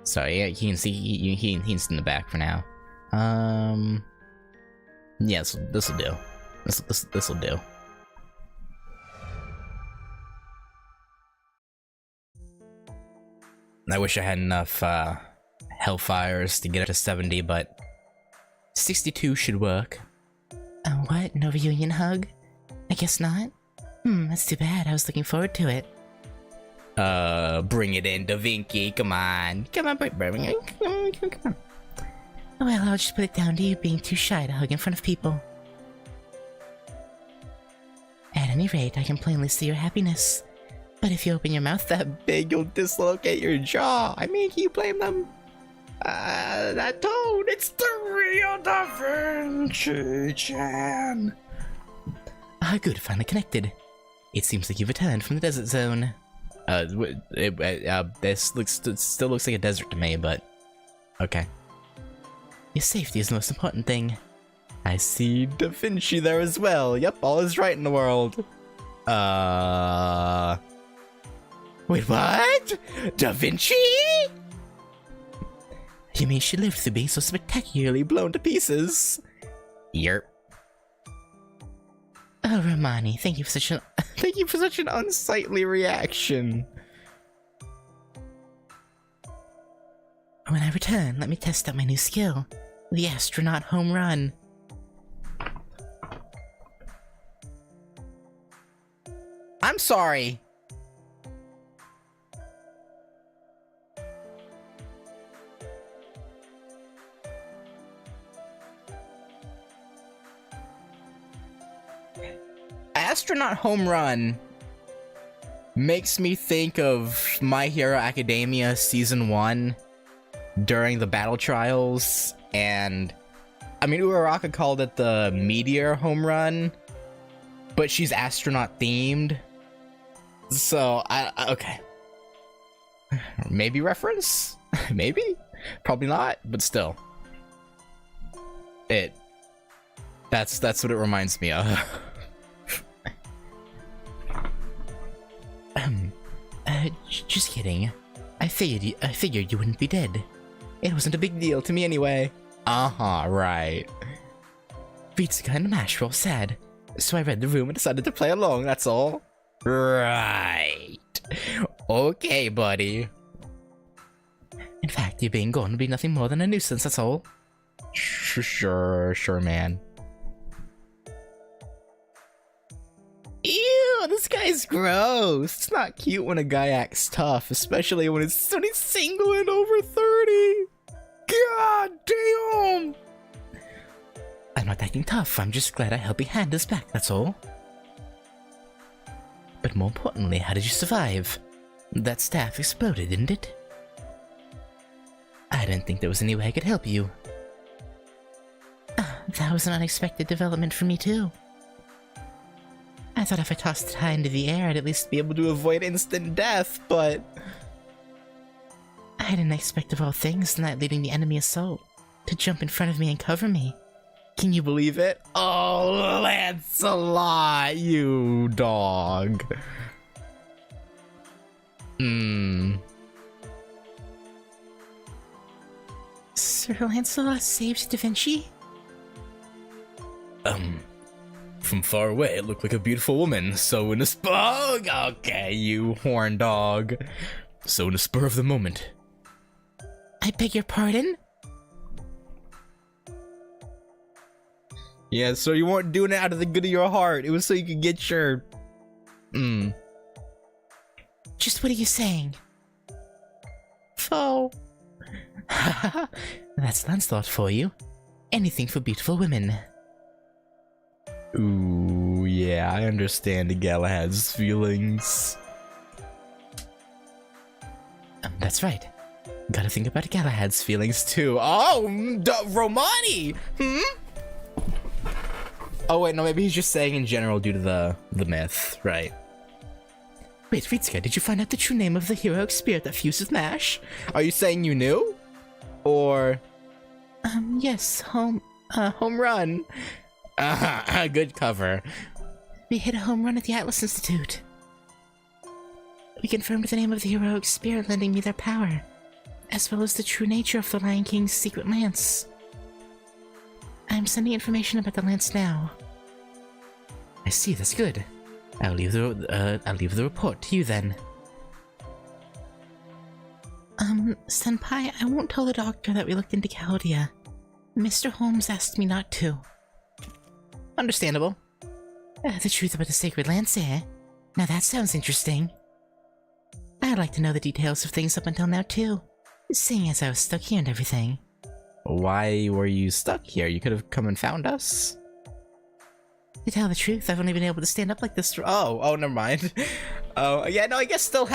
S1: So yeah, he's in the back for now. Yeah, this will do. This will do. I wish I had enough Hellfires to get up to 70, but 62 should work.
S2: What? No reunion hug? I guess not? That's too bad. I was looking forward to it.
S1: Bring it in, Da Vinci. Come on. Come on.
S2: Well, I'll just put it down to you being too shy to hug in front of people. At any rate, I can plainly see your happiness. But if you open your mouth that
S1: big, you'll dislocate your jaw. I mean, can you blame them? That Toad, it's the real Da Vinci-chan.
S2: Good, finally connected. It seems like you've returned from the desert zone.
S1: This still looks like a desert to me, but okay.
S2: Your safety is the most important thing.
S1: I see Da Vinci there as well. Yep, all is right in the world. Wait, what? Da Vinci?
S2: You mean she lived through being so spectacularly blown to pieces?
S1: Yerp.
S2: Oh, Romani, thank you for such an
S1: unsightly reaction.
S2: When I return, let me test out my new skill, the astronaut home run.
S1: I'm sorry. Astronaut home run makes me think of My Hero Academia Season 1 during the battle trials, and I mean, Uraraka called it the meteor home run, but she's astronaut themed. So, okay. Maybe reference? Maybe? Probably not, but still. That's what it reminds me of.
S2: Just kidding. I figured you wouldn't be dead. It wasn't a big deal to me anyway.
S1: Right.
S2: Ritsuka and Mash were all sad, so I read the room and decided to play along, that's all.
S1: Right. Okay, buddy.
S2: In fact, you being gone would be nothing more than a nuisance, that's all.
S1: Sure, man.
S2: Ew, this guy's gross. It's not cute when a guy acts tough, especially when he's single and over 30. God damn! I'm not acting tough, I'm just glad a helping hand is back, that's all. But more importantly, how did you survive? That staff exploded, didn't it? I didn't think there was any way I could help you. That was an unexpected development for me, too. I thought if I tossed it high into the air, I'd at least be able to avoid instant death, but... I didn't expect, of all things, not leading the enemy assault, to jump in front of me and cover me. Can you believe it? Oh, Lancelot, you dog. Sir Lancelot saved Da Vinci?
S6: From far away, it looked like a beautiful woman, so in a okay, you horn dog. So in a spur of the moment.
S2: I beg your pardon?
S1: Yeah, so you weren't doing it out of the good of your heart. It was so you could get your...
S2: Just what are you saying?
S1: Foe.
S2: That's Lancelot for you. Anything for beautiful women.
S1: Ooh, yeah, I understand Galahad's feelings.
S2: That's right. Gotta think about
S1: Galahad's feelings too. Oh, Romani! Oh wait, no, maybe he's just saying in general due to the myth, right?
S2: Wait, Ritsuka, did you find out the true name of the heroic spirit that fused with MASH?
S1: Are you saying you knew? Or...
S2: Yes, home run.
S1: Good cover.
S2: We hit a home run at the Atlas Institute. We confirmed the name of the heroic spirit lending me their power, as well as the true nature of the Lion King's secret lance. I'm sending information about the lance now.
S1: I see, that's good.
S2: I'll leave the report to you then. Senpai, I won't tell the doctor that we looked into Chaldea. Mr. Holmes asked me not to.
S1: Understandable.
S2: The truth about the sacred lance, eh? Now that sounds interesting. I'd like to know the details of things up until now, too. Seeing as I was stuck here and everything.
S1: Why were you stuck here? You could have come and found us.
S2: To tell the truth, I've only been able to stand up like this for—
S1: Oh, never mind. Oh, yeah, no, I guess still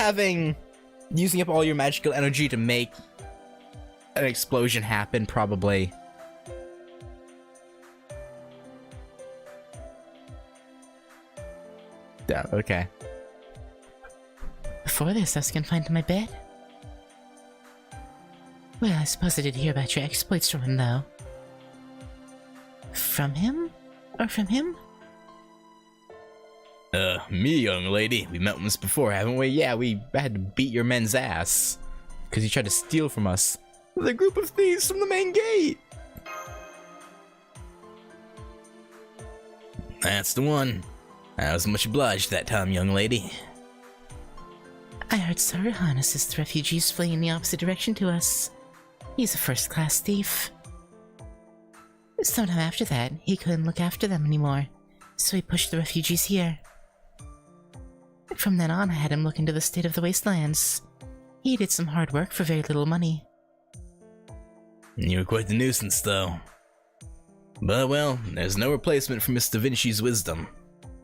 S1: using up all your magical energy to make an explosion happen, probably. Yeah, okay.
S2: Before this, I was confined to my bed. Well, I suppose I did hear about your exploits from him, though. From him? Or from him?
S6: Me, young lady. We met once before, haven't we?
S1: Yeah, we had to beat your men's ass. Because you tried to steal from us. The group of thieves from the main gate!
S6: That's the one. I was much obliged that time, young lady.
S2: I heard Saruhan assists refugees fleeing in the opposite direction to us. He's a first-class thief. Sometime after that, he couldn't look after them anymore, so he pushed the refugees here. From then on, I had him look into the state of the wastelands. He did some hard work for very little money.
S6: You were quite the nuisance, though. But, well, there's no replacement for Miss Da Vinci's wisdom.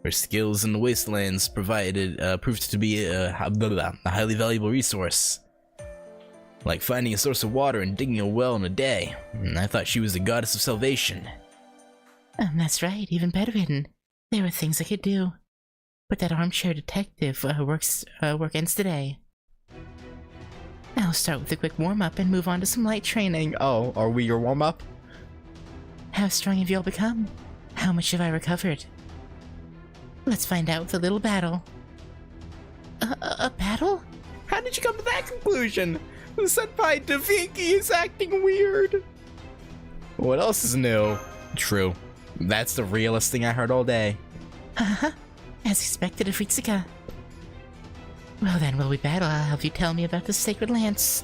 S6: Her skills in the wastelands proved to be a highly valuable resource. Like finding a source of water and digging a well in a day. I thought she was the goddess of salvation.
S2: That's right, even bedridden. There were things I could do. But that armchair detective work ends today. I'll start with a quick warm-up and move on to some light training.
S1: Oh, are we your warm-up?
S2: How strong have you all become? How much have I recovered? Let's find out with a little battle. A battle?
S1: How did you come to that conclusion? The Senpai Da Vinci is acting weird. What else is new? True. That's the realest thing I heard all day.
S2: Uh-huh. As expected of Ritsuka. Well then, while we battle, I'll have you tell me about the sacred lance.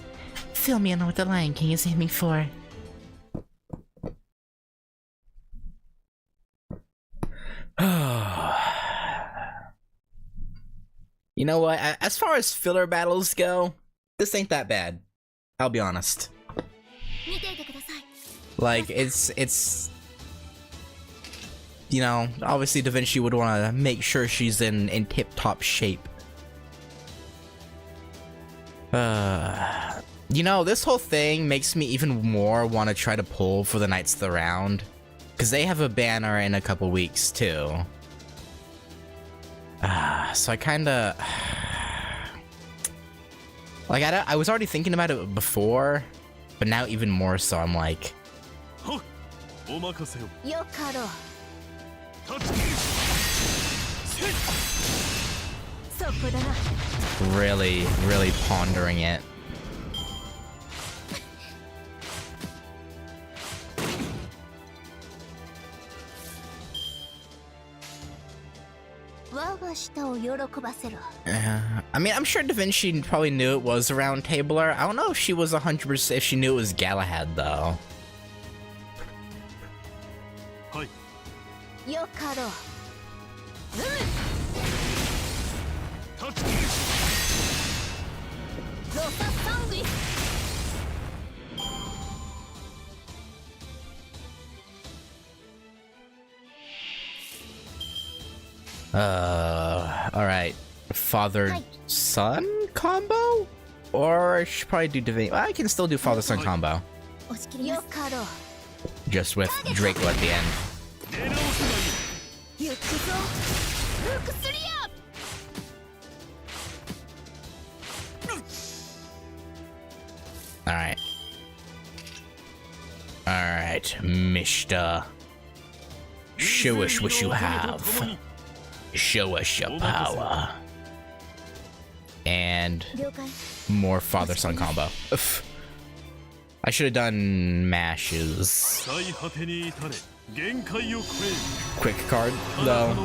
S2: Fill me in on what the Lion King is aiming for.
S1: You know what? As far as filler battles go, this ain't that bad. I'll be honest. Like, it's you know, obviously Da Vinci would want to make sure she's in tip-top shape. You know, this whole thing makes me even more want to try to pull for the Knights of the Round, because they have a banner in a couple weeks too. So I kind of like I was already thinking about it before, but now even more so. I'm like,
S3: よかろう。そこだな。
S1: really pondering it.
S3: 我が舌を喜ばせろ。
S1: I mean, I'm sure Da Vinci probably knew it was a Round Tabler. I don't know if she was 100% if she knew it was Galahad though.
S3: よかろう。ロササングイ。
S1: Alright. Father-son combo? Or I should probably do Divine. Well, I can still do father-son combo.
S3: よかろう。
S1: Just with Draco at the end.
S3: 行くぞ。ルクスリア。
S1: Alright. Alright, Mishta. Show us what you have. Show us your power. And
S3: 了解。
S1: more father-son combo. Ugh. I should have done mashes.
S4: 最果てに至れ限界を超え
S1: Quick card, though.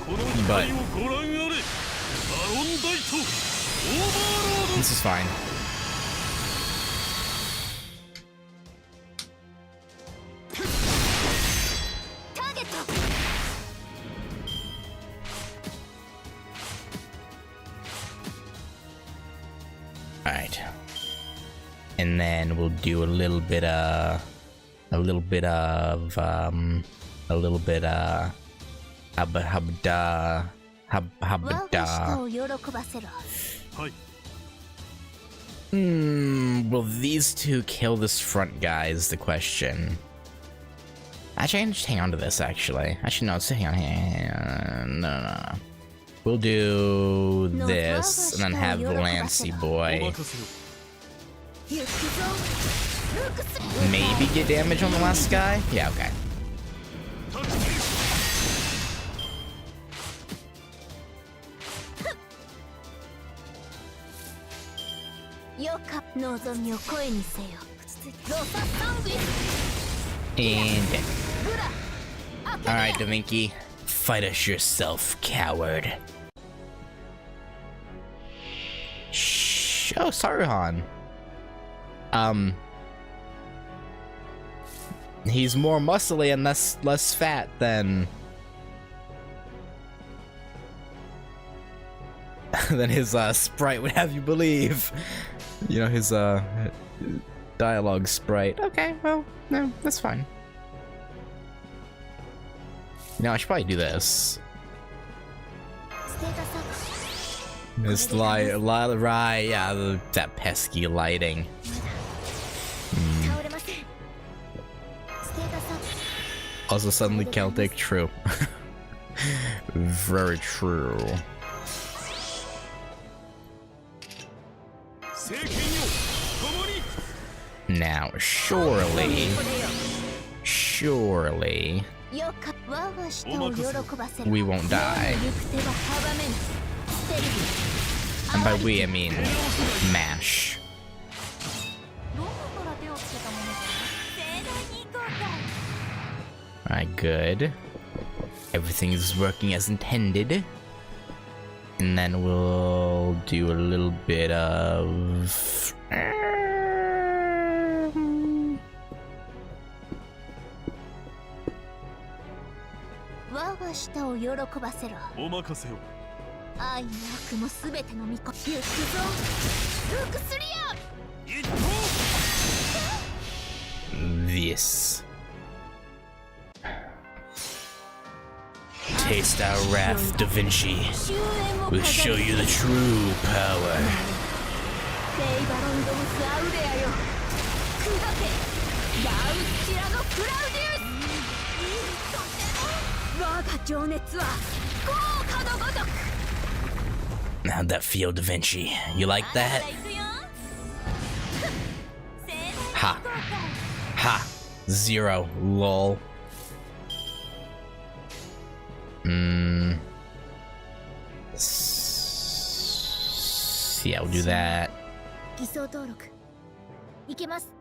S4: この機会をご覧あれバロンダイトオーバーロード
S1: This is fine. Alright. And then we'll do a little bit of habda.
S3: 我が舌を喜ばせろ。
S4: はい
S1: Will these two kill this front guy is the question. Actually, I can just hang on to this, actually. Actually, no, let's hang on. No. We'll do this, and then have the Lancy
S4: お
S1: boy
S4: 任せを
S3: 行くぞ。ルクス。
S1: maybe get damage on the last guy? Yeah, okay.
S3: よか。望みを声にせよ。ロササングイ。
S1: And dead.
S3: ブラ。
S1: Alright, Da Vinci. Fight us yourself, coward. Oh, Saruhan. He's more muscly and less fat than his sprite would have you believe. You know, his dialogue sprite. Okay, well, no, that's fine. No, I should probably do this.
S3: ステータスアップ。
S1: This right, yeah, that pesky lighting.
S3: 倒れません。ステータスアップ。
S1: Also suddenly Celtic, true. Very true.
S4: 政権よ共に
S1: Now, surely,
S3: よか。我が舌を喜ばせろ。
S1: we won't die.
S3: 行く手は阻めぬ。ステルビ。
S1: And by we, I mean mash.
S3: どこから手をつけたものか。盛大に行こうか。
S1: Alright, good. Everything is working as intended. And then we'll do a little bit of...
S3: 我が舌を喜ばせろ。
S4: お任せを
S3: 愛も悪もすべての御子。行くぞ。ルクスリア。
S4: 一刀
S1: this. Taste our wrath, Da Vinci.
S3: 終焉を
S1: We'll show you the true power.
S3: セイバロンドムスアウレアよ砕けラウスキラのクラウディウス我が情熱は豪華のごとく
S6: How'd that feel, Da Vinci? You like that? Ha. Ha. 0. Lol. Yeah, we'll do that.
S3: 偽装登録いけます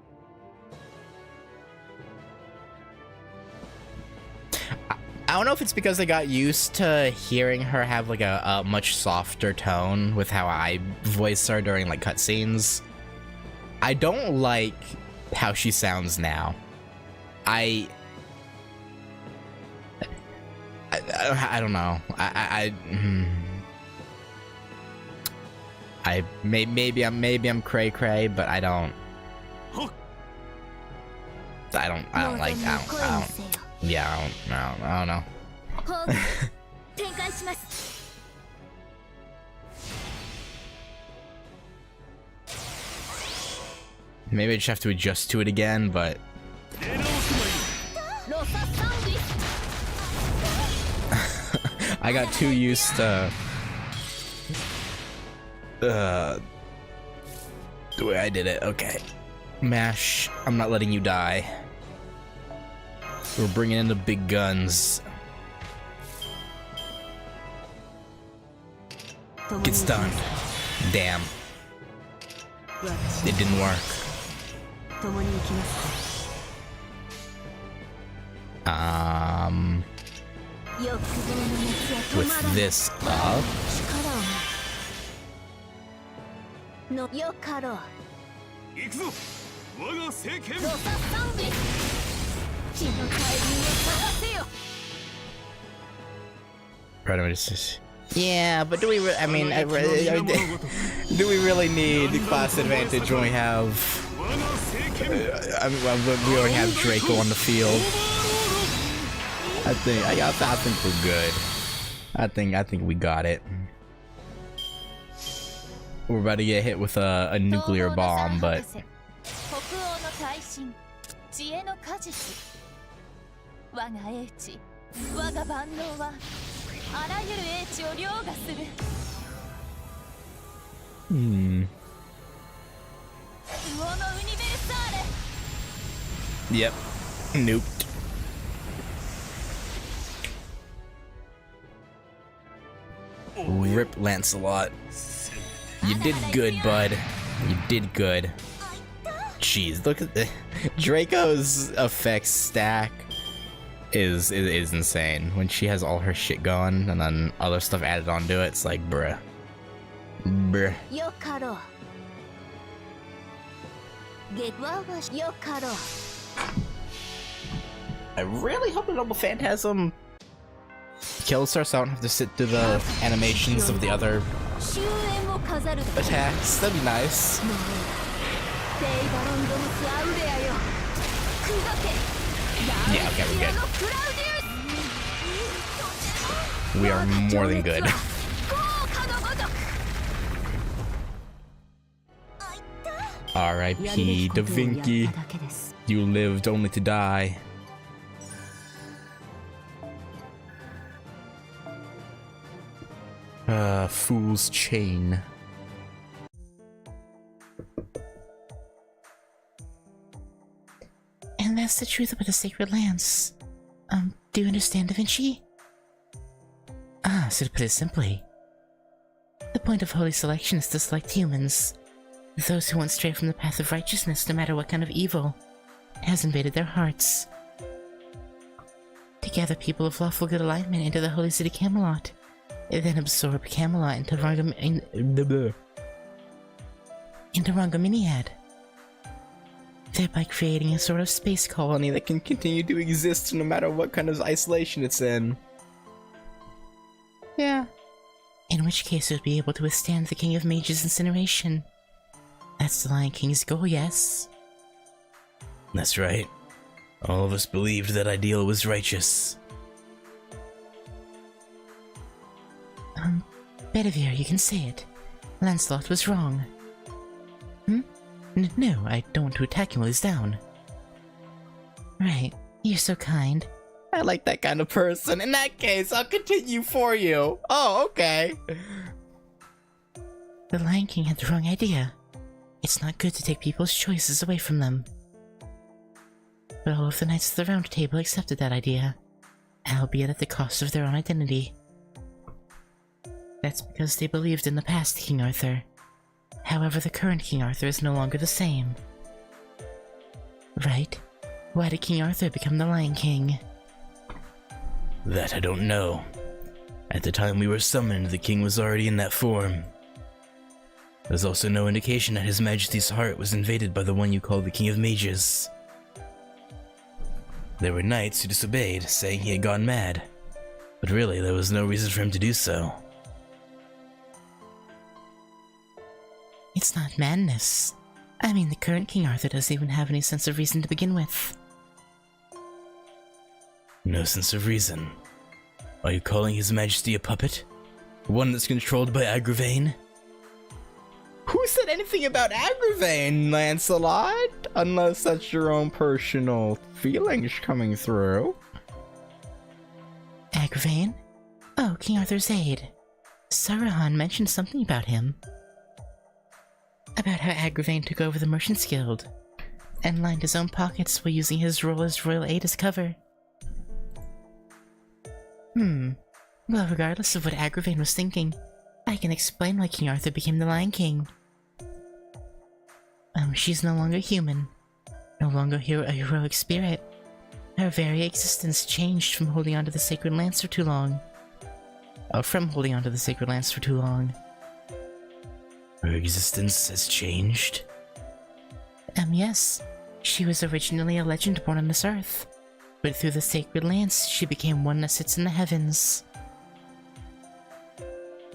S1: I don't know if it's because I got used to hearing her have like a much softer tone with how I voice her during like cutscenes. I don't like how she sounds now. I don't know. Maybe I'm cray cray, but I don't like yeah, I don't know.
S3: 展開します
S1: Maybe I just have to adjust to it again, but I got too used to the way I did it. Okay, Mash, I'm not letting you die. We're bringing in the big guns. Gets done. Damn. It didn't work. With this up.
S3: のよかろう
S4: 行くぞ我が聖剣
S3: ロササンビ血の大輪を探せよ
S1: Right, I'm just. Yeah, but do we? I mean, do we really need class advantage when we have? I mean, we already have Draco on the field. I think we're good. I think we got it. We're about to get hit with a nuclear bomb, but.
S3: 北欧の大神知恵の果実我が英知我が万能はあらゆる英知を凌駕する
S1: Hmm.
S3: 魚のウニベルサーレ
S1: Yep. Nuked. Rip Lancelot. You did good, bud. You did good. Jeez, look at the Draco's effects stack is insane. When she has all her shit going and then other stuff added onto it, it's like bruh. Bruh.
S3: よかろう我がよかろう
S1: I really hope the Noble Phantasm kills her so I don't have to sit through the animations of the other
S3: 終焉を飾るだ
S1: attacks. That'd be nice.
S3: セイバロンドムスアウレアよ砕け
S1: Yeah, okay, we're
S3: ラウ
S1: good.
S3: のクラウディウス
S1: We are more than good.
S3: 豪華のごとく
S1: R.I.P. Da Vinci. You lived only to die. Fool's Chain.
S2: And that's the truth about the Sacred Lands. Do you understand, Da Vinci? So to put it simply, the point of holy selection is to select humans, those who won't stray from the path of righteousness no matter what kind of evil has invaded their hearts. To gather people of lawful good alignment into the holy city Camelot, and then absorb Camelot into Rangominiad, thereby creating a sort of space colony that can continue to exist no matter what kind of isolation it's in. Yeah. In which case it would be able to withstand the King of Mages' incineration. That's the Lion King's goal, yes?
S6: That's right. All of us believed that ideal was righteous.
S2: Bedivere, you can say it. Lancelot was wrong. No, I don't want to attack him while he's down. Right, you're so kind.
S1: I like that kind of person. In that case, I'll continue for you. Oh, okay.
S2: The Lion King had the wrong idea. It's not good to take people's choices away from them. But all of the Knights of the Round Table accepted that idea, albeit at the cost of their own identity. That's because they believed in the past King Arthur. However, the current King Arthur is no longer the same. Right? Why did King Arthur become the Lion King?
S6: That I don't know. At the time we were summoned, the king was already in that form. There's also no indication that His Majesty's heart was invaded by the one you call the King of Mages. There were knights who disobeyed, saying he had gone mad. But really, there was no reason for him to do so.
S2: It's not madness. I mean, the current King Arthur doesn't even have any sense of reason to begin with.
S6: No sense of reason. Are you calling His Majesty a puppet? One that's controlled by Agravain?
S1: Who said anything about Agravain, Lancelot? Unless that's your own personal feelings coming through.
S2: Agravain? Oh, King Arthur's aide. Sarahan mentioned something about him. About how Agravain took over the Merchants Guild and lined his own pockets while using his role as royal aide as cover. Well, regardless of what Agravain was thinking, I can explain why King Arthur became the Lion King. She's no longer human, no longer a heroic spirit. Her very existence changed from holding onto the sacred lance for too long. From holding onto the sacred lance for too long.
S6: Her existence has changed?
S2: Yes. She was originally a legend born on this earth, but through the sacred lance, she became one that sits in the heavens.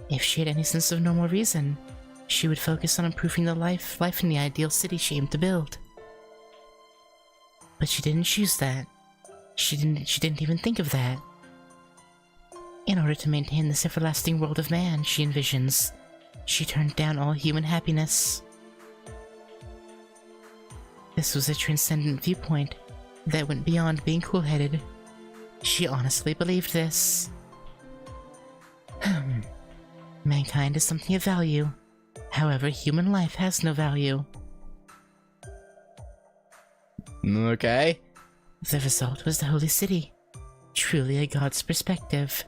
S2: If she had any sense of normal reason, she would focus on improving the life in the ideal city she aimed to build. But she didn't choose that. She didn't even think of that. In order to maintain this everlasting world of man she envisions, she turned down all human happiness. This was a transcendent viewpoint that went beyond being cool-headed. She honestly believed this. Mankind is something of value. However, human life has no value.
S1: Okay.
S2: The result was the Holy City. Truly a god's perspective.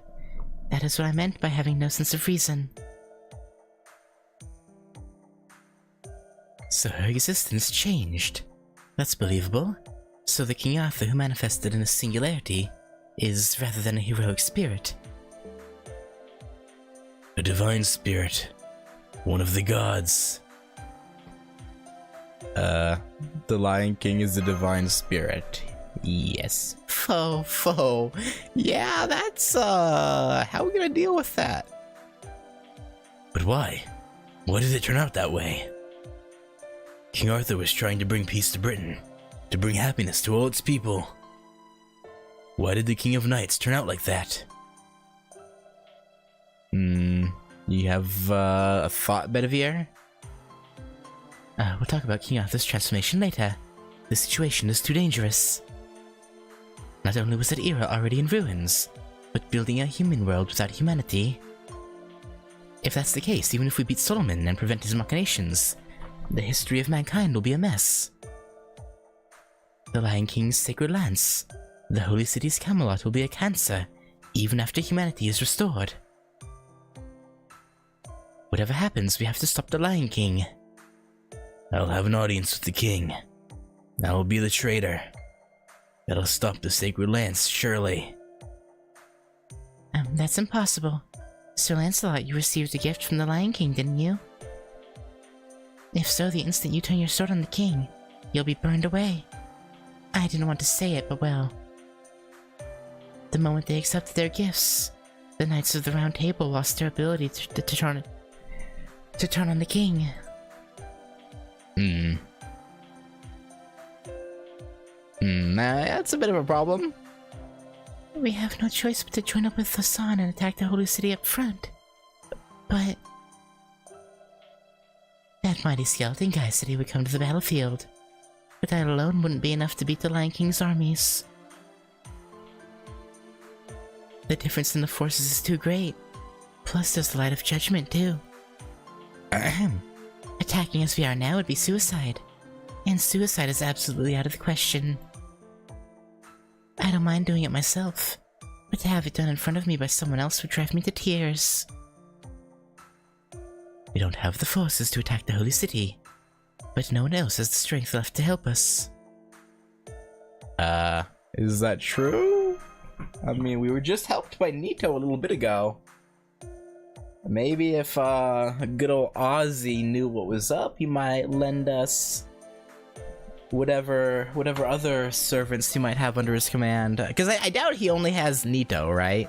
S2: That is what I meant by having no sense of reason. So her existence changed. That's believable. So the King Arthur who manifested in a singularity is rather than a heroic spirit.
S6: A divine spirit. One of the gods.
S1: The Lion King is a divine spirit. Yes. Foe. Yeah, that's, how are we gonna deal with that?
S6: But why? Why did it turn out that way? King Arthur was trying to bring peace to Britain, to bring happiness to all its people. Why did the King of Knights turn out like that?
S1: You have, a thought, Bedivere?
S2: We'll talk about King Arthur's transformation later. The situation is too dangerous. Not only was that era already in ruins, but building a human world without humanity. If that's the case, even if we beat Solomon and prevent his machinations, the history of mankind will be a mess. The Lion King's sacred lance, the Holy City's Camelot will be a cancer, even after humanity is restored. Whatever happens, we have to stop the Lion King.
S6: I'll have an audience with the king. I will be the traitor. That'll stop the sacred lance, surely.
S2: That's impossible. Sir Lancelot, you received a gift from the Lion King, didn't you? If so, the instant you turn your sword on the king, you'll be burned away. I didn't want to say it, but well. The moment they accepted their gifts, the Knights of the Round Table lost their ability to turn on the king.
S1: That's a bit of a problem.
S2: We have no choice but to join up with Hassan and attack the Holy City up front. But That mighty skeleton guy said he would come to the battlefield, but that alone wouldn't be enough to beat the Lion King's armies. The difference in the forces is too great. Plus, there's the light of judgment, too. Attacking as we are now would be suicide. And suicide is absolutely out of the question. I don't mind doing it myself, but to have it done in front of me by someone else would drive me to tears. We don't have the forces to attack the Holy City, but no one else has the strength left to help us.
S1: Is that true? I mean, we were just helped by Nito a little bit ago. Maybe if, good old Ozzy knew what was up, he might lend us whatever other servants he might have under his command. Because I doubt he only has Nito, right?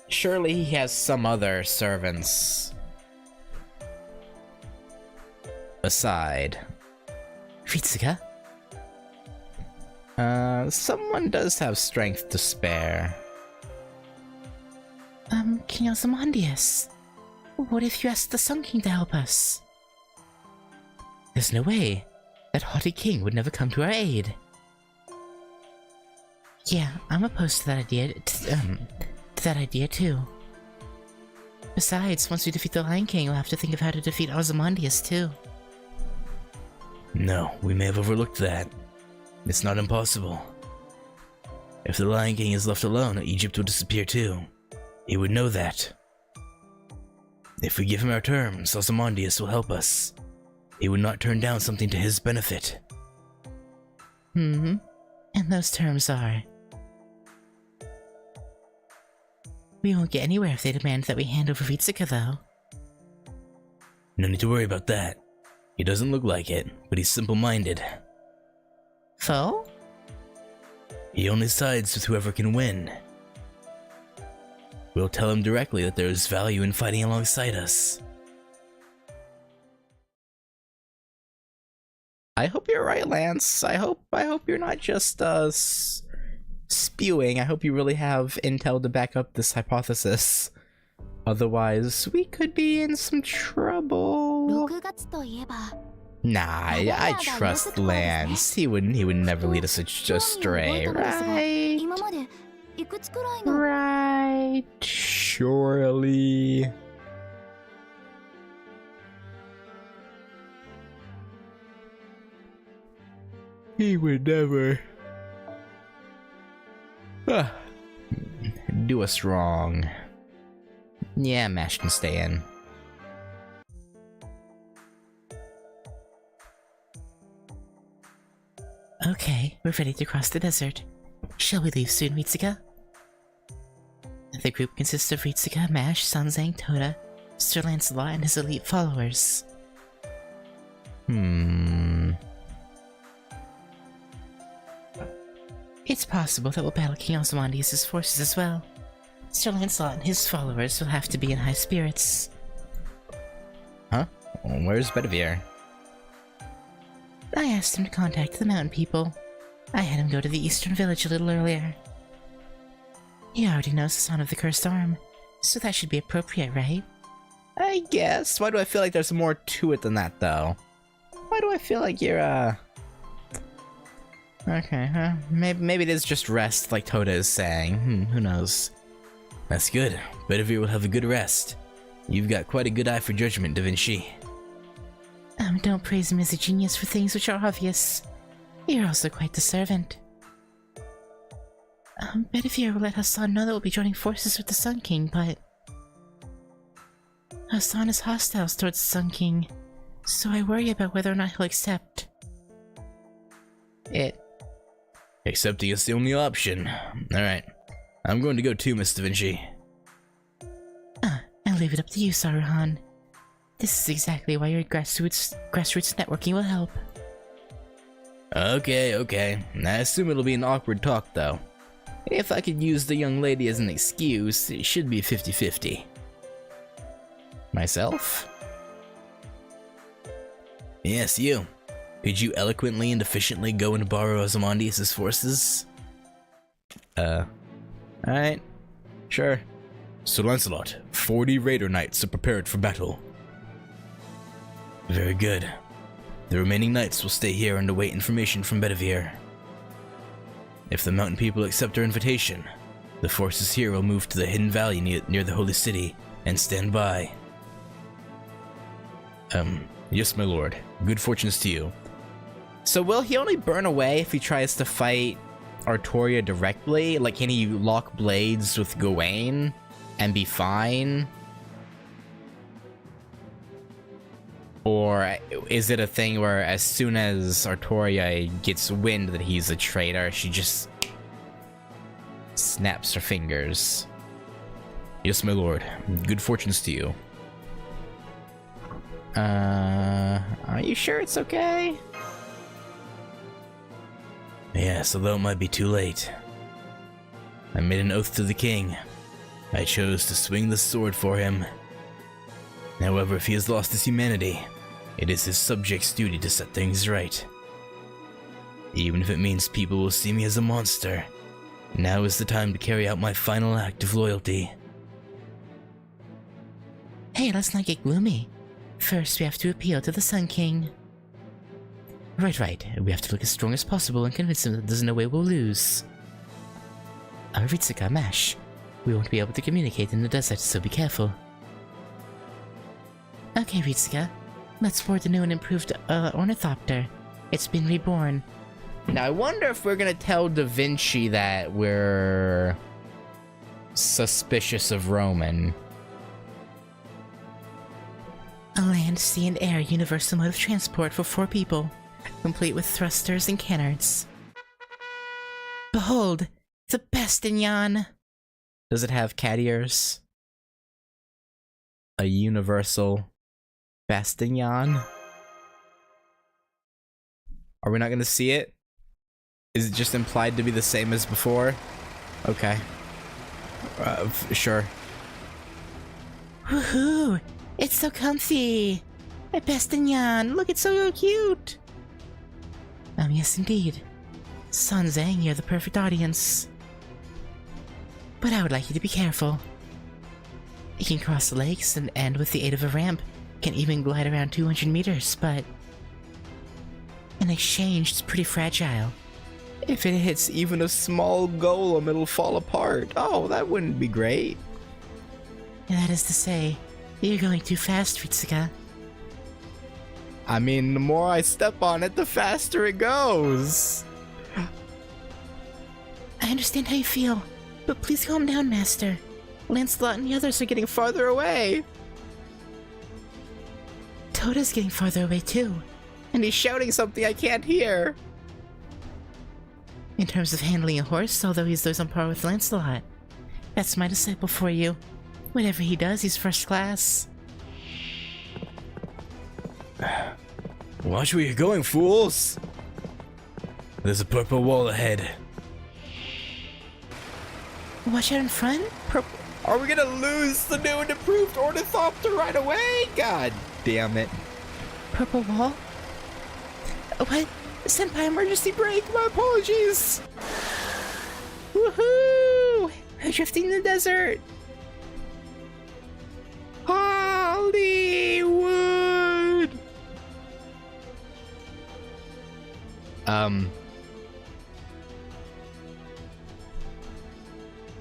S1: Surely he has some other servants aside.
S2: Ritsuka?
S1: Someone does have strength to spare.
S2: King Ozymandias. What if you asked the Sun King to help us? There's no way. That haughty king would never come to our aid. Yeah, I'm opposed to that idea, too. Besides, once we defeat the Lion King, we'll have to think of how to defeat Ozymandias, too.
S6: No, we may have overlooked that. It's not impossible. If the Lion King is left alone, Egypt will disappear too. He would know that. If we give him our terms, Ozymandias will help us. He would not turn down something to his benefit.
S2: And those terms are... We won't get anywhere if they demand that we hand over Ritsuka, though.
S6: No need to worry about that. He doesn't look like it, but he's simple-minded.
S2: So?
S6: He only sides with whoever can win. We'll tell him directly that there is value in fighting alongside us.
S1: I hope you're right, Lance. I hope you're not just spewing. I hope you really have intel to back up this hypothesis. Otherwise, we could be in some trouble.
S3: 6月といえば
S1: Nah, I trust Lance. He would never lead us astray, right?
S3: 今までいくつくらいの
S1: Right, surely. He would never do us wrong. Yeah, Mash can stay in.
S2: Okay, we're ready to cross the desert. Shall we leave soon, Ritsuka? The group consists of Ritsuka, Mash, Sanzang, Toda, Sir Lancelot, and his elite followers. It's possible that we'll battle King Ozymandias' forces as well. Sir Lancelot and his followers will have to be in high spirits.
S1: Huh? Where's Bedivere?
S2: I asked him to contact the mountain people. I had him go to the eastern village a little earlier. He already knows the sound of the cursed arm, so that should be appropriate, right?
S1: I guess. Why do I feel like there's more to it than that, though? Why do I feel like you're, Okay, huh? Maybe it is just rest, like Toda is saying. Who knows?
S6: That's good. Bedivere will have a good rest. You've got quite a good eye for judgment, Da Vinci.
S2: Don't praise him as a genius for things which are obvious. You're also quite the servant. Bedivere will let Hassan know that we'll be joining forces with the Sun King, but... Hassan is hostile towards the Sun King, so I worry about whether or not he'll accept.
S1: It.
S6: Accepting is the only option. Alright. I'm going to go too, Miss Da Vinci.
S2: I'll leave it up to you, Saruhan. This is exactly why your grassroots networking will help.
S6: Okay. I assume it'll be an awkward talk, though. If I could use the young lady as an excuse, it should be 50-50.
S1: Myself?
S6: Yes, you. Could you eloquently and efficiently go and borrow Ozymandias' forces?
S1: Alright. Sure.
S6: Sir Lancelot, 40 Raider Knights are prepared for battle. Very good. The remaining knights will stay here and await information from Bedivere. If the mountain people accept our invitation, the forces here will move to the hidden valley near the holy city and stand by. Yes, my lord. Good fortunes to you.
S1: So will he only burn away if he tries to fight Artoria directly? Like, can he lock blades with Gawain and be fine? Or is it a thing where as soon as Artoria gets wind that he's a traitor, she just snaps her fingers?
S6: Yes, my lord. Good fortunes to you.
S1: Are you sure it's okay?
S6: Yes, although it might be too late. I made an oath to the king. I chose to swing the sword for him. However, if he has lost his humanity, it is his subjects' duty to set things right. Even if it means people will see me as a monster, now is the time to carry out my final act of loyalty.
S2: Hey, let's not get gloomy. First, we have to appeal to the Sun King. Right. We have to look as strong as possible and convince him that there's no way we'll lose. Ritsuka, Mash. We won't be able to communicate in the desert, so be careful. Okay, Ritsuka. Let's board the new and improved Ornithopter. It's been reborn.
S1: Now, I wonder if we're gonna tell Da Vinci that we're suspicious of Roman.
S2: A land, sea, and air universal mode of transport for 4 people, complete with thrusters and canards. Behold, the Bastignon!
S1: Does it have cat ears? A universal Bastignon? Are we not gonna see it? Is it just implied to be the same as before? Okay. Sure.
S2: Woohoo! It's so comfy! A Bastignon! Look, it's so cute! Yes indeed. Sanzang, you're the perfect audience. But I would like you to be careful. You can cross the lakes and with the aid of a ramp, can even glide around 200 meters, but in exchange, it's pretty fragile.
S1: If it hits even a small golem, it'll fall apart. Oh, that wouldn't be great.
S2: And that is to say, you're going too fast, Ritsuka.
S1: I mean, the more I step on it, the faster it goes.
S2: I understand how you feel, but please calm down, Master. Lancelot and the others are getting farther away. Toda's getting farther away too.
S1: And he's shouting something I can't hear.
S2: In terms of handling a horse, although he's those on par with Lancelot. That's my disciple for you. Whatever he does, he's first class.
S6: Watch where you're going, fools! There's a purple wall ahead.
S2: Watch out in front?
S1: Are we gonna lose the new and improved Ornithopter right away? God damn it.
S2: Purple wall? What?
S1: Senpai, emergency brake! My apologies! Woohoo! We're drifting in the desert! Hollywood!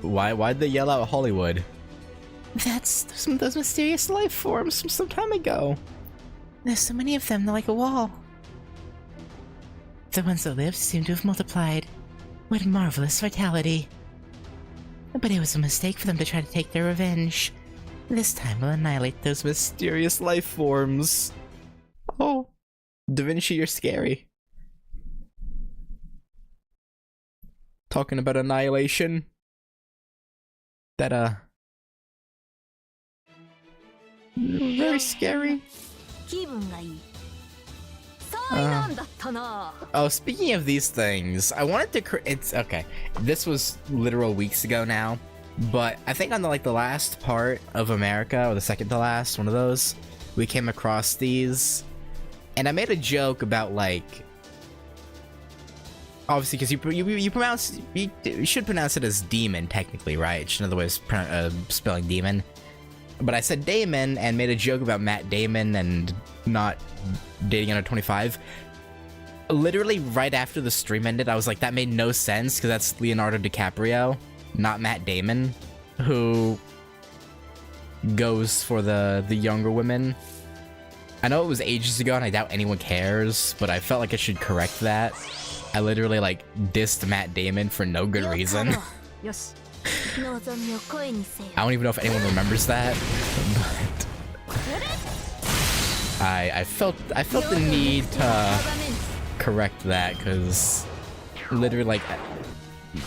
S1: Why'd they yell out Hollywood?
S2: That's those mysterious life forms from some time ago. There's so many of them, they're like a wall. The ones that lived seem to have multiplied. What marvelous vitality. But it was a mistake for them to try to take their revenge. This time we'll annihilate those
S1: Mysterious life forms. Oh, Da Vinci, you're scary. Talking about annihilation. That, very scary. Oh, speaking of these things, I wanted to it's okay. This was literal weeks ago now, but I think on the last part of America, or the second to last, one of those, we came across these, and I made a joke about obviously because you should pronounce it as demon technically, right? It's another way of spelling demon. but I said Damon and made a joke about Matt Damon and not dating under 25. Literally right after the stream ended, I was like, that made no sense because that's Leonardo DiCaprio, not Matt Damon, who goes for the younger women. I know it was ages ago and I doubt anyone cares, but I felt like I should correct that. I literally like dissed Matt Damon for no good reason. I don't even know if anyone remembers that, but I felt the need to correct that because literally like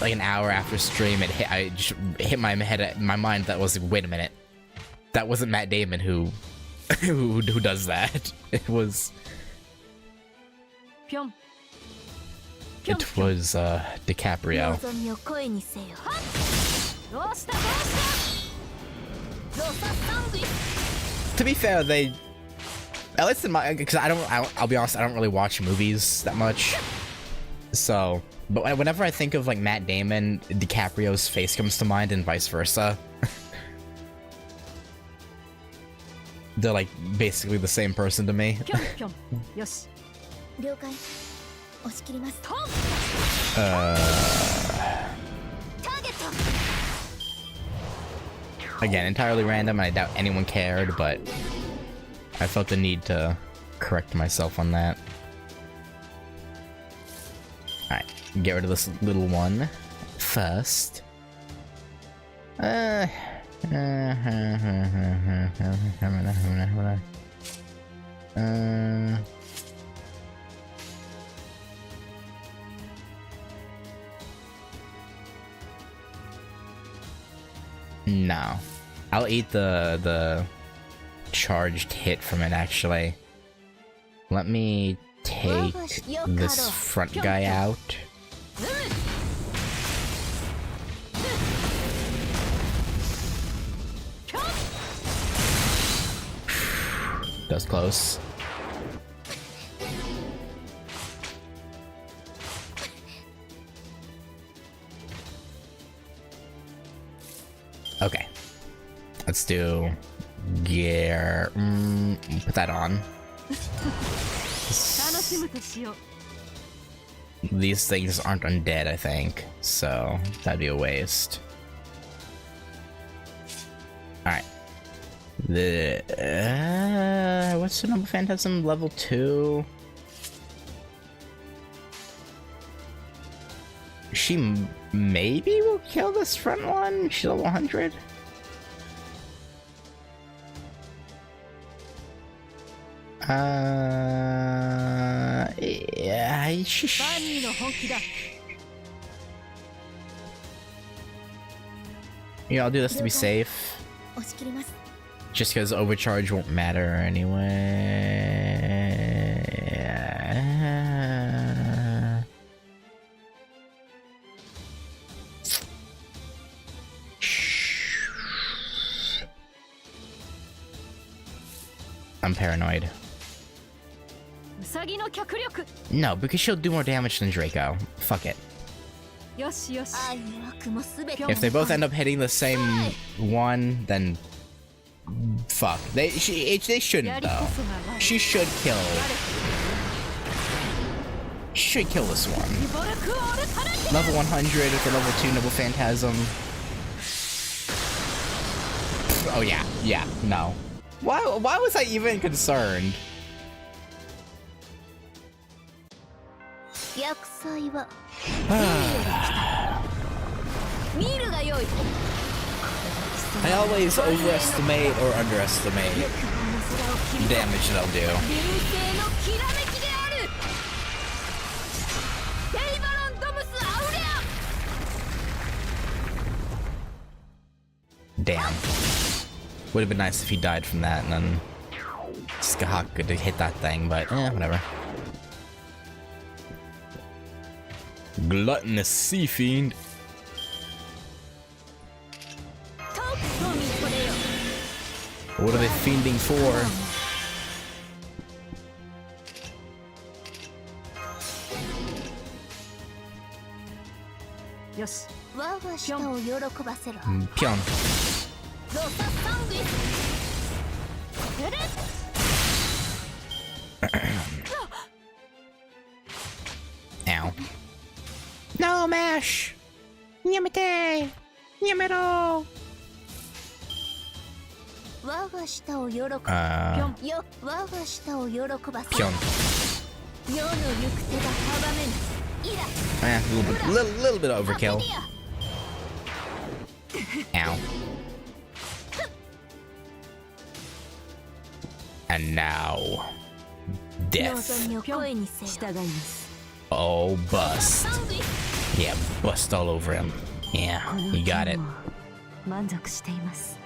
S1: an hour after stream I just hit my mind that was like, wait a minute, that wasn't Matt Damon who does that. It was DiCaprio. To be fair, they, at least in my, because I'll be honest, I don't really watch movies that much. So, but whenever I think of like Matt Damon, DiCaprio's face comes to mind and vice versa. They're like basically the same person to me. Again, entirely random, and I doubt anyone cared, but I felt the need to correct myself on that. Alright, get rid of this little one first. No. I'll eat the charged hit from it, actually. Let me take this front guy out. That was close. Okay. Let's do gear. Put that on. These things aren't undead, I think, so that'd be a waste. Alright. What's the Noble Phantasm? Level 2? She maybe will kill this front one? She's level 100? Yeah, yeah, I'll do this to be safe. Just because overcharge won't matter anyway. I'm paranoid. No, because she'll do more damage than Draco. Fuck it. If they both end up hitting the same one, then fuck. They shouldn't though. She should kill. She should kill this one. Level 100 for level 2 Noble Phantasm. Oh yeah, no. Why was I even concerned? I always overestimate or underestimate damage that I'll do. Damn. Would have been nice if he died from that and then GACHA could hit that thing, but whatever. Gluttonous Sea Fiend. What are they fiending for?
S5: Yes.
S1: Pion.
S3: ロササングイス。
S1: Ow. No, Mash! Yamete! Yamero!
S3: 我が舌を喜ぶ。ぴょん。よ、我が舌を喜ばせ。
S1: Pion.
S3: 世の行く手が阻めぬ。イラ。
S1: A little bit overkill. Ow. And now,
S3: 望
S1: death.
S3: みを声にせよ。
S5: 従います。
S1: Oh, bust.
S3: サングイス。
S1: Yeah, bust all over him. Yeah,
S5: この
S1: you got it.
S5: 件も満足しています。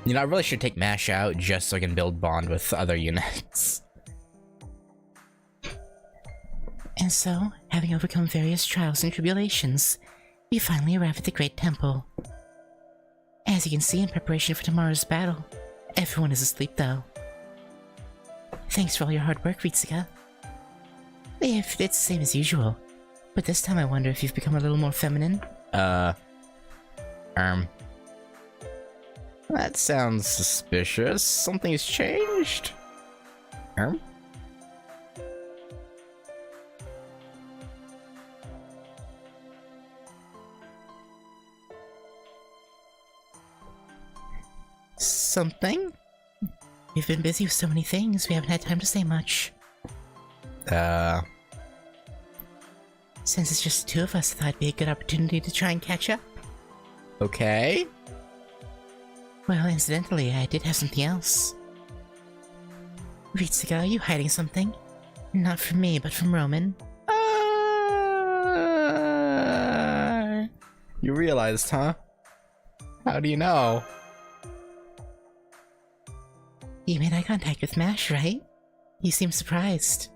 S1: You know, I really should take Mash out just so I can build bond with other units.
S2: And so, having overcome various trials and tribulations, we finally arrive at the Great Temple. As you can see, in preparation for tomorrow's battle, everyone is asleep though. Thanks for all your hard work, Ritsuka. It's the same as usual, but this time I wonder if you've become a little more feminine.
S1: That sounds suspicious. Something's changed.
S2: Something? We've been busy with so many things, we haven't had time to say much. Since it's just the two of us, I thought it'd be a good opportunity to try and catch up.
S1: Okay.
S2: Well, incidentally, I did have something else. Ritsuka, are you hiding something? Not from me, but from Roman.
S1: You realized, huh? How do you know?
S2: You made eye contact with Mash, right? You seem surprised.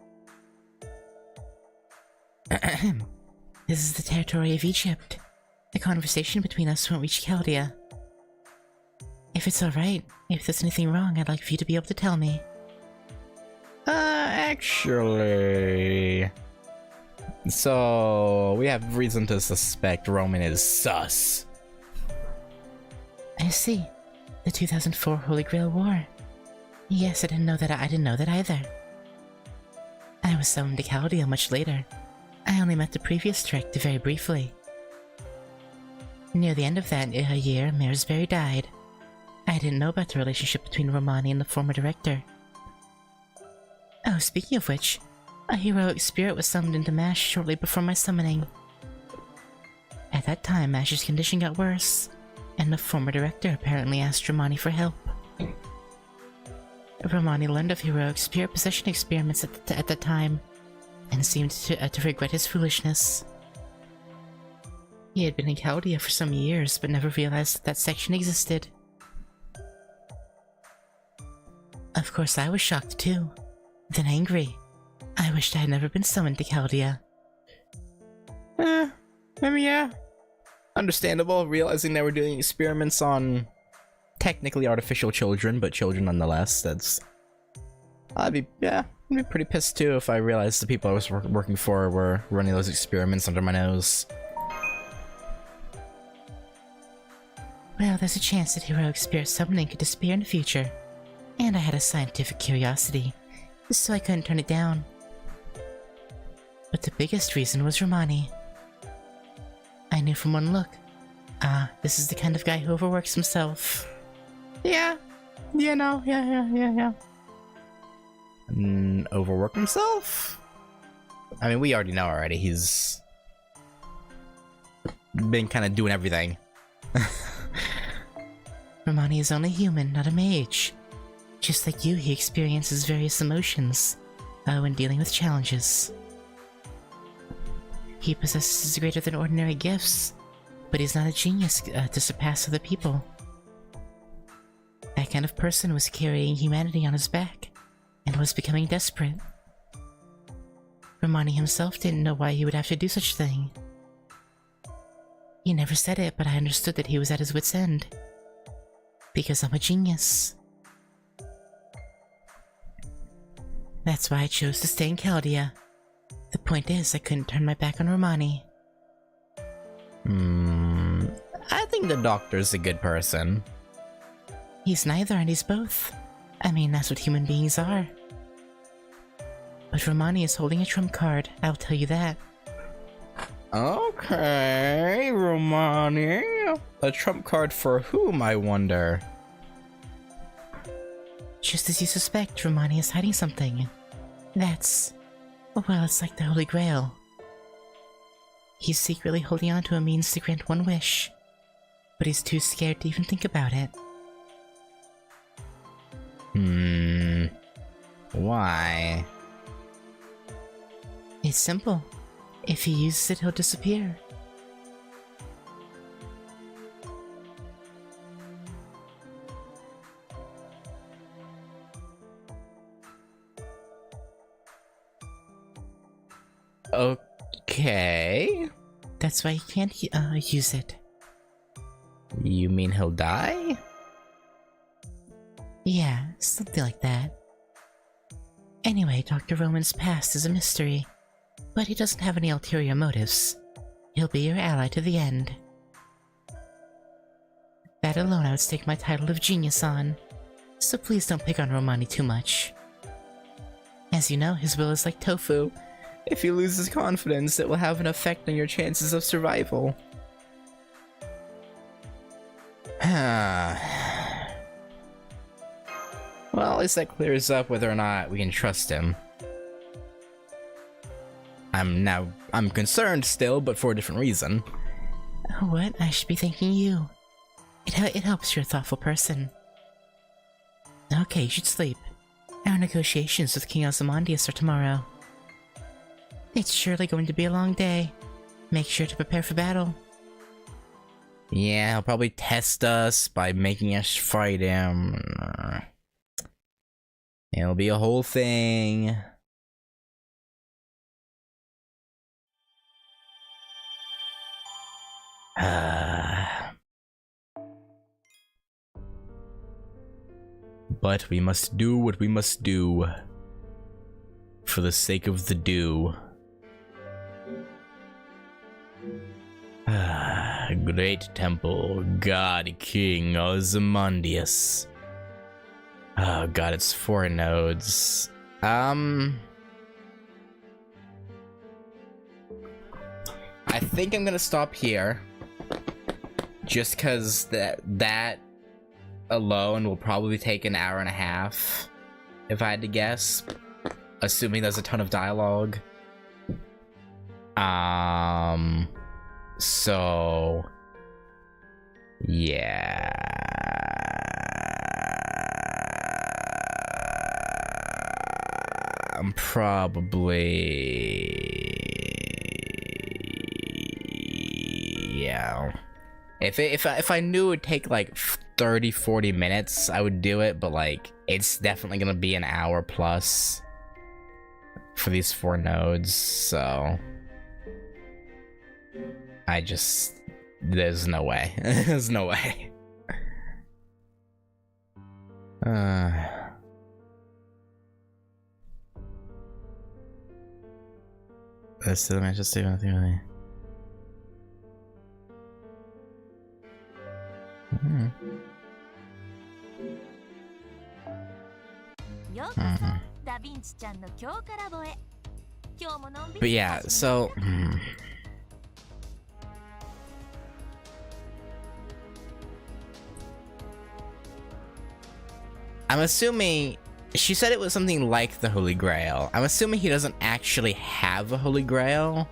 S2: This is the territory of Egypt. The conversation between us won't reach Chaldea. If it's alright, if there's anything wrong, I'd like for you to be able to tell me.
S1: Actually... So, we have reason to suspect Roman is sus.
S2: I see. The 2004 Holy Grail War. Yes, I didn't know that either. I was summoned to Chaldea much later. I only met the previous director very briefly. Near the end of that year, Maresbury died. I didn't know about the relationship between Romani and the former director. Oh, speaking of which, a heroic spirit was summoned into Mash shortly before my summoning. At that time, Mash's condition got worse, and the former director apparently asked Romani for help. Romani learned of heroic spirit possession experiments at the time, and seemed to regret his foolishness. He had been in Chaldea for some years, but never realized that section existed. Of course, I was shocked too, then angry. I wished I had never been summoned to Chaldea.
S1: I mean, yeah. Understandable, realizing they were doing experiments on technically artificial children, but children nonetheless. That's... I'd be pretty pissed too if I realized the people I was working for were running those experiments under my nose.
S2: Well, there's a chance that heroic spirit summoning could disappear in the future. And I had a scientific curiosity, so I couldn't turn it down. But the biggest reason was Romani. I knew from one look. This is the kind of guy who overworks himself.
S1: Yeah. Overwork himself? I mean, we already know already. He's been kind of doing everything.
S2: Romani is only human, not a mage. Just like you, he experiences various emotions when dealing with challenges. He possesses greater than ordinary gifts, but he's not a genius to surpass other people. That kind of person was carrying humanity on his back, and was becoming desperate. Romani himself didn't know why he would have to do such a thing. He never said it, but I understood that he was at his wit's end. Because I'm a genius. That's why I chose to stay in Chaldea. The Point is, I couldn't turn my back on Romani.
S1: I think the doctor's a good person.
S2: He's neither and he's both. I mean, that's what human beings are. But Romani is holding a trump card, I'll tell you that.
S1: Okay, Romani. A trump card for whom, I wonder?
S2: Just as you suspect, Romani is hiding something. That's... well, it's like the Holy Grail. He's secretly holding on to a means to grant one wish, but he's too scared to even think about it.
S1: Why?
S2: It's simple. If he uses it, he'll disappear.
S1: Okay.
S2: That's why he can't use it.
S1: You mean he'll die?
S2: Yeah, something like that. Anyway, Dr. Roman's past is a mystery, but he doesn't have any ulterior motives. He'll be your ally to the end. That alone I would stake my title of genius on, so please don't pick on Romani too much. As you know, his will is like tofu.
S1: If he loses confidence, it will have an effect on your chances of survival. Well, at least that clears up whether or not we can trust him. I'm concerned still, but for a different reason.
S2: What? I should be thanking you. It helps you're a thoughtful person. Okay, you should sleep. Our negotiations with King Ozymandias are tomorrow. It's surely going to be a long day. Make sure to prepare for battle.
S1: Yeah, he'll probably test us by making us fight him. It'll be a whole thing. But we must do what we must do. For the sake of the do. Great temple, God King Ozymandias. Oh god, it's 4 nodes. I think I'm gonna stop here. Just cause that alone will probably take an hour and a half, if I had to guess. Assuming there's a ton of dialogue. So yeah. I'm probably, yeah. If I knew it would take like 30-40 minutes, I would do it, but like it's definitely gonna be an hour plus for these 4 nodes, so there's no way. There's no way. Let's still manage to save anything really. But yeah, so I'm assuming she said it was something like the Holy Grail. I'm assuming he doesn't actually have a Holy Grail.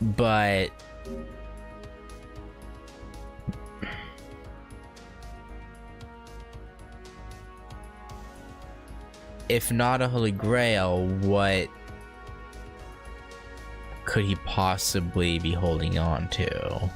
S1: But if not a Holy Grail, what could he possibly be holding on to?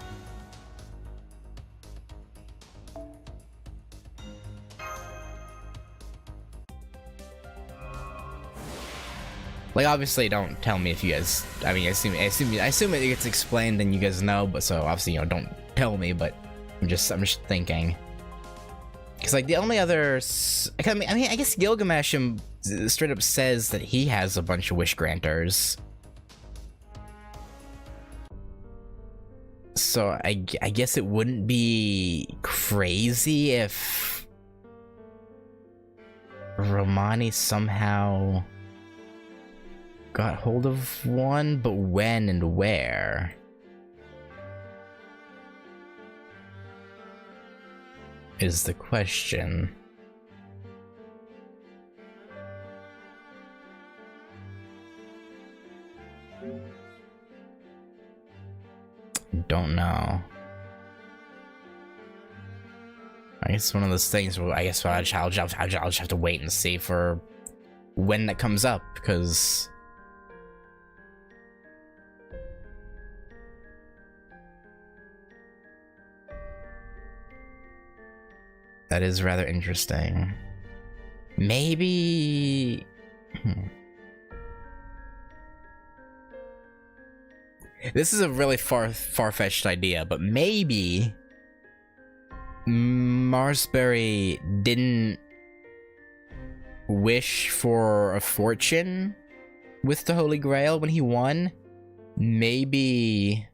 S1: Like, obviously, don't tell me if you guys. I mean, I assume it gets explained and you guys know. But so obviously, don't tell me. But I'm just thinking. Because, like, the only other... I mean, I guess Gilgamesh straight up says that he has a bunch of wish granters. So, I guess it wouldn't be crazy if Romani somehow got hold of one, but when and where? Is the question. Don't know. I guess one of those things where I guess I'll just have to wait and see for when that comes up, because that is rather interesting. Maybe... This is a really far-fetched idea, but maybe Marsbury didn't wish for a fortune with the Holy Grail when he won. Maybe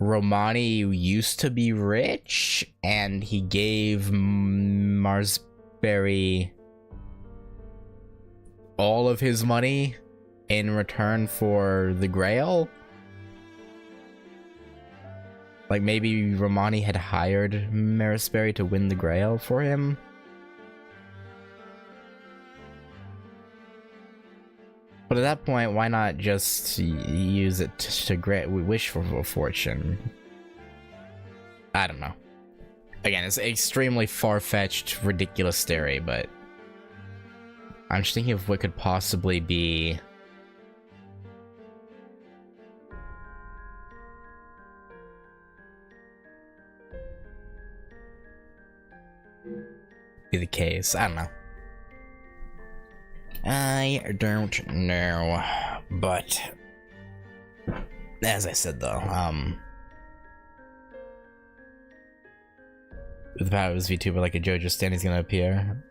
S1: Romani used to be rich, and he gave Marsbury all of his money in return for the Grail. Like, maybe Romani had hired Marisbury to win the Grail for him. But at that point, why not just use it to wish for a fortune? I don't know. Again, it's an extremely far-fetched, ridiculous theory, but I'm just thinking of what could possibly be the case. I don't know. I don't know, but as I said though, with the power of his VTuber like a JoJo stand, he's gonna appear.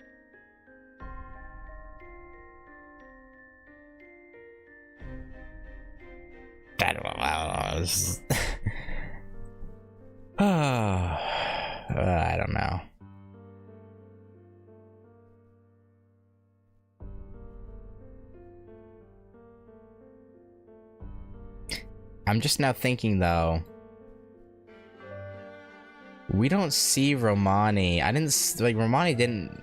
S1: I don't know. This is I don't know. I'm just now thinking though, we don't see Romani. Romani didn't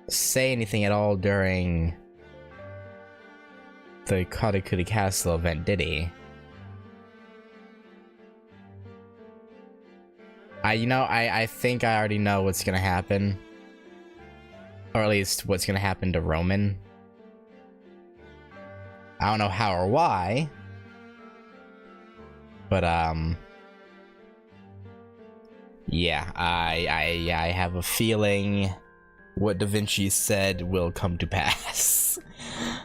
S1: say anything at all during the Katakuri Castle event, did he? I think I already know what's gonna happen. Or at least what's gonna happen to Roman. I don't know how or why. But, yeah, I have a feeling what Da Vinci said will come to pass.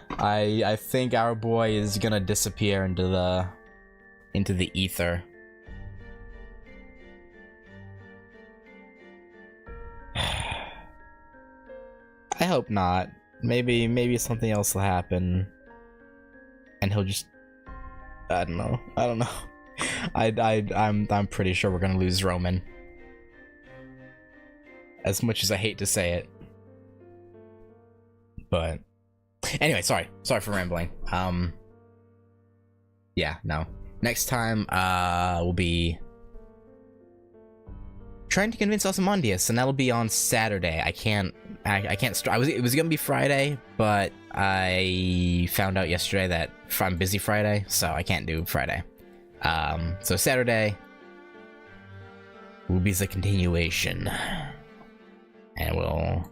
S1: I think our boy is gonna disappear into the ether. I hope not. Maybe something else will happen, and he'll just... I don't know. I'm pretty sure we're gonna lose Roman. As much as I hate to say it. But anyway, sorry for rambling. Yeah, no. Next time we'll be trying to convince Ozymandias, and that'll be on Saturday. It was gonna be Friday, but I found out yesterday that I'm busy Friday, so I can't do Friday. So Saturday will be the continuation, and we'll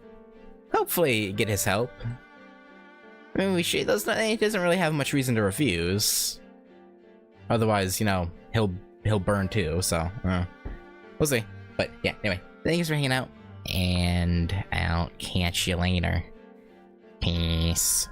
S1: hopefully get his help. I mean, he doesn't really have much reason to refuse. Otherwise, he'll burn too. So we'll see. But yeah, anyway, thanks for hanging out, and I'll catch you later. Peace.